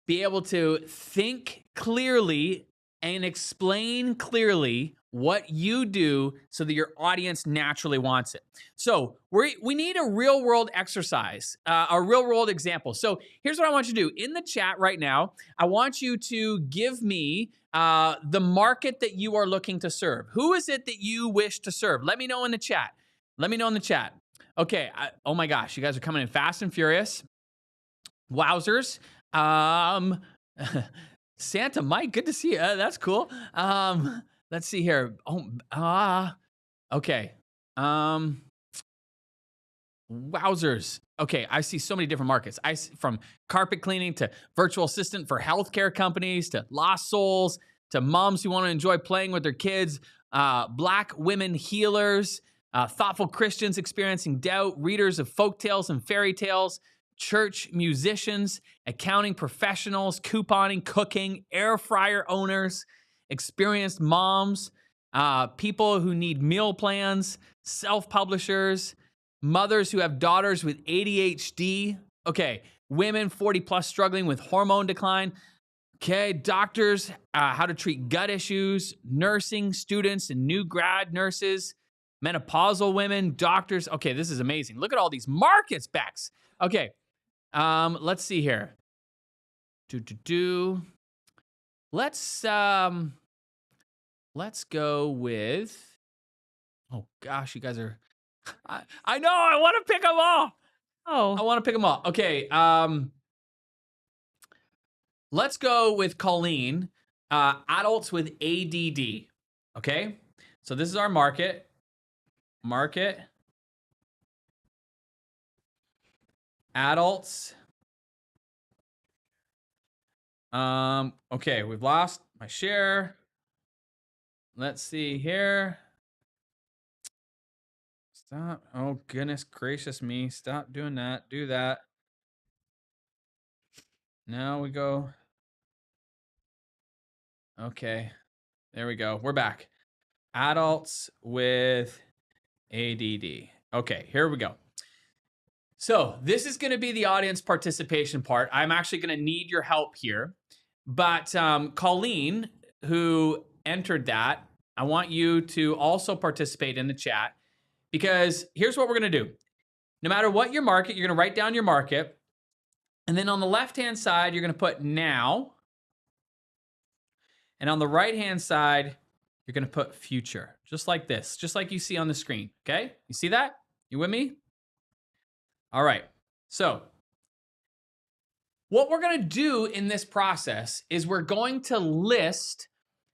S7: be able to think clearly and explain clearly what you do so that your audience naturally wants it. So we need a real world exercise, a real world example. So here's what I want you to do. In the chat right now, I want you to give me the market that you are looking to serve. Who is it that you wish to serve? Let me know in the chat. Let me know in the chat. Okay. Oh my gosh, you guys are coming in fast and furious. Wowzers. Santa Mike, good to see you. That's cool. Let's see here. Okay. Wowzers. Okay, I see so many different markets. I see from carpet cleaning to virtual assistant for healthcare companies to lost souls to moms who want to enjoy playing with their kids, Black women healers, thoughtful Christians experiencing doubt, readers of folk tales and fairy tales, church musicians, accounting professionals, couponing, cooking, air fryer owners, experienced moms, people who need meal plans, self-publishers, mothers who have daughters with ADHD. Okay, women 40 plus struggling with hormone decline. Okay, doctors, how to treat gut issues, nursing students and new grad nurses, menopausal women, doctors. Okay, this is amazing. Look at all these markets, Bex. Okay, let's see here. Let's go with, oh gosh, you guys are, I know, I want to pick them all.
S2: Oh,
S7: I want to pick them all. Okay, let's go with Colleen, adults with ADD, okay? So this is our market. Adults. Okay, we've lost my share. Let's see here. Stop. Oh, goodness gracious me. Stop doing that. Do that. Now we go. Okay. There we go. We're back. Adults with ADD. Okay, here we go. So this is going to be the audience participation part. I'm actually going to need your help here. But Colleen, who entered that, I want you to also participate in the chat because here's what we're going to do. No matter what your market, you're going to write down your market. And then on the left-hand side, you're going to put now. And on the right-hand side, you're going to put future, just like this, just like you see on the screen. Okay? You see that? You with me? All right. So what we're going to do in this process is we're going to list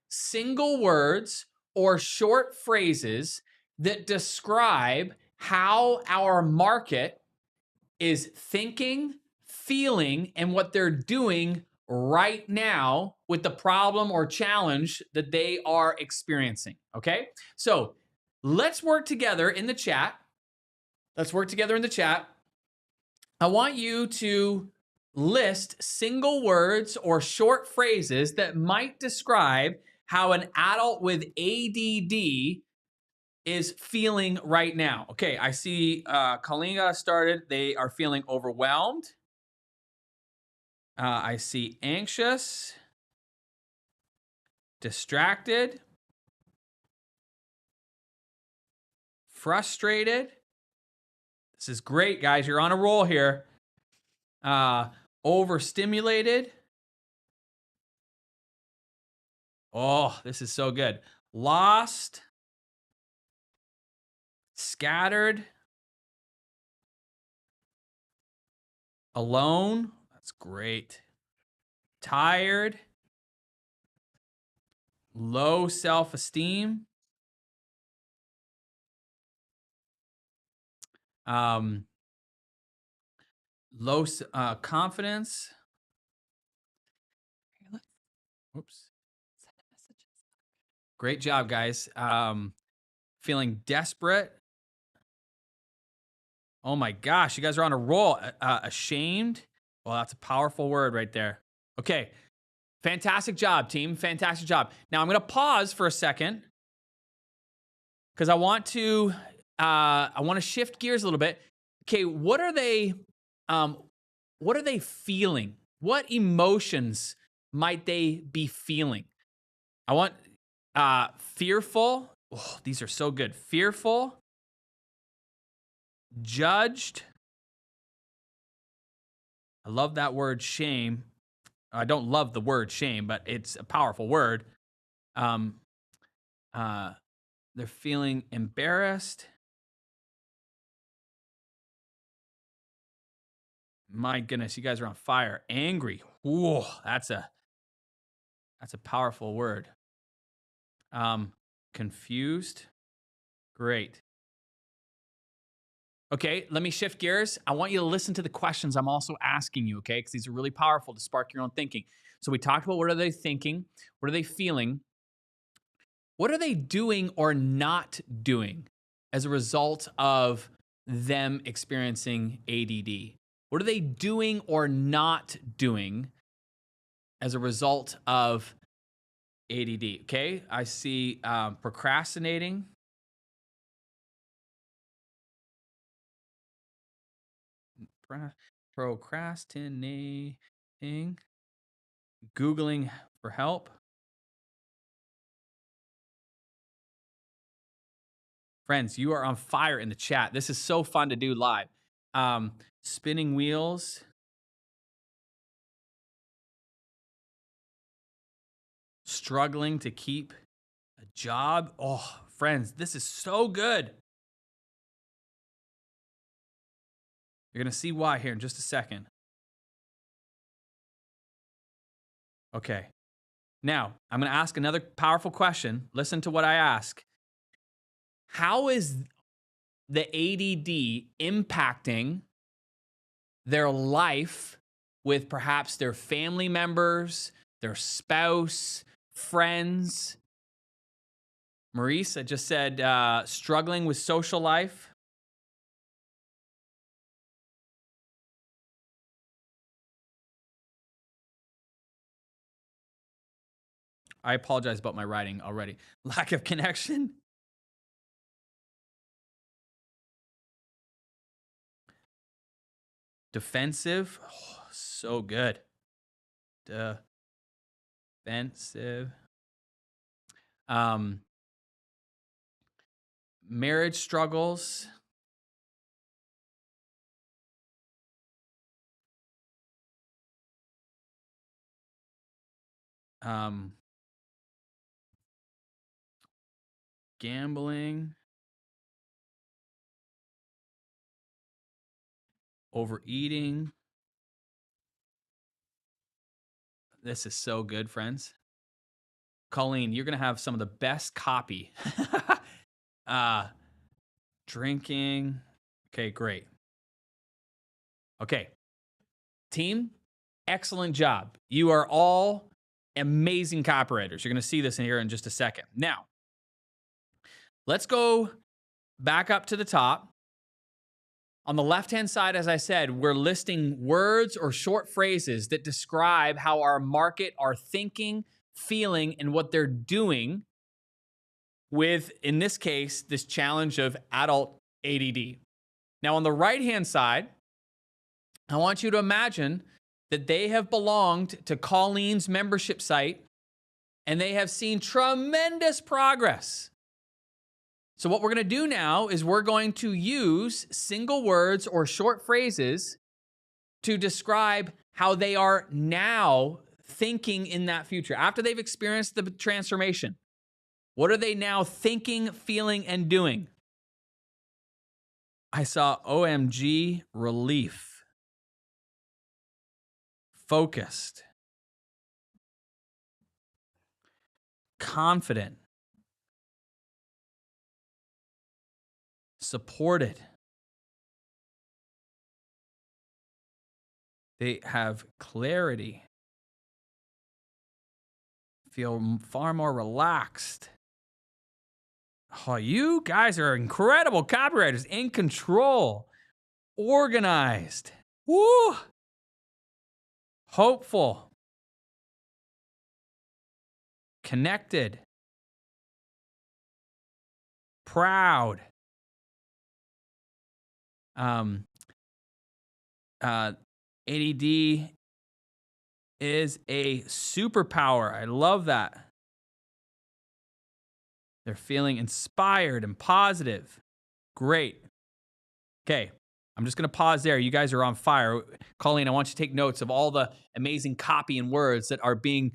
S7: single words or short phrases that describe how our market is thinking, feeling, and what they're doing right now with the problem or challenge that they are experiencing. Okay? So let's work together in the chat. Let's work together in the chat. I want you to list single words or short phrases that might describe how an adult with ADD is feeling right now? Okay, I see Colleen got us started. They are feeling overwhelmed. I see anxious, distracted, frustrated. This is great, guys. You're on a roll here. Overstimulated. Oh, this is so good. Lost. Scattered. Alone. That's great. Tired. Low self-esteem. Low confidence. Oops. Great job, guys. Feeling desperate. Oh my gosh, you guys are on a roll. Ashamed. Well, that's a powerful word right there. Okay. Fantastic job, team. Fantastic job. Now I'm going to pause for a second because I want to shift gears a little bit. Okay, what are they feeling? What emotions might they be feeling? I want fearful. Oh, these are so good. Fearful, judged. I love that word shame. I don't love the word shame, but it's a powerful word. They're feeling embarrassed. My goodness, you guys are on fire. Angry. Whoa, that's a powerful word. Confused. Great. Okay, let me shift gears. I want you to listen to the questions I'm also asking you, okay? Because these are really powerful to spark your own thinking. So we talked about what are they thinking? What are they feeling? What are they doing or not doing as a result of them experiencing ADD? What are they doing or not doing as a result of ADD? Okay, I see procrastinating. Procrastinating. Googling for help. Friends, you are on fire in the chat. This is so fun to do live. Spinning wheels. Struggling to keep a job. Oh, friends, this is so good. You're going to see why here in just a second. Okay. Now, I'm going to ask another powerful question. Listen to what I ask. How is the ADD impacting their life with perhaps their family members, their spouse, friends? Maurice, I just said struggling with social life. I apologize about my writing already. Lack of connection. Defensive. Oh, so good. Defensive. Marriage struggles. Gambling. Overeating. This is so good, friends. Colleen, you're going to have some of the best copy. Drinking. Okay, great. Okay. Team, excellent job. You are all amazing copywriters. You're going to see this in here in just a second. Now, let's go back up to the top. On the left-hand side, as I said, we're listing words or short phrases that describe how our market are thinking, feeling, and what they're doing with, in this case, this challenge of adult ADD. Now, on the right-hand side, I want you to imagine that they have belonged to Colleen's membership site and they have seen tremendous progress. So what we're going to do now is we're going to use single words or short phrases to describe how they are now thinking in that future. After they've experienced the transformation, what are they now thinking, feeling, and doing? I saw OMG, relief, focused, confident, supported. They have clarity, feel far more relaxed. Oh, you guys are incredible copywriters, in control, organized, woo, hopeful, connected, proud, ADD is a superpower. I love that. They're feeling inspired and positive. Great. Okay, I'm just going to pause there. You guys are on fire. Colleen, I want you to take notes of all the amazing copy and words that are being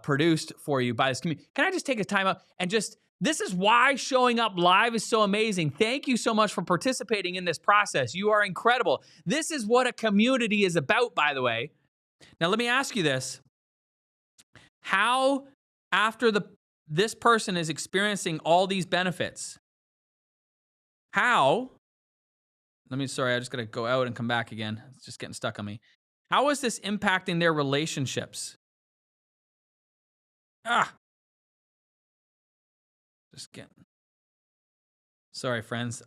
S7: produced for you by this community. Can I just take a time out and just, this is why showing up live is so amazing. Thank you so much for participating in this process. You are incredible. This is what a community is about, by the way. Now, let me ask you this. How, after this person is experiencing all these benefits, sorry, I just got to go out and come back again. It's just getting stuck on me. How is this impacting their relationships? Sorry, friends.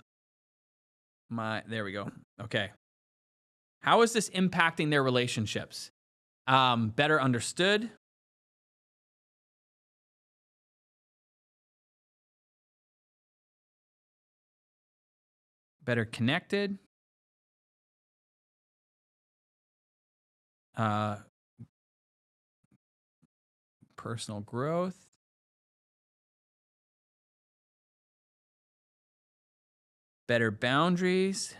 S7: There we go. Okay. How is this impacting their relationships? Better understood. Better connected. Personal growth. Better boundaries.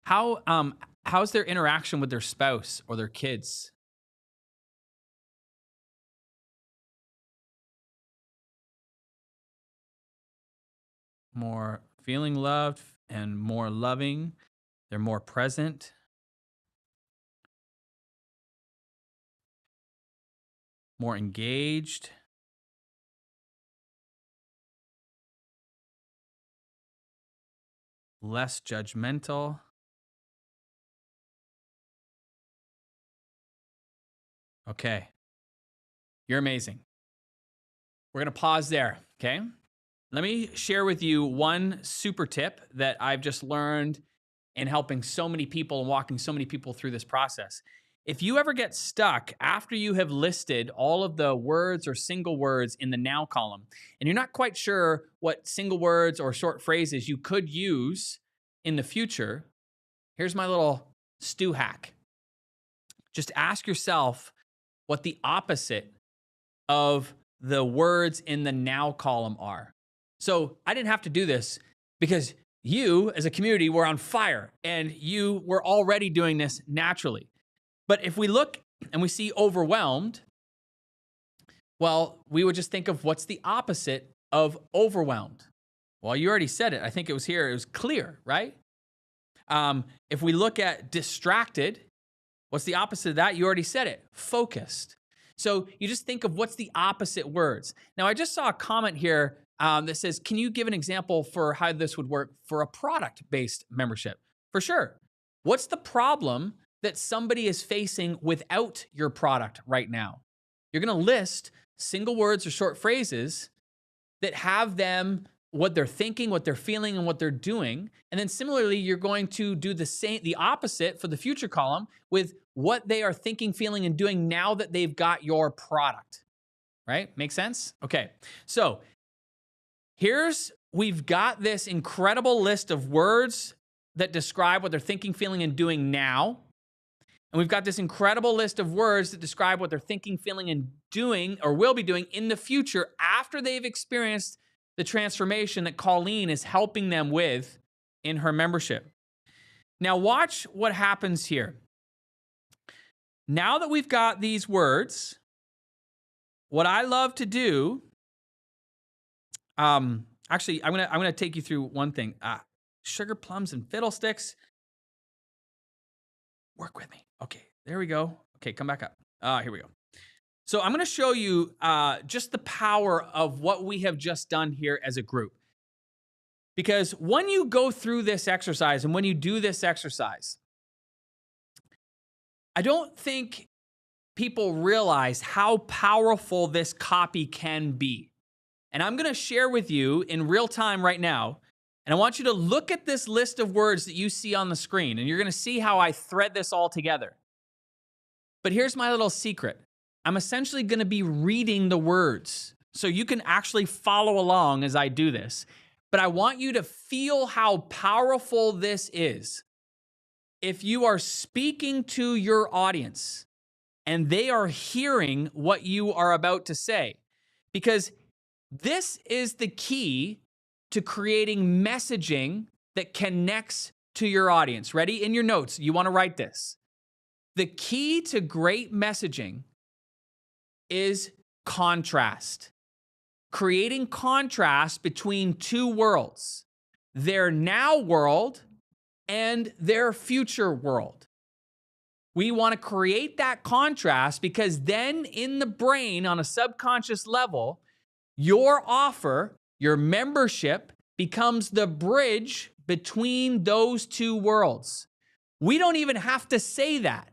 S7: How's their interaction with their spouse or their kids? More feeling loved and more loving. They're more present. More engaged. Less judgmental. Okay. You're amazing. We're going to pause there, okay? Let me share with you one super tip that I've just learned in helping so many people and walking so many people through this process. If you ever get stuck after you have listed all of the words or single words in the now column, and you're not quite sure what single words or short phrases you could use in the future, here's my little stew hack. Just ask yourself what the opposite of the words in the now column are. So I didn't have to do this because you as a community were on fire and you were already doing this naturally. But if we look and we see overwhelmed, well, we would just think of what's the opposite of overwhelmed. Well, you already said it. I think it was here. It was clear, right? If we look at distracted, what's the opposite of that? You already said it. Focused. So you just think of what's the opposite words. Now, I just saw a comment here that says, can you give an example for how this would work for a product-based membership? For sure. What's the problem that somebody is facing without your product right now? You're going to list single words or short phrases that have them what they're thinking, what they're feeling, and what they're doing. And then similarly, you're going to do the opposite for the future column with what they are thinking, feeling, and doing now that they've got your product, right? Make sense? Okay, so we've got this incredible list of words that describe what they're thinking, feeling, and doing now. And we've got this incredible list of words that describe what they're thinking, feeling, and doing, or will be doing in the future after they've experienced the transformation that Colleen is helping them with in her membership. Now watch what happens here. Now that we've got these words, what I love to do, actually, I'm gonna take you through one thing. Sugar plums and fiddlesticks. Work with me. Okay, there we go. Okay, come back up. Here we go. So I'm going to show you just the power of what we have just done here as a group. Because when you go through this exercise and when you do this exercise, I don't think people realize how powerful this copy can be. And I'm going to share with you in real time right now. And I want you to look at this list of words that you see on the screen, and you're going to see how I thread this all together. But here's my little secret. I'm essentially going to be reading the words, so you can actually follow along as I do this. But I want you to feel how powerful this is. If you are speaking to your audience and they are hearing what you are about to say, because this is the key to creating messaging that connects to your audience. Ready? In your notes, you want to write this. The key to great messaging is contrast. Creating contrast between two worlds, their now world and their future world. We want to create that contrast because then in the brain, on a subconscious level, your offer, your membership, becomes the bridge between those two worlds. We don't even have to say that.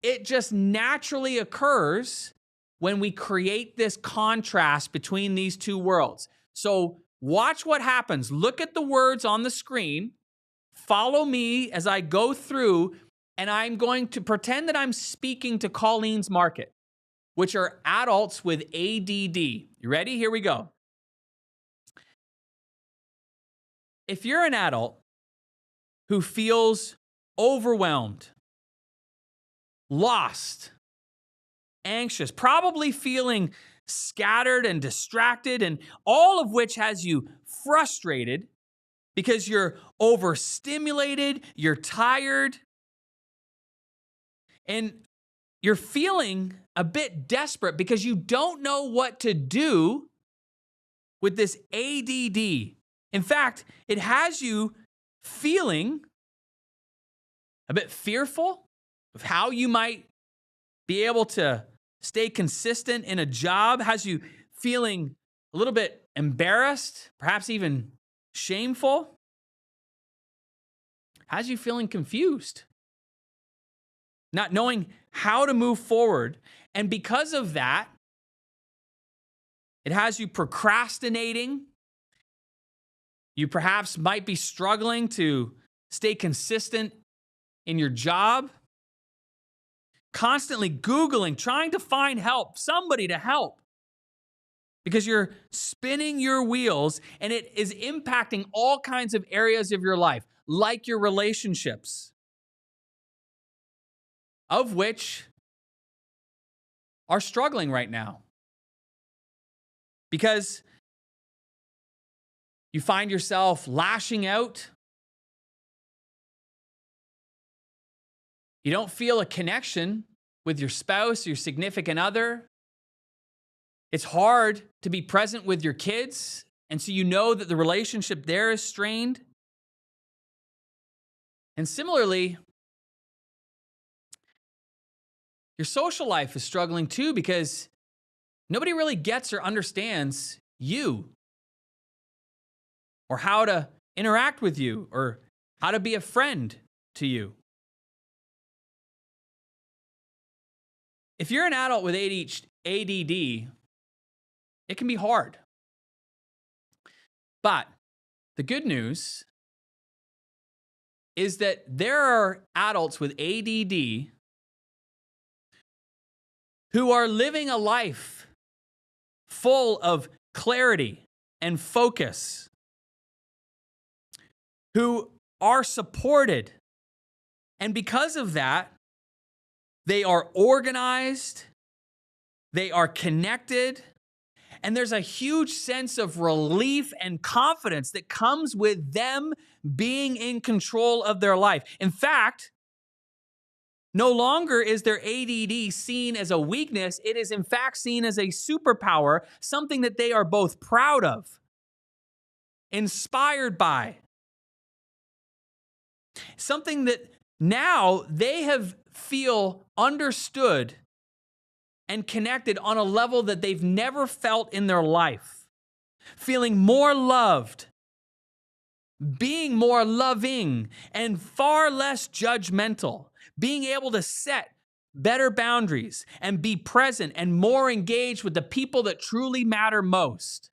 S7: It just naturally occurs when we create this contrast between these two worlds. So watch what happens. Look at the words on the screen. Follow me as I go through, and I'm going to pretend that I'm speaking to Colleen's market, which are adults with ADD. You ready? Here we go. If you're an adult who feels overwhelmed, lost, anxious, probably feeling scattered and distracted, and all of which has you frustrated because you're overstimulated, you're tired, and you're feeling a bit desperate because you don't know what to do with this ADD. In fact, it has you feeling a bit fearful of how you might be able to stay consistent in a job, has you feeling a little bit embarrassed, perhaps even shameful, has you feeling confused, not knowing how to move forward. And because of that, it has you procrastinating. You perhaps might be struggling to stay consistent in your job, constantly Googling, trying to find help, somebody to help, because you're spinning your wheels and it is impacting all kinds of areas of your life, like your relationships, of which are struggling right now. Because you find yourself lashing out. You don't feel a connection with your spouse, your significant other. It's hard to be present with your kids, and so you know that the relationship there is strained. And similarly, your social life is struggling too because nobody really gets or understands you, or how to interact with you, or how to be a friend to you. If you're an adult with ADD, it can be hard. But the good news is that there are adults with ADD who are living a life full of clarity and focus, who are supported. And because of that, they are organized, they are connected, and there's a huge sense of relief and confidence that comes with them being in control of their life. In fact, no longer is their ADD seen as a weakness. It is in fact seen as a superpower, something that they are both proud of, inspired by, something that now they have feel understood and connected on a level that they've never felt in their life, feeling more loved, being more loving, and far less judgmental, being able to set better boundaries and be present and more engaged with the people that truly matter most.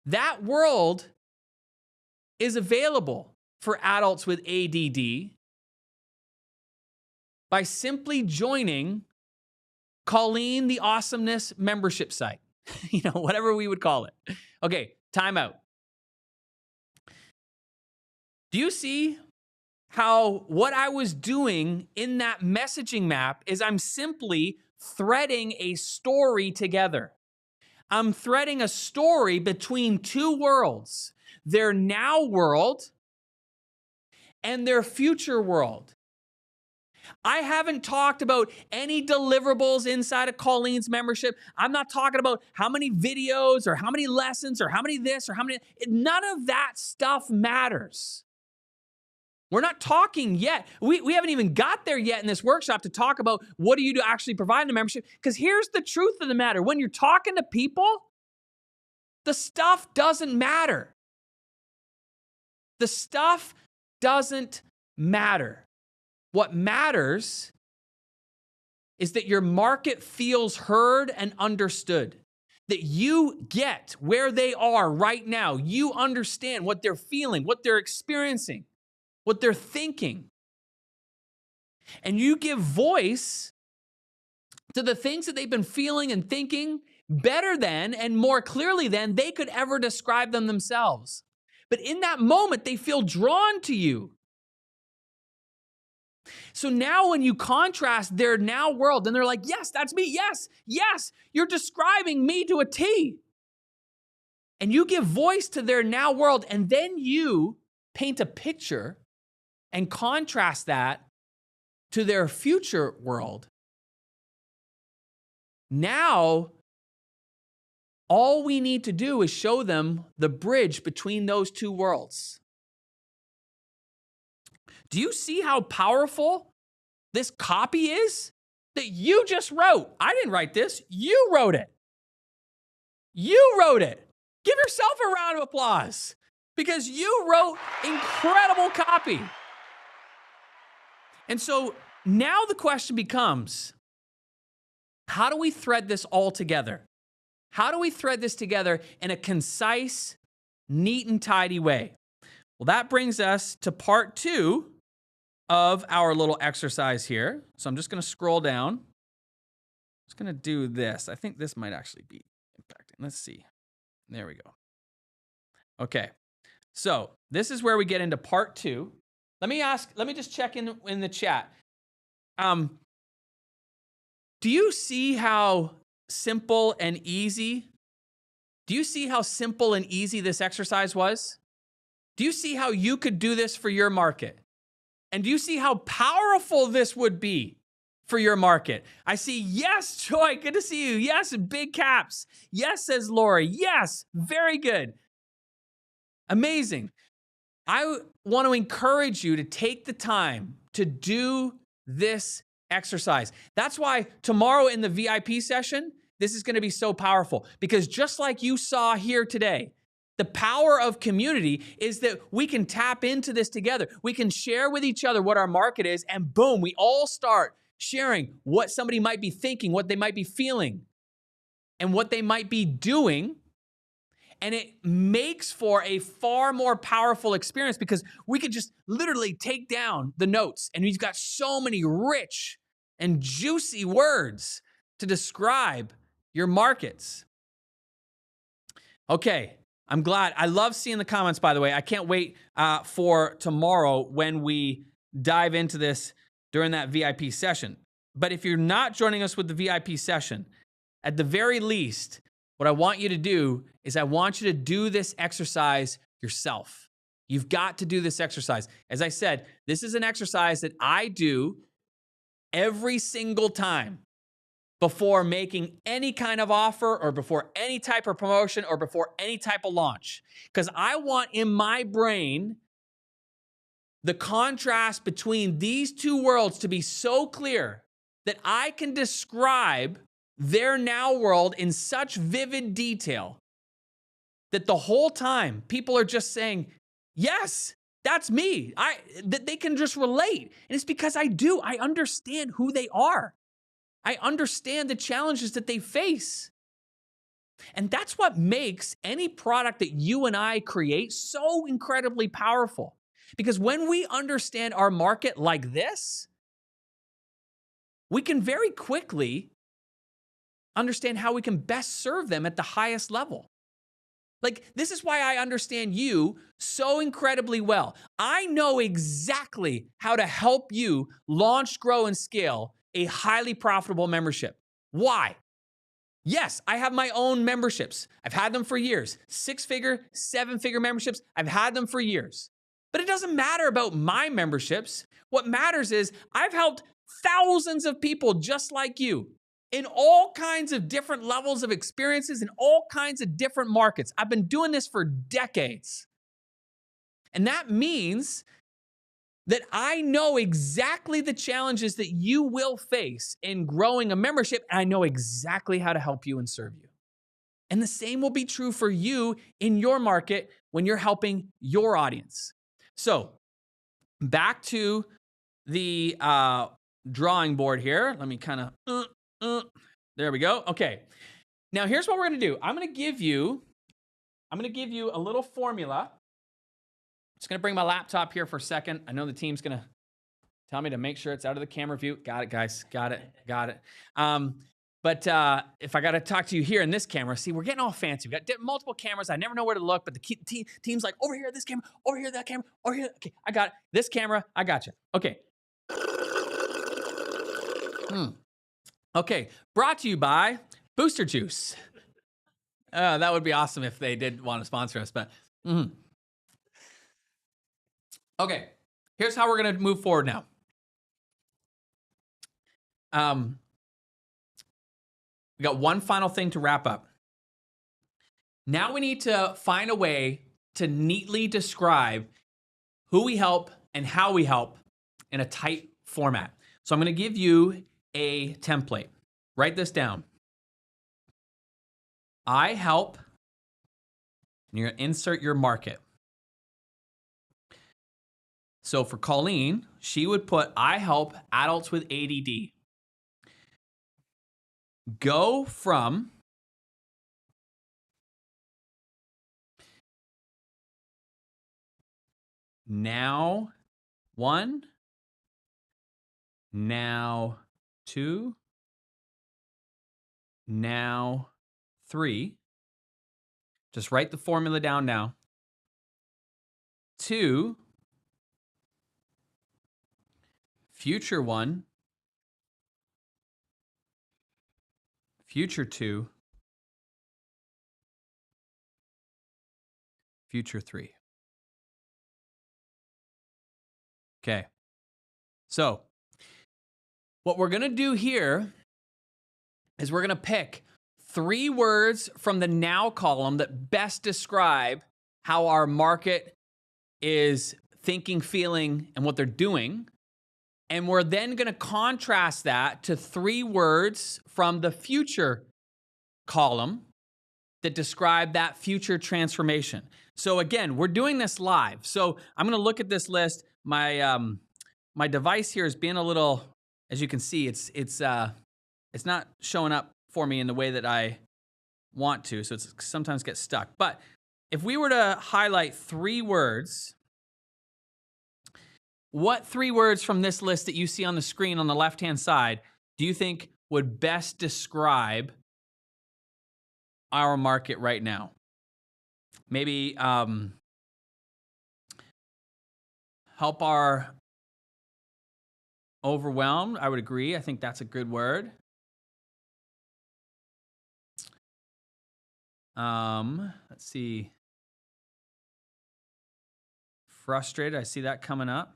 S7: That world is available for adults with ADD by simply joining Colleen the Awesomeness membership site. Whatever we would call it. Okay, time out. Do you see how what I was doing in that messaging map is I'm simply threading a story together. I'm threading a story between two worlds, their now world and their future world. I haven't talked about any deliverables inside of Colleen's membership. I'm not talking about how many videos or how many lessons or how many this or how many. None of that stuff matters. We're not talking yet. We haven't even got there yet in this workshop to talk about what do you actually provide in the membership. Because here's the truth of the matter. When you're talking to people, the stuff doesn't matter. The stuff doesn't matter. What matters is that your market feels heard and understood. That you get where they are right now. You understand what they're feeling, what they're experiencing, what they're thinking. And you give voice to the things that they've been feeling and thinking better than and more clearly than they could ever describe them themselves. But in that moment, they feel drawn to you. So now when you contrast their now world and they're like, yes, that's me. Yes, yes, you're describing me to a T. And you give voice to their now world and then you paint a picture and contrast that to their future world. Now, all we need to do is show them the bridge between those two worlds. Do you see how powerful this copy is that you just wrote? I didn't write this. You wrote it. You wrote it. Give yourself a round of applause because you wrote incredible copy. And so now the question becomes, how do we thread this all together? How do we thread this together in a concise, neat, and tidy way? Well, that brings us to part 2 of our little exercise here. So I'm just going to scroll down. I'm just going to do this. I think this might actually be impacting. Let's see. There we go. Okay. So this is where we get into part 2. Let me just check in the chat. Do you see how simple and easy? Do you see how simple and easy this exercise was? Do you see how you could do this for your market? And do you see how powerful this would be for your market? I see, yes, Joy, good to see you. Yes, big caps. Yes, says Lori. Yes, very good. Amazing. I want to encourage you to take the time to do this exercise. That's why tomorrow in the VIP session, this is going to be so powerful because just like you saw here today, the power of community is that we can tap into this together. We can share with each other what our market is, and boom, we all start sharing what somebody might be thinking, what they might be feeling, and what they might be doing. And it makes for a far more powerful experience because we could just literally take down the notes and we've got so many rich and juicy words to describe your markets. Okay, I'm glad. I love seeing the comments, by the way. I can't wait for tomorrow when we dive into this during that VIP session. But if you're not joining us with the VIP session, at the very least, what I want you to do is I want you to do this exercise yourself. You've got to do this exercise. As I said, this is an exercise that I do every single time before making any kind of offer or before any type of promotion or before any type of launch. Because I want in my brain the contrast between these two worlds to be so clear that I can describe their now world in such vivid detail that the whole time people are just saying, yes, that's me. That they can just relate. And it's because I do. I understand who they are. I understand the challenges that they face. And that's what makes any product that you and I create so incredibly powerful. Because when we understand our market like this, we can very quickly understand how we can best serve them at the highest level. Like, this is why I understand you so incredibly well. I know exactly how to help you launch, grow, and scale a highly profitable membership. Why? Yes, I have my own memberships. I've had them for years. 6-figure, 7-figure memberships. I've had them for years. But it doesn't matter about my memberships. What matters is I've helped thousands of people just like you in all kinds of different levels of experiences in all kinds of different markets. I've been doing this for decades. And that means that I know exactly the challenges that you will face in growing a membership, and I know exactly how to help you and serve you. And the same will be true for you in your market when you're helping your audience. So back to the drawing board here. Let me kind of, there we go. Okay. Now here's what we're going to do. I'm going to give you a little formula. Just going to bring my laptop here for a second. I know the team's going to tell me to make sure it's out of the camera view. Got it, guys. Got it. But if I got to talk to you here in this camera, see, we're getting all fancy. We got multiple cameras. I never know where to look, but the team's like, over here, this camera, over here, that camera, over here. Okay, I got it. This camera, I got you. Okay. Okay, brought to you by Booster Juice. That would be awesome if they did want to sponsor us, but okay, here's how we're going to move forward now. We got one final thing to wrap up. Now we need to find a way to neatly describe who we help and how we help in a tight format. So I'm going to give you a template. Write this down. I help, and you're going to insert your market. So for Colleen, she would put, I help adults with ADD. Go from now 1, now 2, now 3. Just write the formula down now. 2, future 1, future 2, future 3. Okay. So what we're going to do here is we're going to pick 3 words from the now column that best describe how our market is thinking, feeling, and what they're doing. And we're then going to contrast that to 3 words from the future column that describe that future transformation. So again, we're doing this live. So I'm going to look at this list. My device here is being a little, as you can see, it's not showing up for me in the way that I want to, so it's sometimes gets stuck. But if we were to highlight 3 words, what 3 words from this list that you see on the screen on the left-hand side do you think would best describe our market right now? Maybe help our overwhelmed. I would agree. I think that's a good word. Let's see. Frustrated. I see that coming up.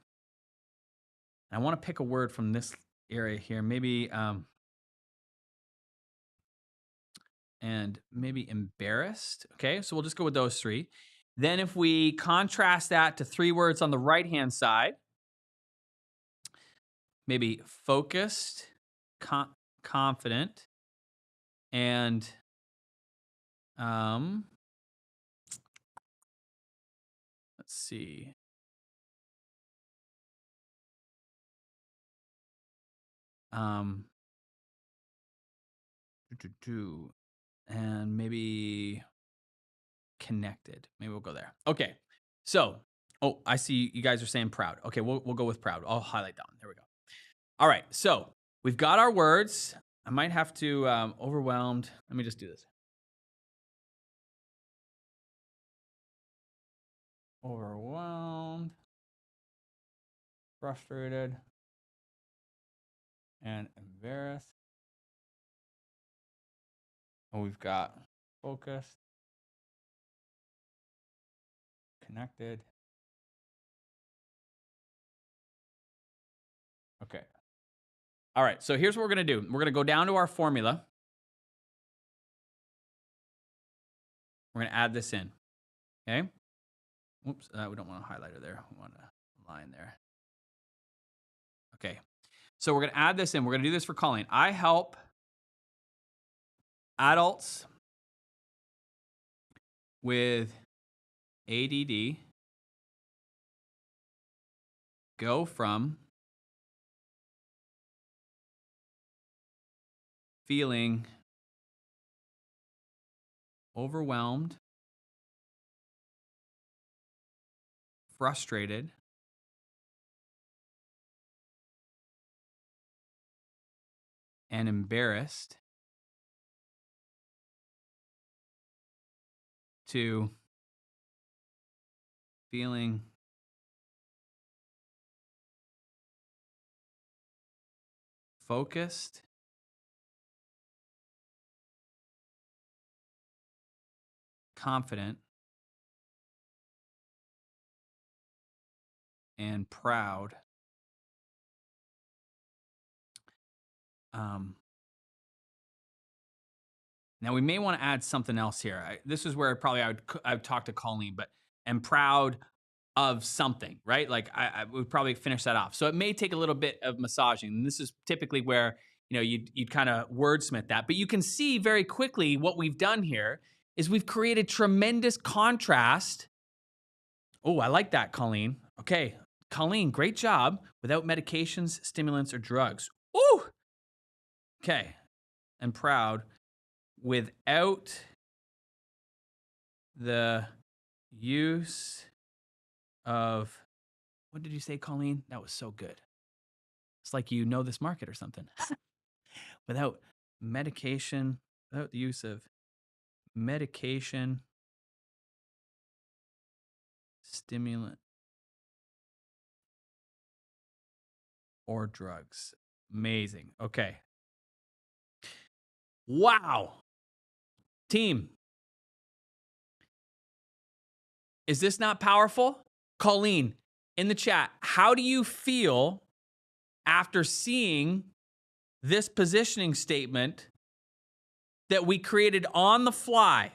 S7: I want to pick a word from this area here. Maybe and maybe embarrassed. Okay, so we'll just go with those 3. Then if we contrast that to 3 words on the right-hand side, maybe focused, confident, and let's see. And maybe connected. Maybe we'll go there. Okay. So, I see you guys are saying proud. Okay, we'll go with proud. I'll highlight that one. There we go. All right. So we've got our words. I might have to overwhelmed. Let me just do this. Overwhelmed, frustrated, and embarrassed. And we've got focused, connected. Okay. All right, so here's what we're going to do. We're going to go down to our formula. We're going to add this in. Okay? Oops, we don't want a highlighter there. We want a line there. Okay. So we're going to add this in. We're going to do this for Colleen. I help adults with ADD go from feeling overwhelmed, frustrated, and embarrassed to feeling focused, confident, and proud. Now we may want to add something else here. This is where probably I would talk to Colleen, but am proud of something, right? Like I would probably finish that off. So it may take a little bit of massaging. And this is typically where you'd kind of wordsmith that. But you can see very quickly what we've done here is we've created tremendous contrast. Oh, I like that, Colleen. Okay, Colleen, great job. Without medications, stimulants, or drugs. Ooh. Okay, and proud. Without the use of, what did you say, Colleen? That was so good. It's like you know this market or something. Without medication, without the use of medication, stimulant, or drugs. Amazing. Okay. Wow. Team. Is this not powerful? Colleen, in the chat, how do you feel after seeing this positioning statement that we created on the fly?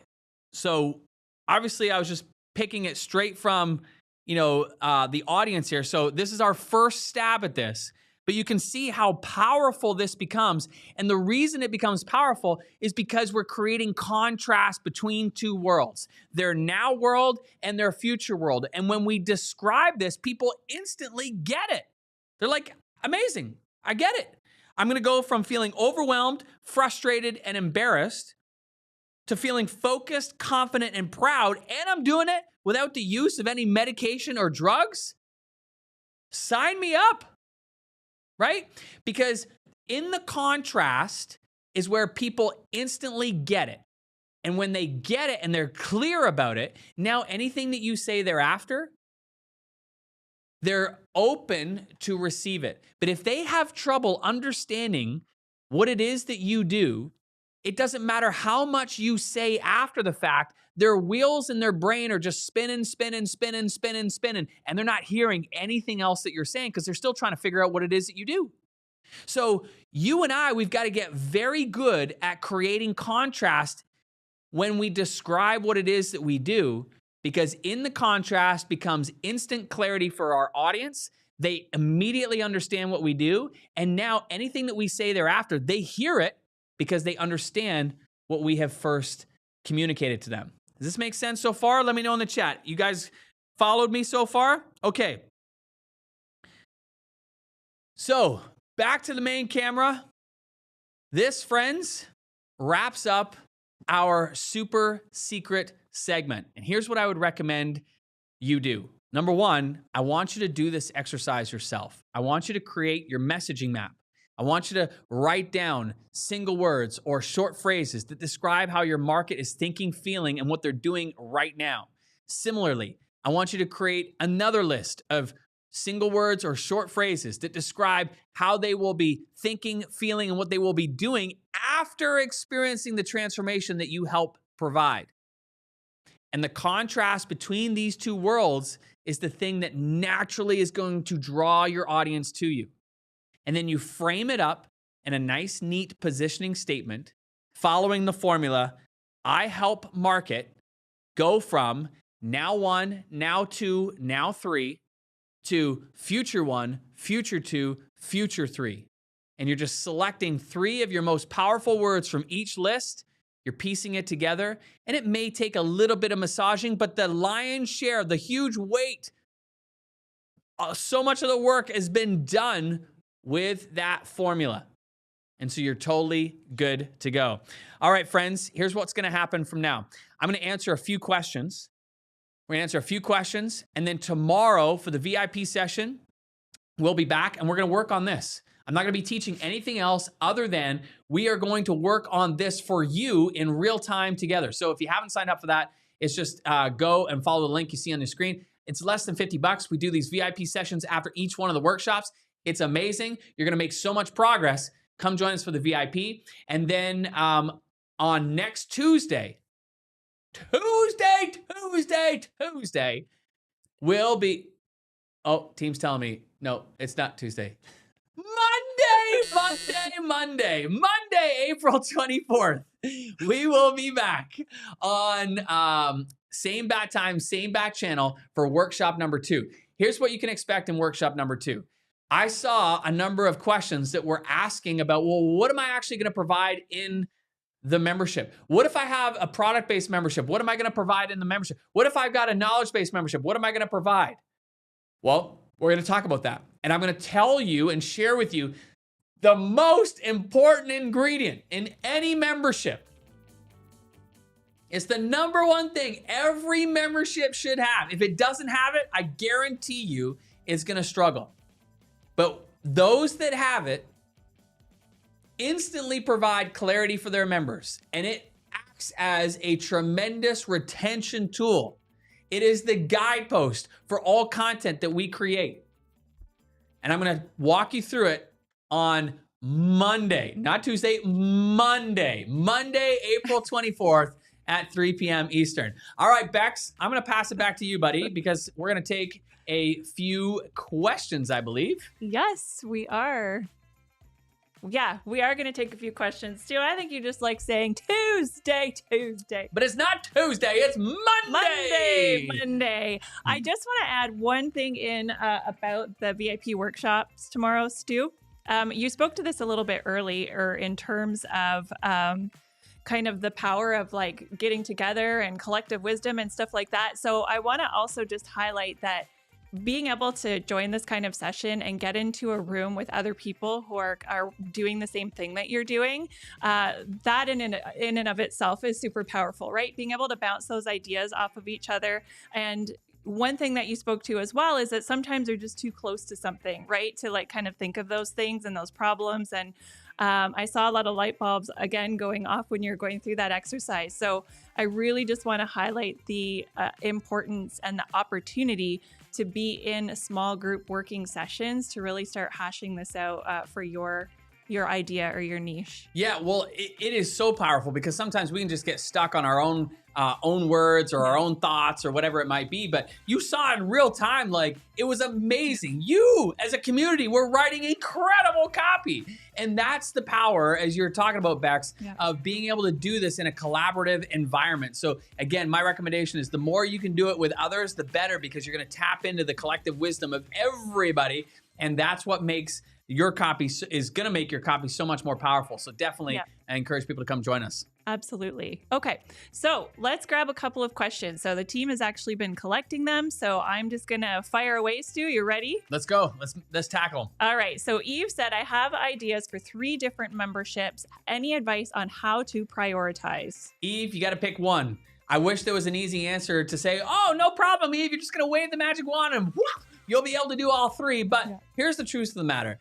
S7: So obviously I was just picking it straight from, the audience here. So this is our first stab at this. But you can see how powerful this becomes. And the reason it becomes powerful is because we're creating contrast between two worlds, their now world and their future world. And when we describe this, people instantly get it. They're like, amazing, I get it. I'm going to go from feeling overwhelmed, frustrated, and embarrassed to feeling focused, confident, and proud, and I'm doing it without the use of any medication or drugs, sign me up, right? Because in the contrast is where people instantly get it. And when they get it and they're clear about it, now anything that you say thereafter, they're open to receive it. But if they have trouble understanding what it is that you do, it doesn't matter how much you say after the fact, their wheels in their brain are just spinning, and they're not hearing anything else that you're saying because they're still trying to figure out what it is that you do. So you and I, we've got to get very good at creating contrast when we describe what it is that we do, because in the contrast becomes instant clarity for our audience. They immediately understand what we do. And now anything that we say thereafter, they hear it because they understand what we have first communicated to them. Does this make sense so far? Let me know in the chat. You guys followed me so far? Okay. So back to the main camera. This, friends, wraps up our super secret segment. And here's what I would recommend you do. Number one, I want you to do this exercise yourself. I want you to create your messaging map. I want you to write down single words or short phrases that describe how your market is thinking, feeling, and what they're doing right now. Similarly, I want you to create another list of single words or short phrases that describe how they will be thinking, feeling, and what they will be doing after experiencing the transformation that you help provide. And the contrast between these two worlds is the thing that naturally is going to draw your audience to you. And then you frame it up in a nice, neat positioning statement following the formula, I help market go from now 1, now 2, now 3 to future 1, future 2, future 3. And you're just selecting 3 of your most powerful words from each list. You're piecing it together, and it may take a little bit of massaging, but the lion's share, the huge weight, so much of the work has been done with that formula. And so you're totally good to go. All right, friends, here's what's going to happen from now. I'm going to answer a few questions. We're going to answer a few questions, and then tomorrow for the VIP session, we'll be back, and we're going to work on this. I'm not going to be teaching anything else other than we are going to work on this for you in real time together. So if you haven't signed up for that, it's just go and follow the link you see on the screen. It's less than $50. We do these VIP sessions after each one of the workshops. It's amazing. You're going to make so much progress. Come join us for the VIP. And then on next Tuesday, will be, oh, team's telling me, no, it's not Tuesday. Monday, April 24th. We will be back on same bat time, same bat channel for workshop number 2. Here's what you can expect in workshop number 2. I saw a number of questions that were asking about, well, what am I actually going to provide in the membership? What if I have a product-based membership? What am I going to provide in the membership? What if I've got a knowledge-based membership? What am I going to provide? Well, we're going to talk about that. And I'm going to tell you and share with you the most important ingredient in any membership. It's the number one thing every membership should have. If it doesn't have it, I guarantee you it's going to struggle. But those that have it instantly provide clarity for their members, and it acts as a tremendous retention tool. It is the guidepost for all content that we create. And I'm going to walk you through it on Monday, not Tuesday, Monday, April 24th at 3 p.m. Eastern. All right, Bex, I'm going to pass it back to you, buddy, because we're going to take a few questions, I believe.
S2: Yes, we are. Yeah, we are going to take a few questions too. I think you just like saying Tuesday.
S7: But it's not Tuesday, it's Monday.
S2: I just want to add one thing in about the VIP workshops tomorrow, Stu. You spoke to this a little bit earlier in terms of kind of the power of like getting together and collective wisdom and stuff like that. So I want to also just highlight that being able to join this kind of session and get into a room with other people who are doing the same thing that you're doing, that in and of itself is super powerful, right? Being able to bounce those ideas off of each other. And one thing that you spoke to as well is that sometimes they're just too close to something, right? To like kind of think of those things and those problems. And I saw a lot of light bulbs again going off when you're going through that exercise. So I really just want to highlight the importance and the opportunity to be in small group working sessions to really start hashing this out for your idea or your niche.
S7: Yeah, well, it is so powerful because sometimes we can just get stuck on our own words or our own thoughts or whatever it might be. But you saw in real time, like, it was amazing. You, as a community, were writing incredible copy. And that's the power, as you're talking about, Bex, of being able to do this in a collaborative environment. So again, my recommendation is the more you can do it with others, the better, because you're going to tap into the collective wisdom of everybody. And that's what makes your copy is going to make your copy so much more powerful. So definitely I encourage people to come join us.
S2: Absolutely. Okay, so let's grab a couple of questions. So the team has actually been collecting them. So I'm just going to fire away, Stu. You ready?
S7: Let's go. Let's tackle them.
S2: All right. So Eve said, I have ideas for 3 different memberships. Any advice on how to prioritize?
S7: Eve, you got to pick one. I wish there was an easy answer to say, oh, no problem, Eve. You're just going to wave the magic wand and whoop, you'll be able to do all 3. But here's the truth of the matter.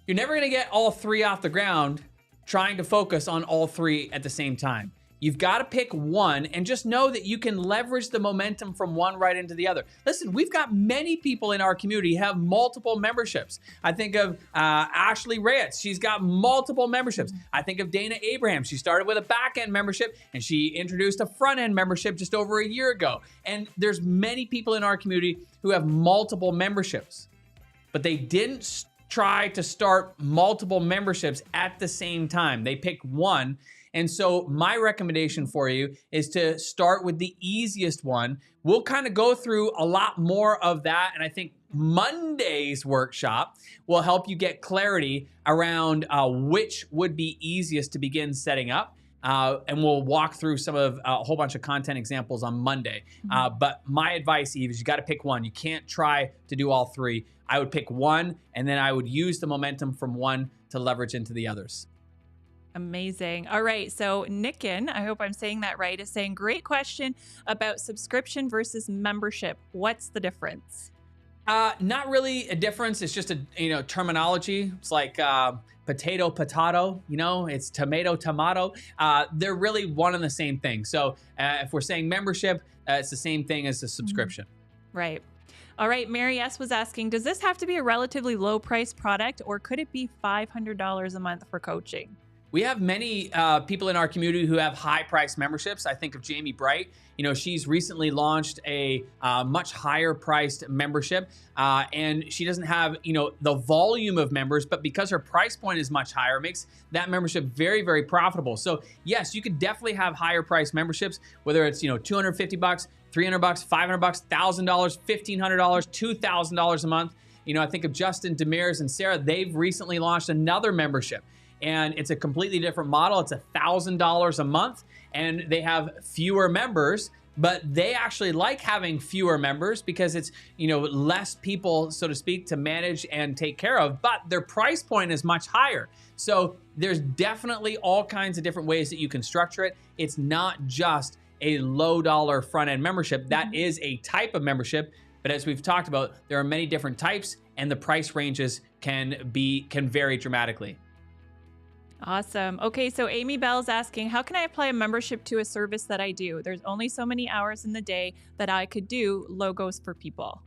S7: You're never going to get all 3 off the ground trying to focus on all 3 at the same time. You've got to pick one and just know that you can leverage the momentum from one right into the other. Listen, we've got many people in our community have multiple memberships. I think of Ashley Reyes. She's got multiple memberships. I think of Dana Abraham. She started with a back-end membership and she introduced a front-end membership just over a year ago. And there's many people in our community who have multiple memberships, but they didn't try to start multiple memberships at the same time. They picked one. And so my recommendation for you is to start with the easiest one. We'll kind of go through a lot more of that. And I think Monday's workshop will help you get clarity around which would be easiest to begin setting up. And we'll walk through some of a whole bunch of content examples on Monday. But my advice, Eve, is you got to pick one. You can't try to do all 3. I would pick one, and then I would use the momentum from one to leverage into the others.
S2: Amazing. All right. So Nicken, I hope I'm saying that right, is saying, great question about subscription versus membership. What's the difference?
S7: Not really a difference. It's just a terminology. It's like potato, it's tomato. They're really one and the same thing. So if we're saying membership, it's the same thing as a subscription.
S2: Right. All right. Mary S. was asking, does this have to be a relatively low price product or could it be $500 a month for coaching?
S7: We have many people in our community who have high price memberships. I think of Jamie Bright. She's recently launched a much higher priced membership and she doesn't have, the volume of members, but because her price point is much higher, it makes that membership very, very profitable. So yes, you could definitely have higher priced memberships, whether it's, $250, $300, $500, $1,000, $1,500, $2,000 a month. I think of Justin Demers and Sarah. They've recently launched another membership. And it's a completely different model. It's $1,000 a month and they have fewer members, but they actually like having fewer members because it's, less people, so to speak, to manage and take care of, but their price point is much higher. So there's definitely all kinds of different ways that you can structure it. It's not just a low dollar front end membership. That is a type of membership. But as we've talked about, there are many different types and the price ranges can vary dramatically.
S2: Awesome. Okay, so Amy Bell's asking, how can I apply a membership to a service that I do? There's only so many hours in the day that I could do logos for people.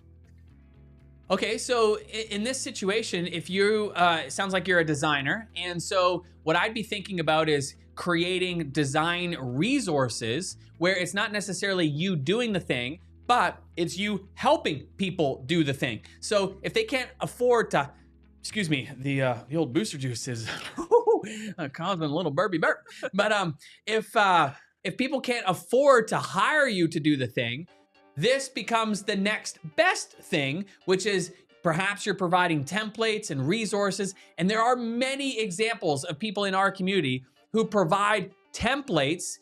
S7: Okay, so in this situation, if you, it sounds like you're a designer. And so what I'd be thinking about is creating design resources where it's not necessarily you doing the thing, but it's you helping people do the thing. So if they can't afford to, excuse me, the old booster juice is causing a little burpy burp. But if people can't afford to hire you to do the thing, this becomes the next best thing, which is perhaps you're providing templates and resources. And there are many examples of people in our community who provide templates,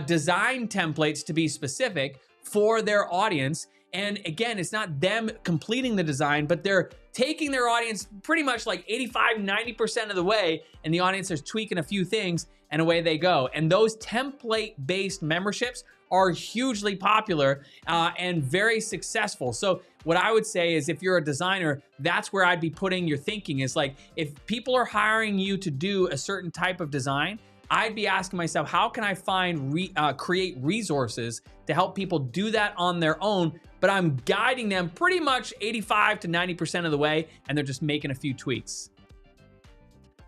S7: design templates to be specific for their audience. And again, it's not them completing the design, but they're taking their audience pretty much like 85, 90% of the way, and the audience is tweaking a few things, and away they go. And those template-based memberships are hugely popular and very successful. So what I would say is, if you're a designer, that's where I'd be putting your thinking, is like, if people are hiring you to do a certain type of design, I'd be asking myself, how can I create resources to help people do that on their own? But I'm guiding them pretty much 85 to 90% of the way, and they're just making a few tweaks.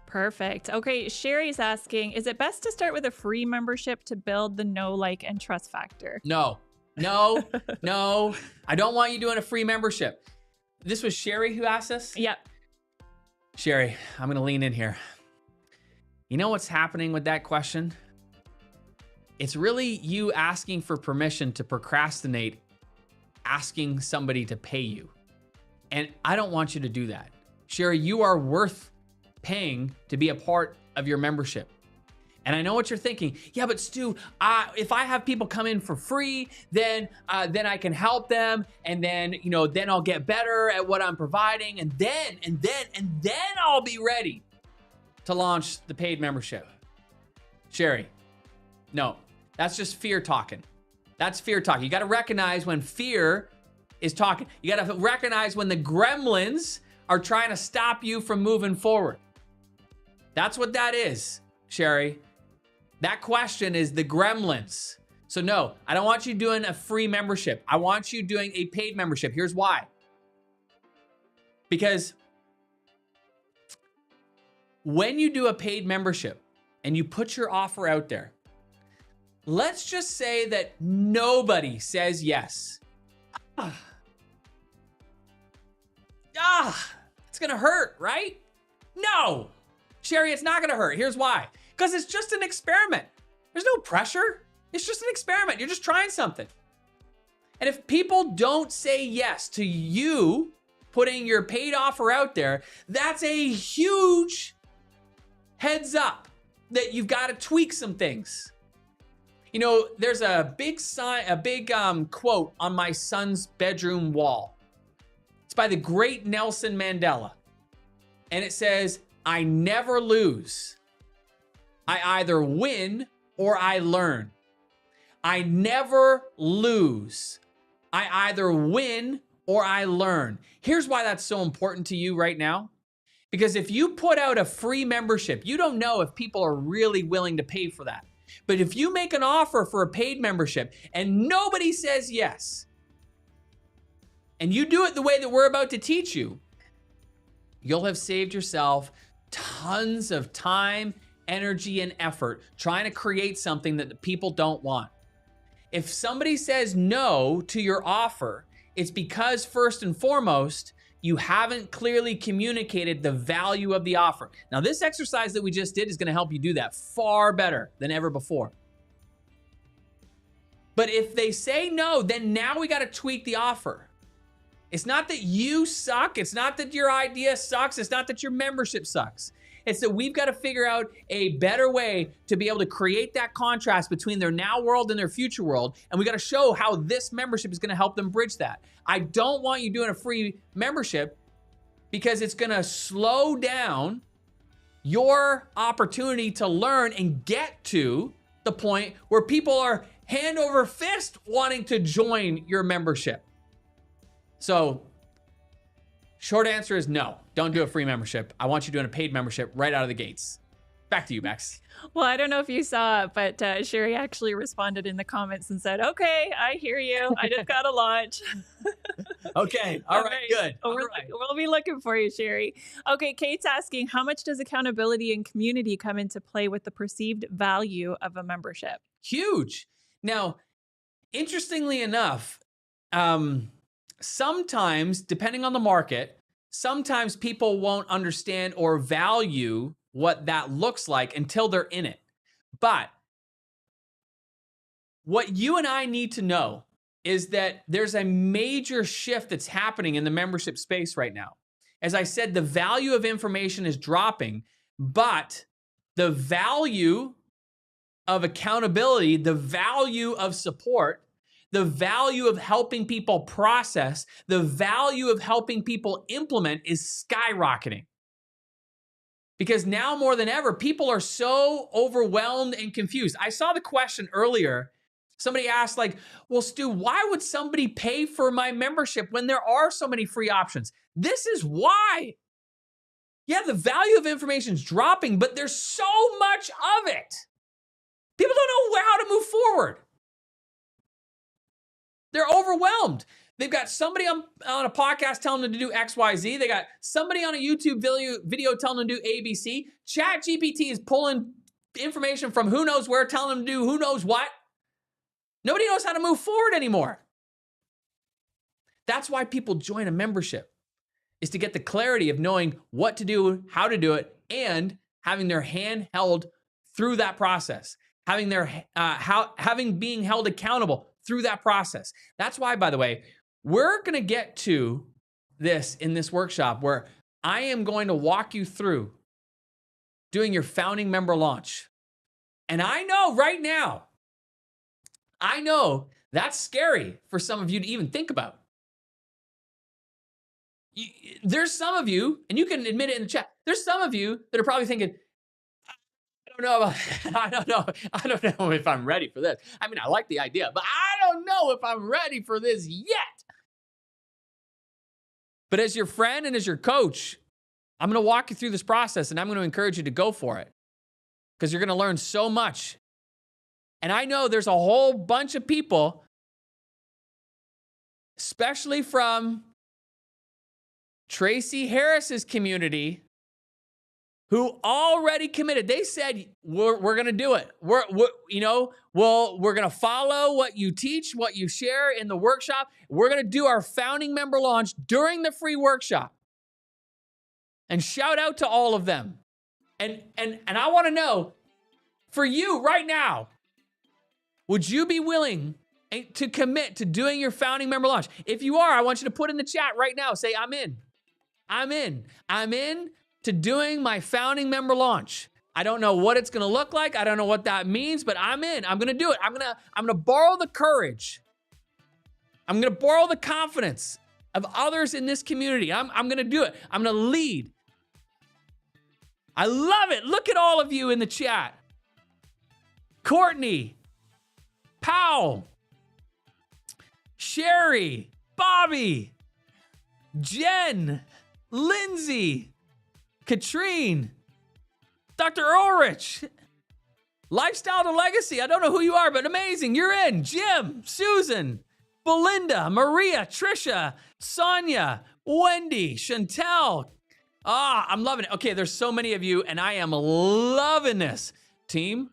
S2: Perfect. Okay, Sherry's asking, is it best to start with a free membership to build the know, like, and trust factor?
S7: No, no, no. I don't want you doing a free membership. This was Sherry who asked us?
S2: Yep.
S7: Sherry, I'm gonna lean in here. You know what's happening with that question? It's really you asking for permission to procrastinate asking somebody to pay you. And I don't want you to do that. Sherry, you are worth paying to be a part of your membership. And I know what you're thinking. Yeah, but Stu, if I have people come in for free, then I can help them, and then then I'll get better at what I'm providing, and then I'll be ready to launch the paid membership. Sherry, no, that's just fear talking. That's fear talking. You got to recognize when fear is talking. You got to recognize when the gremlins are trying to stop you from moving forward. That's what that is, Sherry. That question is the gremlins. So no, I don't want you doing a free membership. I want you doing a paid membership. Here's why. Because when you do a paid membership and you put your offer out there, let's just say that nobody says yes. It's gonna hurt, right? No, Sherry, it's not gonna hurt. Here's why. Because it's just an experiment. There's no pressure. It's just an experiment. You're just trying something. And if people don't say yes to you putting your paid offer out there, that's a huge heads up that you've got to tweak some things. There's a big quote on my son's bedroom wall. It's by the great Nelson Mandela. And it says, "I never lose. I either win or I learn. I never lose. I either win or I learn." Here's why that's so important to you right now. Because if you put out a free membership, you don't know if people are really willing to pay for that. But if you make an offer for a paid membership and nobody says yes, and you do it the way that we're about to teach you, you'll have saved yourself tons of time, energy, and effort trying to create something that the people don't want. If somebody says no to your offer, it's because first and foremost, you haven't clearly communicated the value of the offer. Now, this exercise that we just did is going to help you do that far better than ever before. But if they say no, then now we got to tweak the offer. It's not that you suck. It's not that your idea sucks. It's not that your membership sucks. It's that we've got to figure out a better way to be able to create that contrast between their now world and their future world. And we got to show how this membership is going to help them bridge that. I don't want you doing a free membership because it's going to slow down your opportunity to learn and get to the point where people are hand over fist wanting to join your membership. So, short answer is no, don't do a free membership. I want you doing a paid membership right out of the gates. Back to you, Max.
S2: Well, I don't know if you saw it, but Sherry actually responded in the comments and said, "Okay, I hear you. I just got to launch."
S7: Okay. All right. Good.
S2: We'll be looking for you, Sherry. Okay. Kate's asking, how much does accountability and community come into play with the perceived value of a membership?
S7: Huge. Now, interestingly enough, sometimes, depending on the market, sometimes people won't understand or value what that looks like until they're in it. But what you and I need to know is that there's a major shift that's happening in the membership space right now. As I said, the value of information is dropping, but the value of accountability, the value of support, the value of helping people process, the value of helping people implement is skyrocketing. Because now more than ever, people are so overwhelmed and confused. I saw the question earlier. Somebody asked like, well, Stu, why would somebody pay for my membership when there are so many free options? This is why. Yeah, the value of information is dropping, but there's so much of it. People don't know how to move forward. They're overwhelmed. They've got somebody on a podcast telling them to do X, Y, Z. They got somebody on a YouTube video telling them to do ABC. ChatGPT is pulling information from who knows where, telling them to do who knows what. Nobody knows how to move forward anymore. That's why people join a membership, is to get the clarity of knowing what to do, how to do it, and having their hand held through that process, having being held accountable through that process. That's why, by the way, we're going to get to this in this workshop where I am going to walk you through doing your founding member launch. And I know right now, that's scary for some of you to even think about. There's some of you, and you can admit it in the chat, there's some of you that are probably thinking, I don't know if I'm ready for this. I mean, I like the idea, but I don't know if I'm ready for this yet. But as your friend and as your coach, I'm going to walk you through this process, and I'm going to encourage you to go for it because you're going to learn so much. And I know there's a whole bunch of people, especially from Tracy Harris's community, who already committed. They said, we're going to do it. We're going to follow what you teach, what you share in the workshop. We're going to do our founding member launch during the free workshop. And shout out to all of them. And I want to know, for you right now, would you be willing to commit to doing your founding member launch? If you are, I want you to put in the chat right now, say, I'm in. I'm in to doing my founding member launch. I don't know what it's going to look like. I don't know what that means, but I'm in. I'm going to do it. I'm going to borrow the courage. I'm going to borrow the confidence of others in this community. I'm going to do it. I'm going to lead. I love it. Look at all of you in the chat. Courtney, Powell, Sherry, Bobby, Jen, Lindsay, Katrine, Dr. Ulrich, Lifestyle to Legacy. I don't know who you are, but amazing. You're in. Jim, Susan, Belinda, Maria, Trisha, Sonia, Wendy, Chantel. I'm loving it. Okay, there's so many of you, and I am loving this. Team,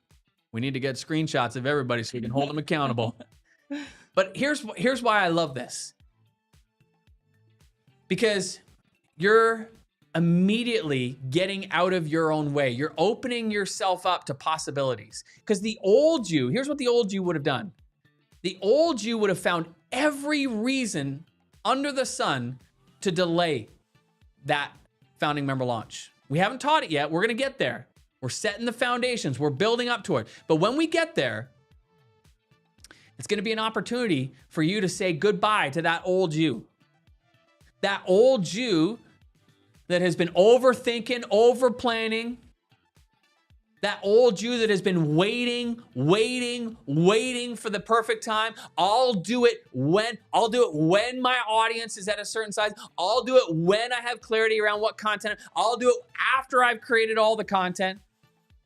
S7: we need to get screenshots of everybody so we can hold them accountable. But here's why I love this. Because you're immediately getting out of your own way. You're opening yourself up to possibilities. Because the old you, here's what the old you would have done. The old you would have found every reason under the sun to delay that founding member launch. We haven't taught it yet. We're going to get there. We're setting the foundations. We're building up to it. But when we get there, it's going to be an opportunity for you to say goodbye to that old you. That old you that has been overthinking, over-planning. That old you that has been waiting for the perfect time. I'll do it when my audience is at a certain size. I'll do it when I have clarity around what content. I'll do it after I've created all the content.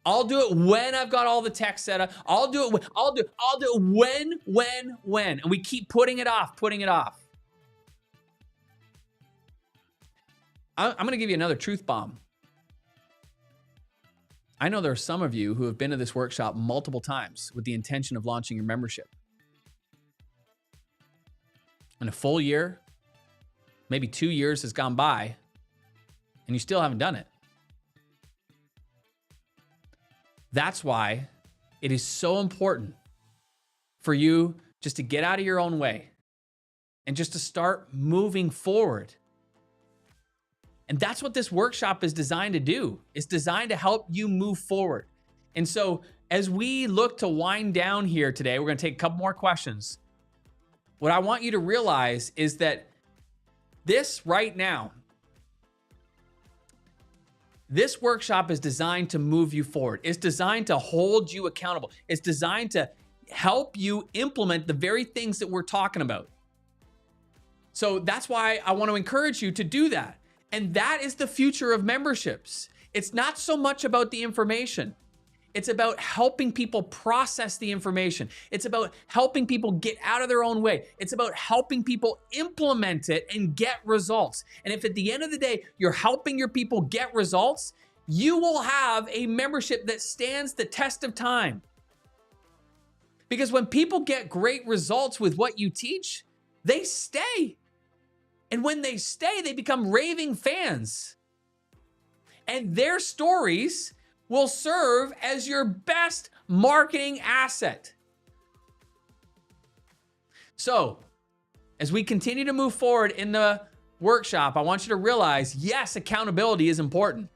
S7: I'll do it when I've got all the tech set up. I'll do it when. And we keep putting it off. I'm going to give you another truth bomb. I know there are some of you who have been to this workshop multiple times with the intention of launching your membership. And a full year, maybe 2 years has gone by, and you still haven't done it. That's why it is so important for you just to get out of your own way and just to start moving forward. And that's what this workshop is designed to do. It's designed to help you move forward. And so as we look to wind down here today, we're going to take a couple more questions. what I want you to realize is that this right now, this workshop is designed to move you forward. It's designed to hold you accountable. It's designed to help you implement the very things that we're talking about. So that's why I want to encourage you to do that. And that is the future of memberships. It's not so much about the information. It's about helping people process the information. It's about helping people get out of their own way. It's about helping people implement it and get results. And if at the end of the day, you're helping your people get results, you will have a membership that stands the test of time. Because when people get great results with what you teach, they stay. And when they stay, they become raving fans. And their stories will serve as your best marketing asset. So, as we continue to move forward in the workshop, I want you to realize, yes, accountability is important.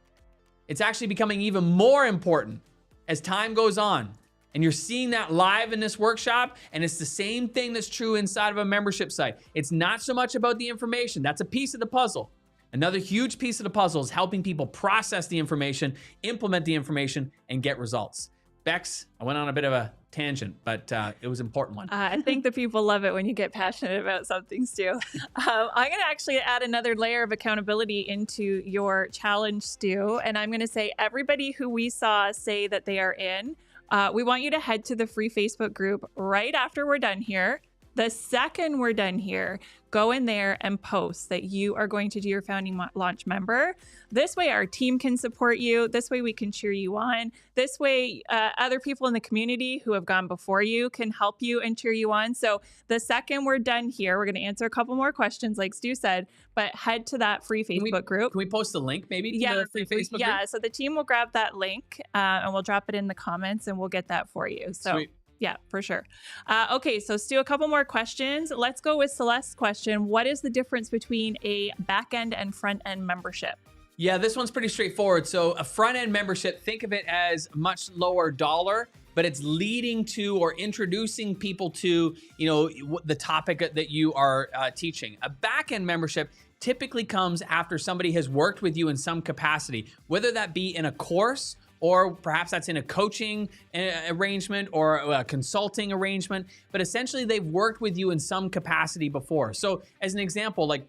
S7: It's actually becoming even more important as time goes on. And you're seeing that live in this workshop, and it's the same thing that's true inside of a membership site. It's not so much about the information. That's a piece of the puzzle. Another huge piece of the puzzle is helping people process the information, implement the information, and get results. Bex, I went on a bit of a tangent, but it was an important one.
S2: I think the people love it when you get passionate about something, Stu. I'm going to actually add another layer of accountability into your challenge, Stu. And I'm going to say everybody who we saw say that they are in, we want you to head to the free Facebook group right after we're done here. The second we're done here, go in there and post that you are going to do your founding launch member. This way our team can support you. This way we can cheer you on. This way other people in the community who have gone before you can help you and cheer you on. So the second we're done here, we're going to answer a couple more questions like Stu said, but head to that free Facebook group.
S7: Can we post the link maybe to the free Facebook group?
S2: Yeah, so the team will grab that link and we'll drop it in the comments and we'll get that for you. So.
S7: Sweet.
S2: Yeah, for sure. Okay, so Stu, a couple more questions. Let's go with Celeste's question. What is the difference between a back-end and front-end membership?
S7: Yeah, this one's pretty straightforward. So a front-end membership, think of it as much lower dollar, but it's leading to or introducing people to, the topic that you are teaching. A back-end membership typically comes after somebody has worked with you in some capacity, whether that be in a course, or perhaps that's in a coaching arrangement or a consulting arrangement, but essentially they've worked with you in some capacity before. So as an example, like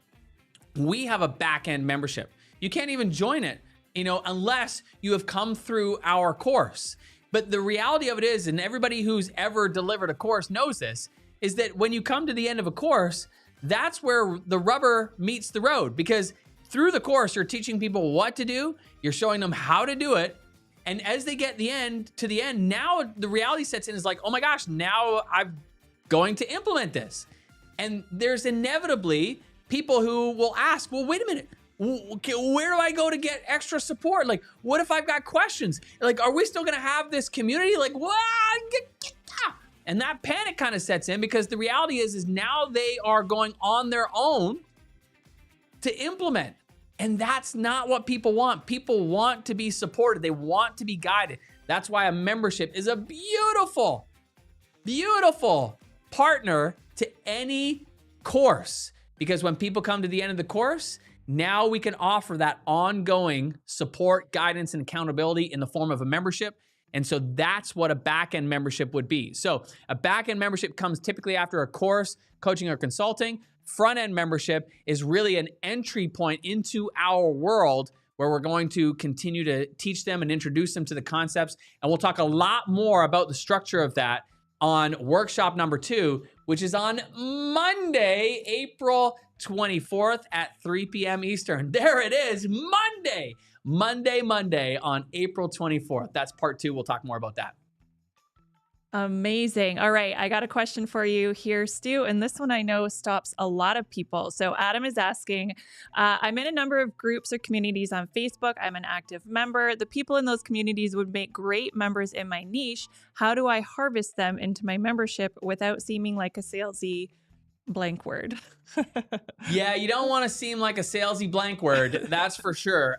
S7: we have a back-end membership. You can't even join it, unless you have come through our course. But the reality of it is, and everybody who's ever delivered a course knows this, is that when you come to the end of a course, that's where the rubber meets the road, because through the course, you're teaching people what to do, you're showing them how to do it. And as they get to the end, now the reality sets in is like, oh my gosh, now I'm going to implement this. And there's inevitably people who will ask, well, wait a minute, where do I go to get extra support? Like, what if I've got questions? Like, are we still gonna have this community? Like, what? And that panic kind of sets in, because the reality is now they are going on their own to implement. And that's not what people want. People want to be supported. They want to be guided. That's why a membership is a beautiful, beautiful partner to any course. Because when people come to the end of the course, now we can offer that ongoing support, guidance, and accountability in the form of a membership. And so that's what a back-end membership would be. So a back-end membership comes typically after a course, coaching, or consulting. Front-end membership is really an entry point into our world where we're going to continue to teach them and introduce them to the concepts. And we'll talk a lot more about the structure of that on workshop number 2, which is on Monday, April 24th at 3 p.m. Eastern. There it is, Monday on April 24th. That's part 2. We'll talk more about that.
S2: Amazing. All right, I got a question for you here, Stu, and this one I know stops a lot of people. So Adam is asking, I'm in a number of groups or communities on Facebook. I'm an active member. The people in those communities would make great members in my niche. How do I harvest them into my membership without seeming like a salesy blank word?
S7: Yeah, you don't want to seem like a salesy blank word, that's for sure.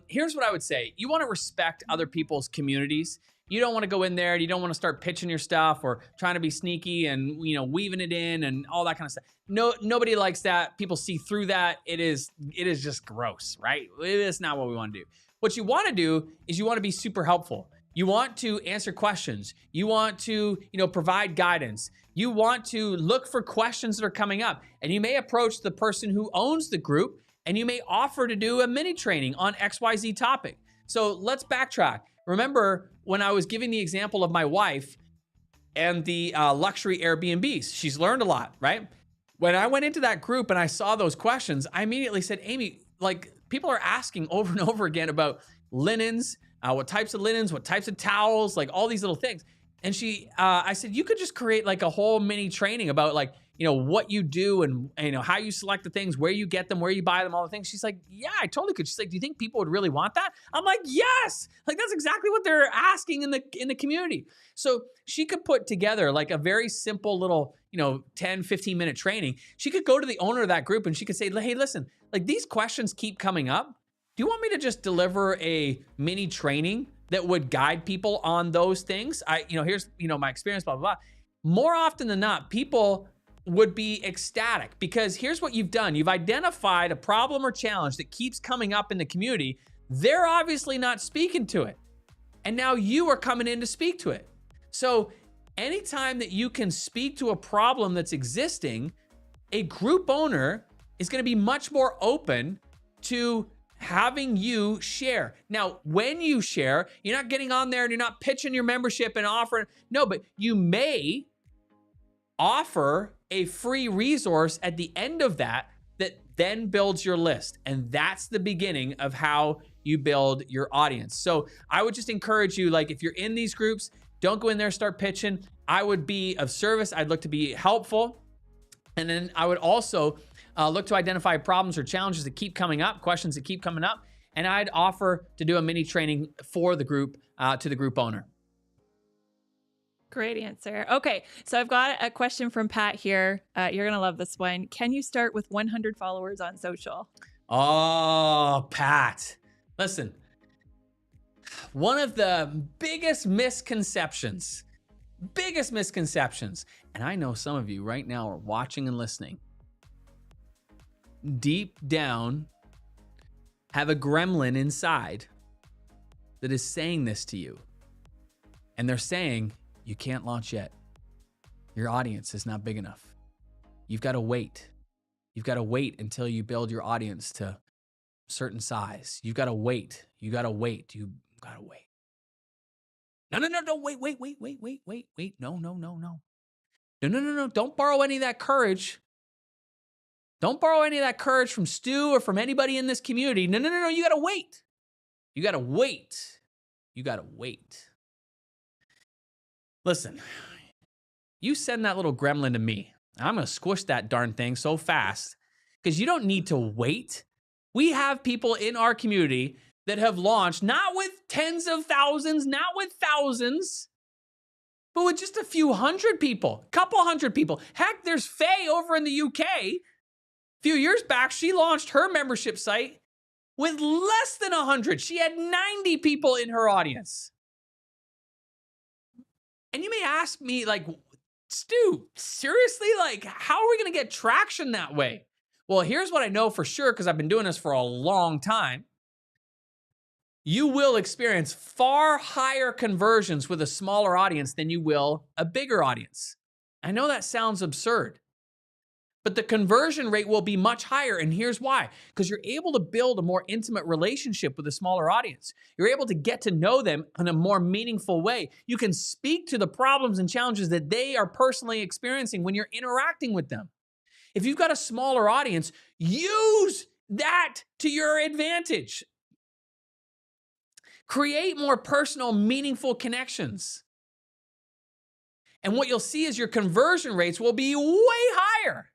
S7: Here's what I would say. You want to respect other people's communities. you don't want to go in there. You don't want to start pitching your stuff or trying to be sneaky and, weaving it in and all that kind of stuff. No, nobody likes that. People see through that. It is just gross, right? It is not what we want to do. What you want to do is you want to be super helpful. You want to answer questions. You want to, provide guidance. You want to look for questions that are coming up. And you may approach the person who owns the group and you may offer to do a mini training on XYZ topic. So let's backtrack. Remember when I was giving the example of my wife and the luxury Airbnbs, she's learned a lot, right? When I went into that group and I saw those questions, I immediately said, Amy, like people are asking over and over again about linens, what types of linens, what types of towels, like all these little things. And I said, you could just create like a whole mini training about like, what you do and how you select the things, where you get them, where you buy them, all the things. She's like, yeah, I totally could. She's like, do you think people would really want that? I'm like, yes, like that's exactly what they're asking in the community. So she could put together like a very simple little, 10, 15 minute training. She could go to the owner of that group and she could say, hey, listen, like these questions keep coming up. Do you want me to just deliver a mini training that would guide people on those things? Here's, my experience, blah, blah, blah. More often than not, people would be ecstatic because here's what you've done. You've identified a problem or challenge that keeps coming up in the community. They're obviously not speaking to it. And now you are coming in to speak to it. So anytime that you can speak to a problem that's existing, a group owner is going to be much more open to having you share. Now, when you share, you're not getting on there and you're not pitching your membership and offering. No, but you may offer a free resource at the end of that then builds your list. And that's the beginning of how you build your audience. So I would just encourage you, like if you're in these groups, don't go in there, start pitching. I would be of service. I'd look to be helpful. And then I would also look to identify problems or challenges that keep coming up, questions that keep coming up. And I'd offer to do a mini training for the group, to the group owner.
S2: Great answer. Okay, so I've got a question from Pat here. You're going to love this one. Can you start with 100 followers on social?
S7: Oh, Pat. Listen, one of the biggest misconceptions, and I know some of you right now are watching and listening, deep down have a gremlin inside that is saying this to you. And they're saying, you can't launch yet. Your audience is not big enough. You've got to wait. You've got to wait until you build your audience to a certain size. You've got to wait. You got to wait. You got to wait. No, wait. No. Don't borrow any of that courage. Don't borrow any of that courage from Stu or from anybody in this community. No. You got to wait. You got to wait. You got to wait. Listen, you send that little gremlin to me. I'm going to squish that darn thing so fast because you don't need to wait. We have people in our community that have launched, not with tens of thousands, not with thousands, but with just a few hundred people, couple hundred people. Heck, there's Faye over in the UK. A few years back, she launched her membership site with less than 100. She had 90 people in her audience. And you may ask me, like, Stu, seriously? Like, how are we going to get traction that way? Well, here's what I know for sure, because I've been doing this for a long time. You will experience far higher conversions with a smaller audience than you will a bigger audience. I know that sounds absurd, but the conversion rate will be much higher. And here's why. Because you're able to build a more intimate relationship with a smaller audience. You're able to get to know them in a more meaningful way. You can speak to the problems and challenges that they are personally experiencing when you're interacting with them. If you've got a smaller audience, use that to your advantage. Create more personal, meaningful connections. And what you'll see is your conversion rates will be way higher.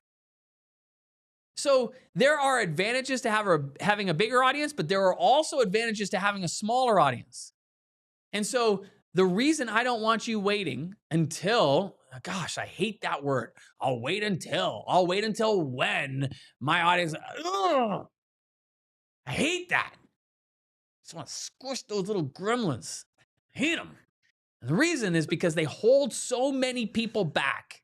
S7: So there are advantages to having a bigger audience, but there are also advantages to having a smaller audience. And so the reason I don't want you waiting until, gosh, I hate that word. I'll wait until when my audience, I hate that. I just want to squish those little gremlins. I hate them. And the reason is because they hold so many people back.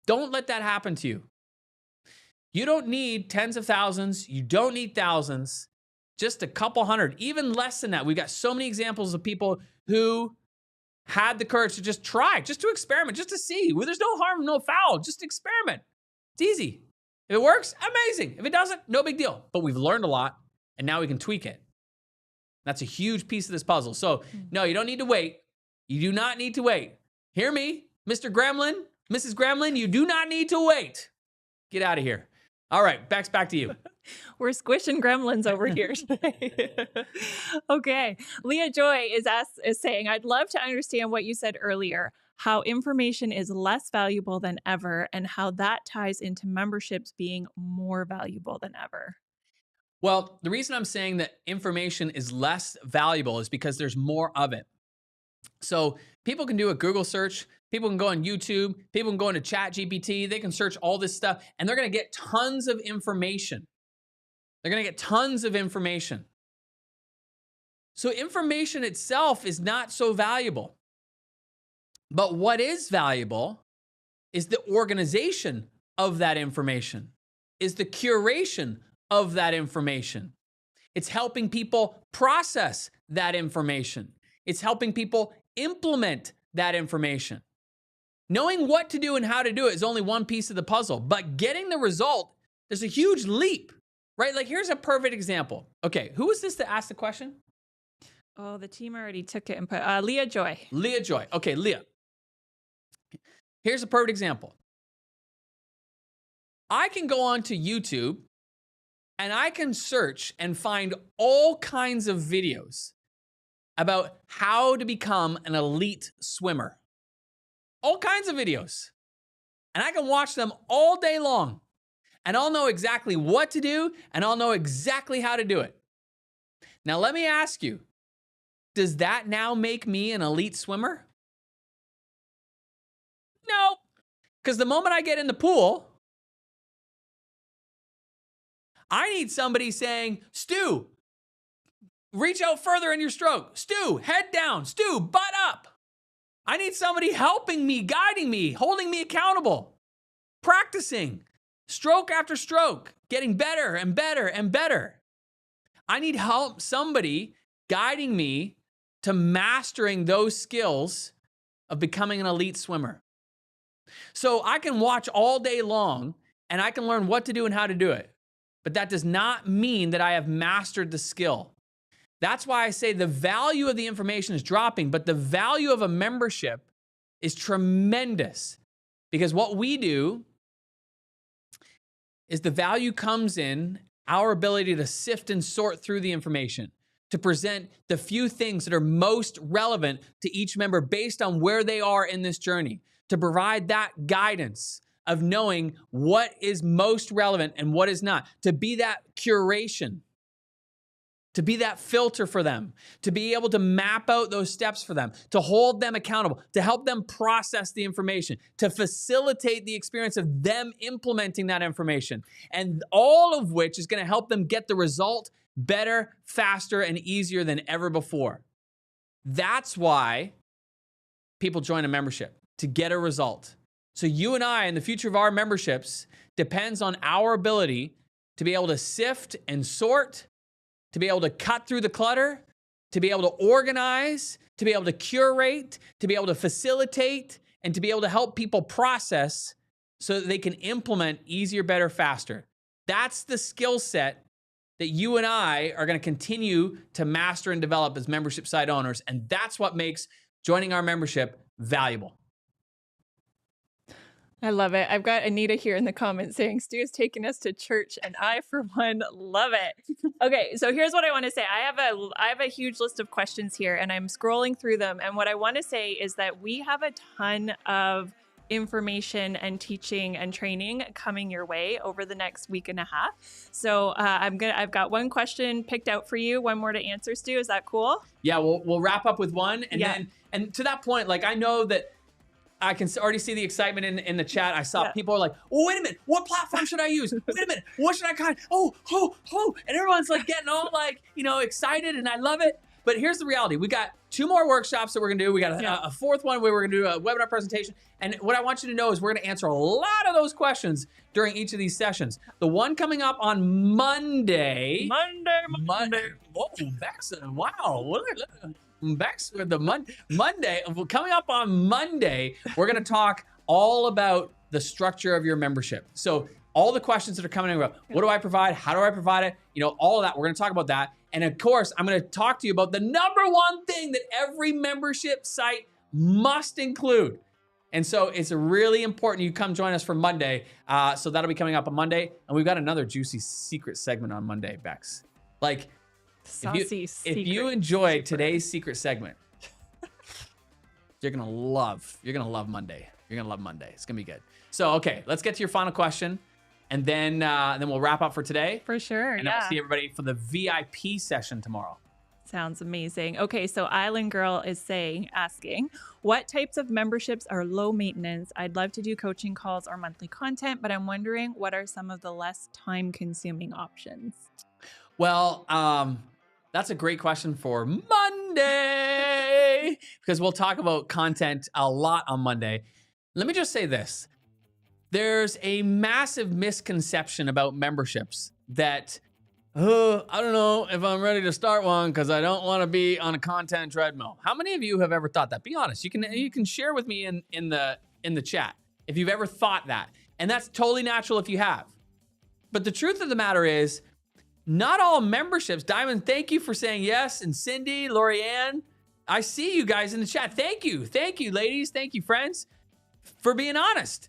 S7: Don't let that happen to you. You don't need tens of thousands. You don't need thousands. Just a couple hundred, even less than that. We've got so many examples of people who had the courage to just try, just to experiment, just to see. Well, there's no harm, no foul. Just experiment. It's easy. If it works, amazing. If it doesn't, no big deal. But we've learned a lot, and now we can tweak it. That's a huge piece of this puzzle. So, no, you don't need to wait. You do not need to wait. Hear me, Mr. Gremlin, Mrs. Gremlin, you do not need to wait. Get out of here. All right, Bex, back to you.
S2: We're squishing gremlins over here today. Okay. Leah Joy is saying, I'd love to understand what you said earlier, how information is less valuable than ever and how that ties into memberships being more valuable than ever.
S7: Well, the reason I'm saying that information is less valuable is because there's more of it. So people can do a Google search. People can go on YouTube. People can go into ChatGPT. They can search all this stuff, and they're going to get tons of information. They're going to get tons of information. So information itself is not so valuable. But what is valuable is the organization of that information, is the curation of that information. It's helping people process that information. It's helping people implement that information. Knowing what to do and how to do it is only one piece of the puzzle, but getting the result, there's a huge leap, right? Like here's a perfect example. Okay, who was this that asked the question?
S2: Oh, the team already took it and put Leah Joy.
S7: Leah Joy. Okay, Leah. Here's a perfect example. I can go onto YouTube and I can search and find all kinds of videos about how to become an elite swimmer. All kinds of videos. And I can watch them all day long. And I'll know exactly what to do, and I'll know exactly how to do it. Now, let me ask you, does that now make me an elite swimmer? No. Because the moment I get in the pool, I need somebody saying, Stu, reach out further in your stroke. Stu, head down. Stu, butt up. I need somebody helping me, guiding me, holding me accountable, practicing, stroke after stroke, getting better and better and better. I need help, somebody guiding me to mastering those skills of becoming an elite swimmer. So I can watch all day long and I can learn what to do and how to do it. But that does not mean that I have mastered the skill. That's why I say the value of the information is dropping, but the value of a membership is tremendous. Because what we do is the value comes in our ability to sift and sort through the information, to present the few things that are most relevant to each member based on where they are in this journey, to provide that guidance of knowing what is most relevant and what is not, to be that curation, to be that filter for them, to be able to map out those steps for them, to hold them accountable, to help them process the information, to facilitate the experience of them implementing that information, and all of which is going to help them get the result better, faster, and easier than ever before. That's why people join a membership, to get a result. So you and I, and the future of our memberships, depends on our ability to be able to sift and sort, to be able to cut through the clutter, to be able to organize, to be able to curate, to be able to facilitate, and to be able to help people process so that they can implement easier, better, faster. That's the skill set that you and I are going to continue to master and develop as membership site owners. And that's what makes joining our membership valuable.
S2: I love it. I've got Anita here in the comments saying Stu is taking us to church, and I, for one, love it. Okay, so here's what I want to say. I have a huge list of questions here, and I'm scrolling through them. And what I want to say is that we have a ton of information and teaching and training coming your way over the next week and a half. So I've got one question picked out for you, one more to answer, Stu. Is that cool?
S7: Yeah, we'll wrap up with one, and then to that point, like I know that I can already see the excitement in the chat. I saw people are like, oh, wait a minute, what platform should I use? Wait a minute, what should I kind? Oh, and everyone's like getting all like, excited, and I love it. But here's the reality. We got 2 more workshops that we're going to do. We got a 4th one where we're going to do a webinar presentation. And what I want you to know is we're going to answer a lot of those questions during each of these sessions. The one coming up on Monday. Monday. Whoa, Bex. Wow. Bex with the Monday. Coming up on Monday, we're going to talk all about the structure of your membership. So all the questions that are coming in about what do I provide? How do I provide it? You know, all of that. We're going to talk about that. And of course, I'm going to talk to you about the #1 thing that every membership site must include. And so it's really important you come join us for Monday. So that'll be coming up on Monday. And we've got another juicy secret segment on Monday, Bex. Like, if you enjoyed today's secret segment, you're going to love Monday. You're going to love Monday. It's going to be good. So, okay, let's get to your final question. And then we'll wrap up for today.
S2: For sure,
S7: and I'll see everybody for the VIP session tomorrow.
S2: Sounds amazing. Okay, so Island Girl is asking, what types of memberships are low maintenance? I'd love to do coaching calls or monthly content, but I'm wondering what are some of the less time-consuming options?
S7: Well, that's a great question for Monday because we'll talk about content a lot on Monday. Let me just say this. There's a massive misconception about memberships that, I don't know if I'm ready to start one because I don't want to be on a content treadmill. How many of you have ever thought that? Be honest. You can share with me in the chat if you've ever thought that. And that's totally natural if you have. But the truth of the matter is, not all memberships, Diamond, thank you for saying yes. And Cindy, Lorianne, I see you guys in the chat. Thank you. Thank you, ladies. Thank you, friends, for being honest.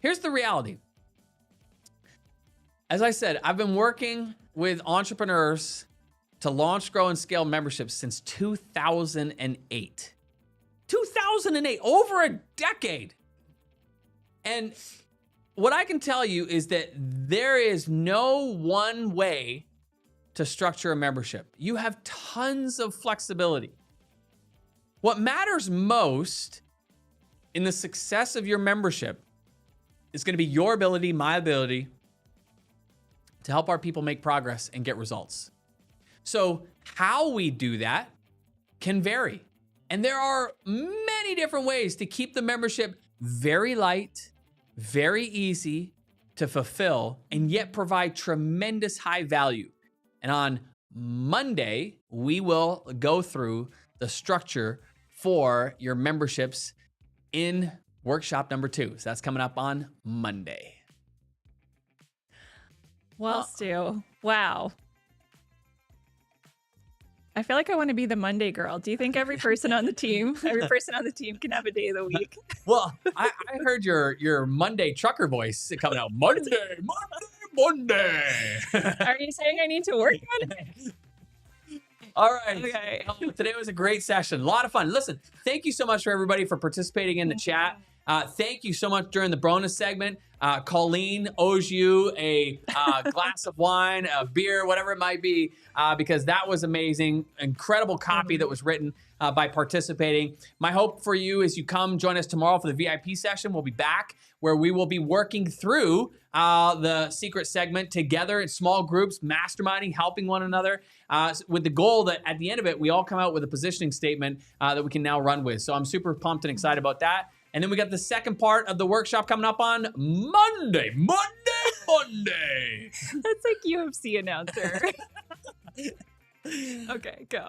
S7: Here's the reality. As I said, I've been working with entrepreneurs to launch, grow, and scale memberships since 2008. 2008, over a decade. And what I can tell you is that there is no one way to structure a membership. You have tons of flexibility. What matters most in the success of your membership is going to be your ability, my ability, to help our people make progress and get results. So how we do that can vary. And there are many different ways to keep the membership very light, very easy to fulfill, and yet provide tremendous high value. And on Monday, we will go through the structure for your memberships in workshop number 2. So that's coming up on Monday.
S2: Well, Stu, wow. I feel like I want to be the Monday girl. Do you think every person on the team can have a day of the week?
S7: Well, I heard your Monday trucker voice coming out. Monday.
S2: Are you saying I need to work on it?
S7: All right.
S2: Okay.
S7: Today was a great session. A lot of fun. Listen, thank you so much for everybody for participating in the chat. Thank you so much during the bonus segment. Colleen owes you a glass of wine, a beer, whatever it might be, because that was amazing. Incredible copy that was written by participating. My hope for you is you come join us tomorrow for the VIP session. We'll be back where we will be working through the secret segment together in small groups, masterminding, helping one another, with the goal that at the end of it, we all come out with a positioning statement that we can now run with. So I'm super pumped and excited about that. And then we got the second part of the workshop coming up on Monday.
S2: That's like UFC announcer. Okay, go.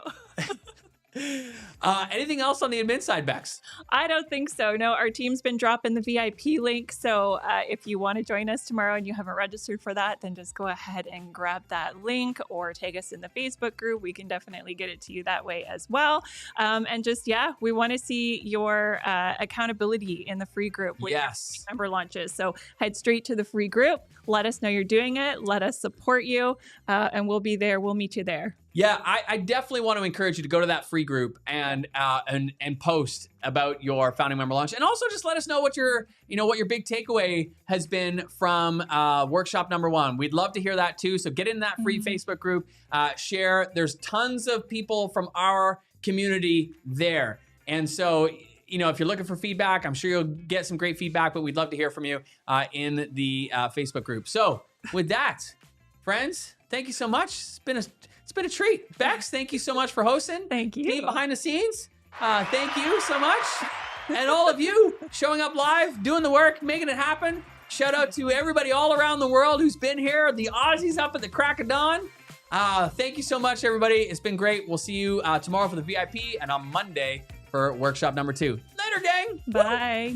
S7: Anything else on the admin side, Bex?
S2: I don't think so. No, our team's been dropping the VIP link. So if you want to join us tomorrow and you haven't registered for that, then just go ahead and grab that link or tag us in the Facebook group. We can definitely get it to you that way as well. And just, we want to see your accountability in the free group with your member launches. So head straight to the free group. Let us know you're doing it. Let us support you. And we'll be there. We'll meet you there.
S7: Yeah, I definitely want to encourage you to go to that free group and post about your founding member launch, and also just let us know what your big takeaway has been from workshop number 1. We'd love to hear that too. So get in that free Facebook group, share. There's tons of people from our community there, and so if you're looking for feedback, I'm sure you'll get some great feedback. But we'd love to hear from you in the Facebook group. So with that. friends, thank you so much. It's been a treat. Bex, thank you so much for hosting.
S2: Thank you.
S7: Team behind the scenes, thank you so much. And all of you showing up live, doing the work, making it happen. Shout out to everybody all around the world who's been here. The Aussies up at the crack of dawn. Thank you so much, everybody. It's been great. We'll see you tomorrow for the VIP and on Monday for workshop number 2. Later, gang.
S2: Bye.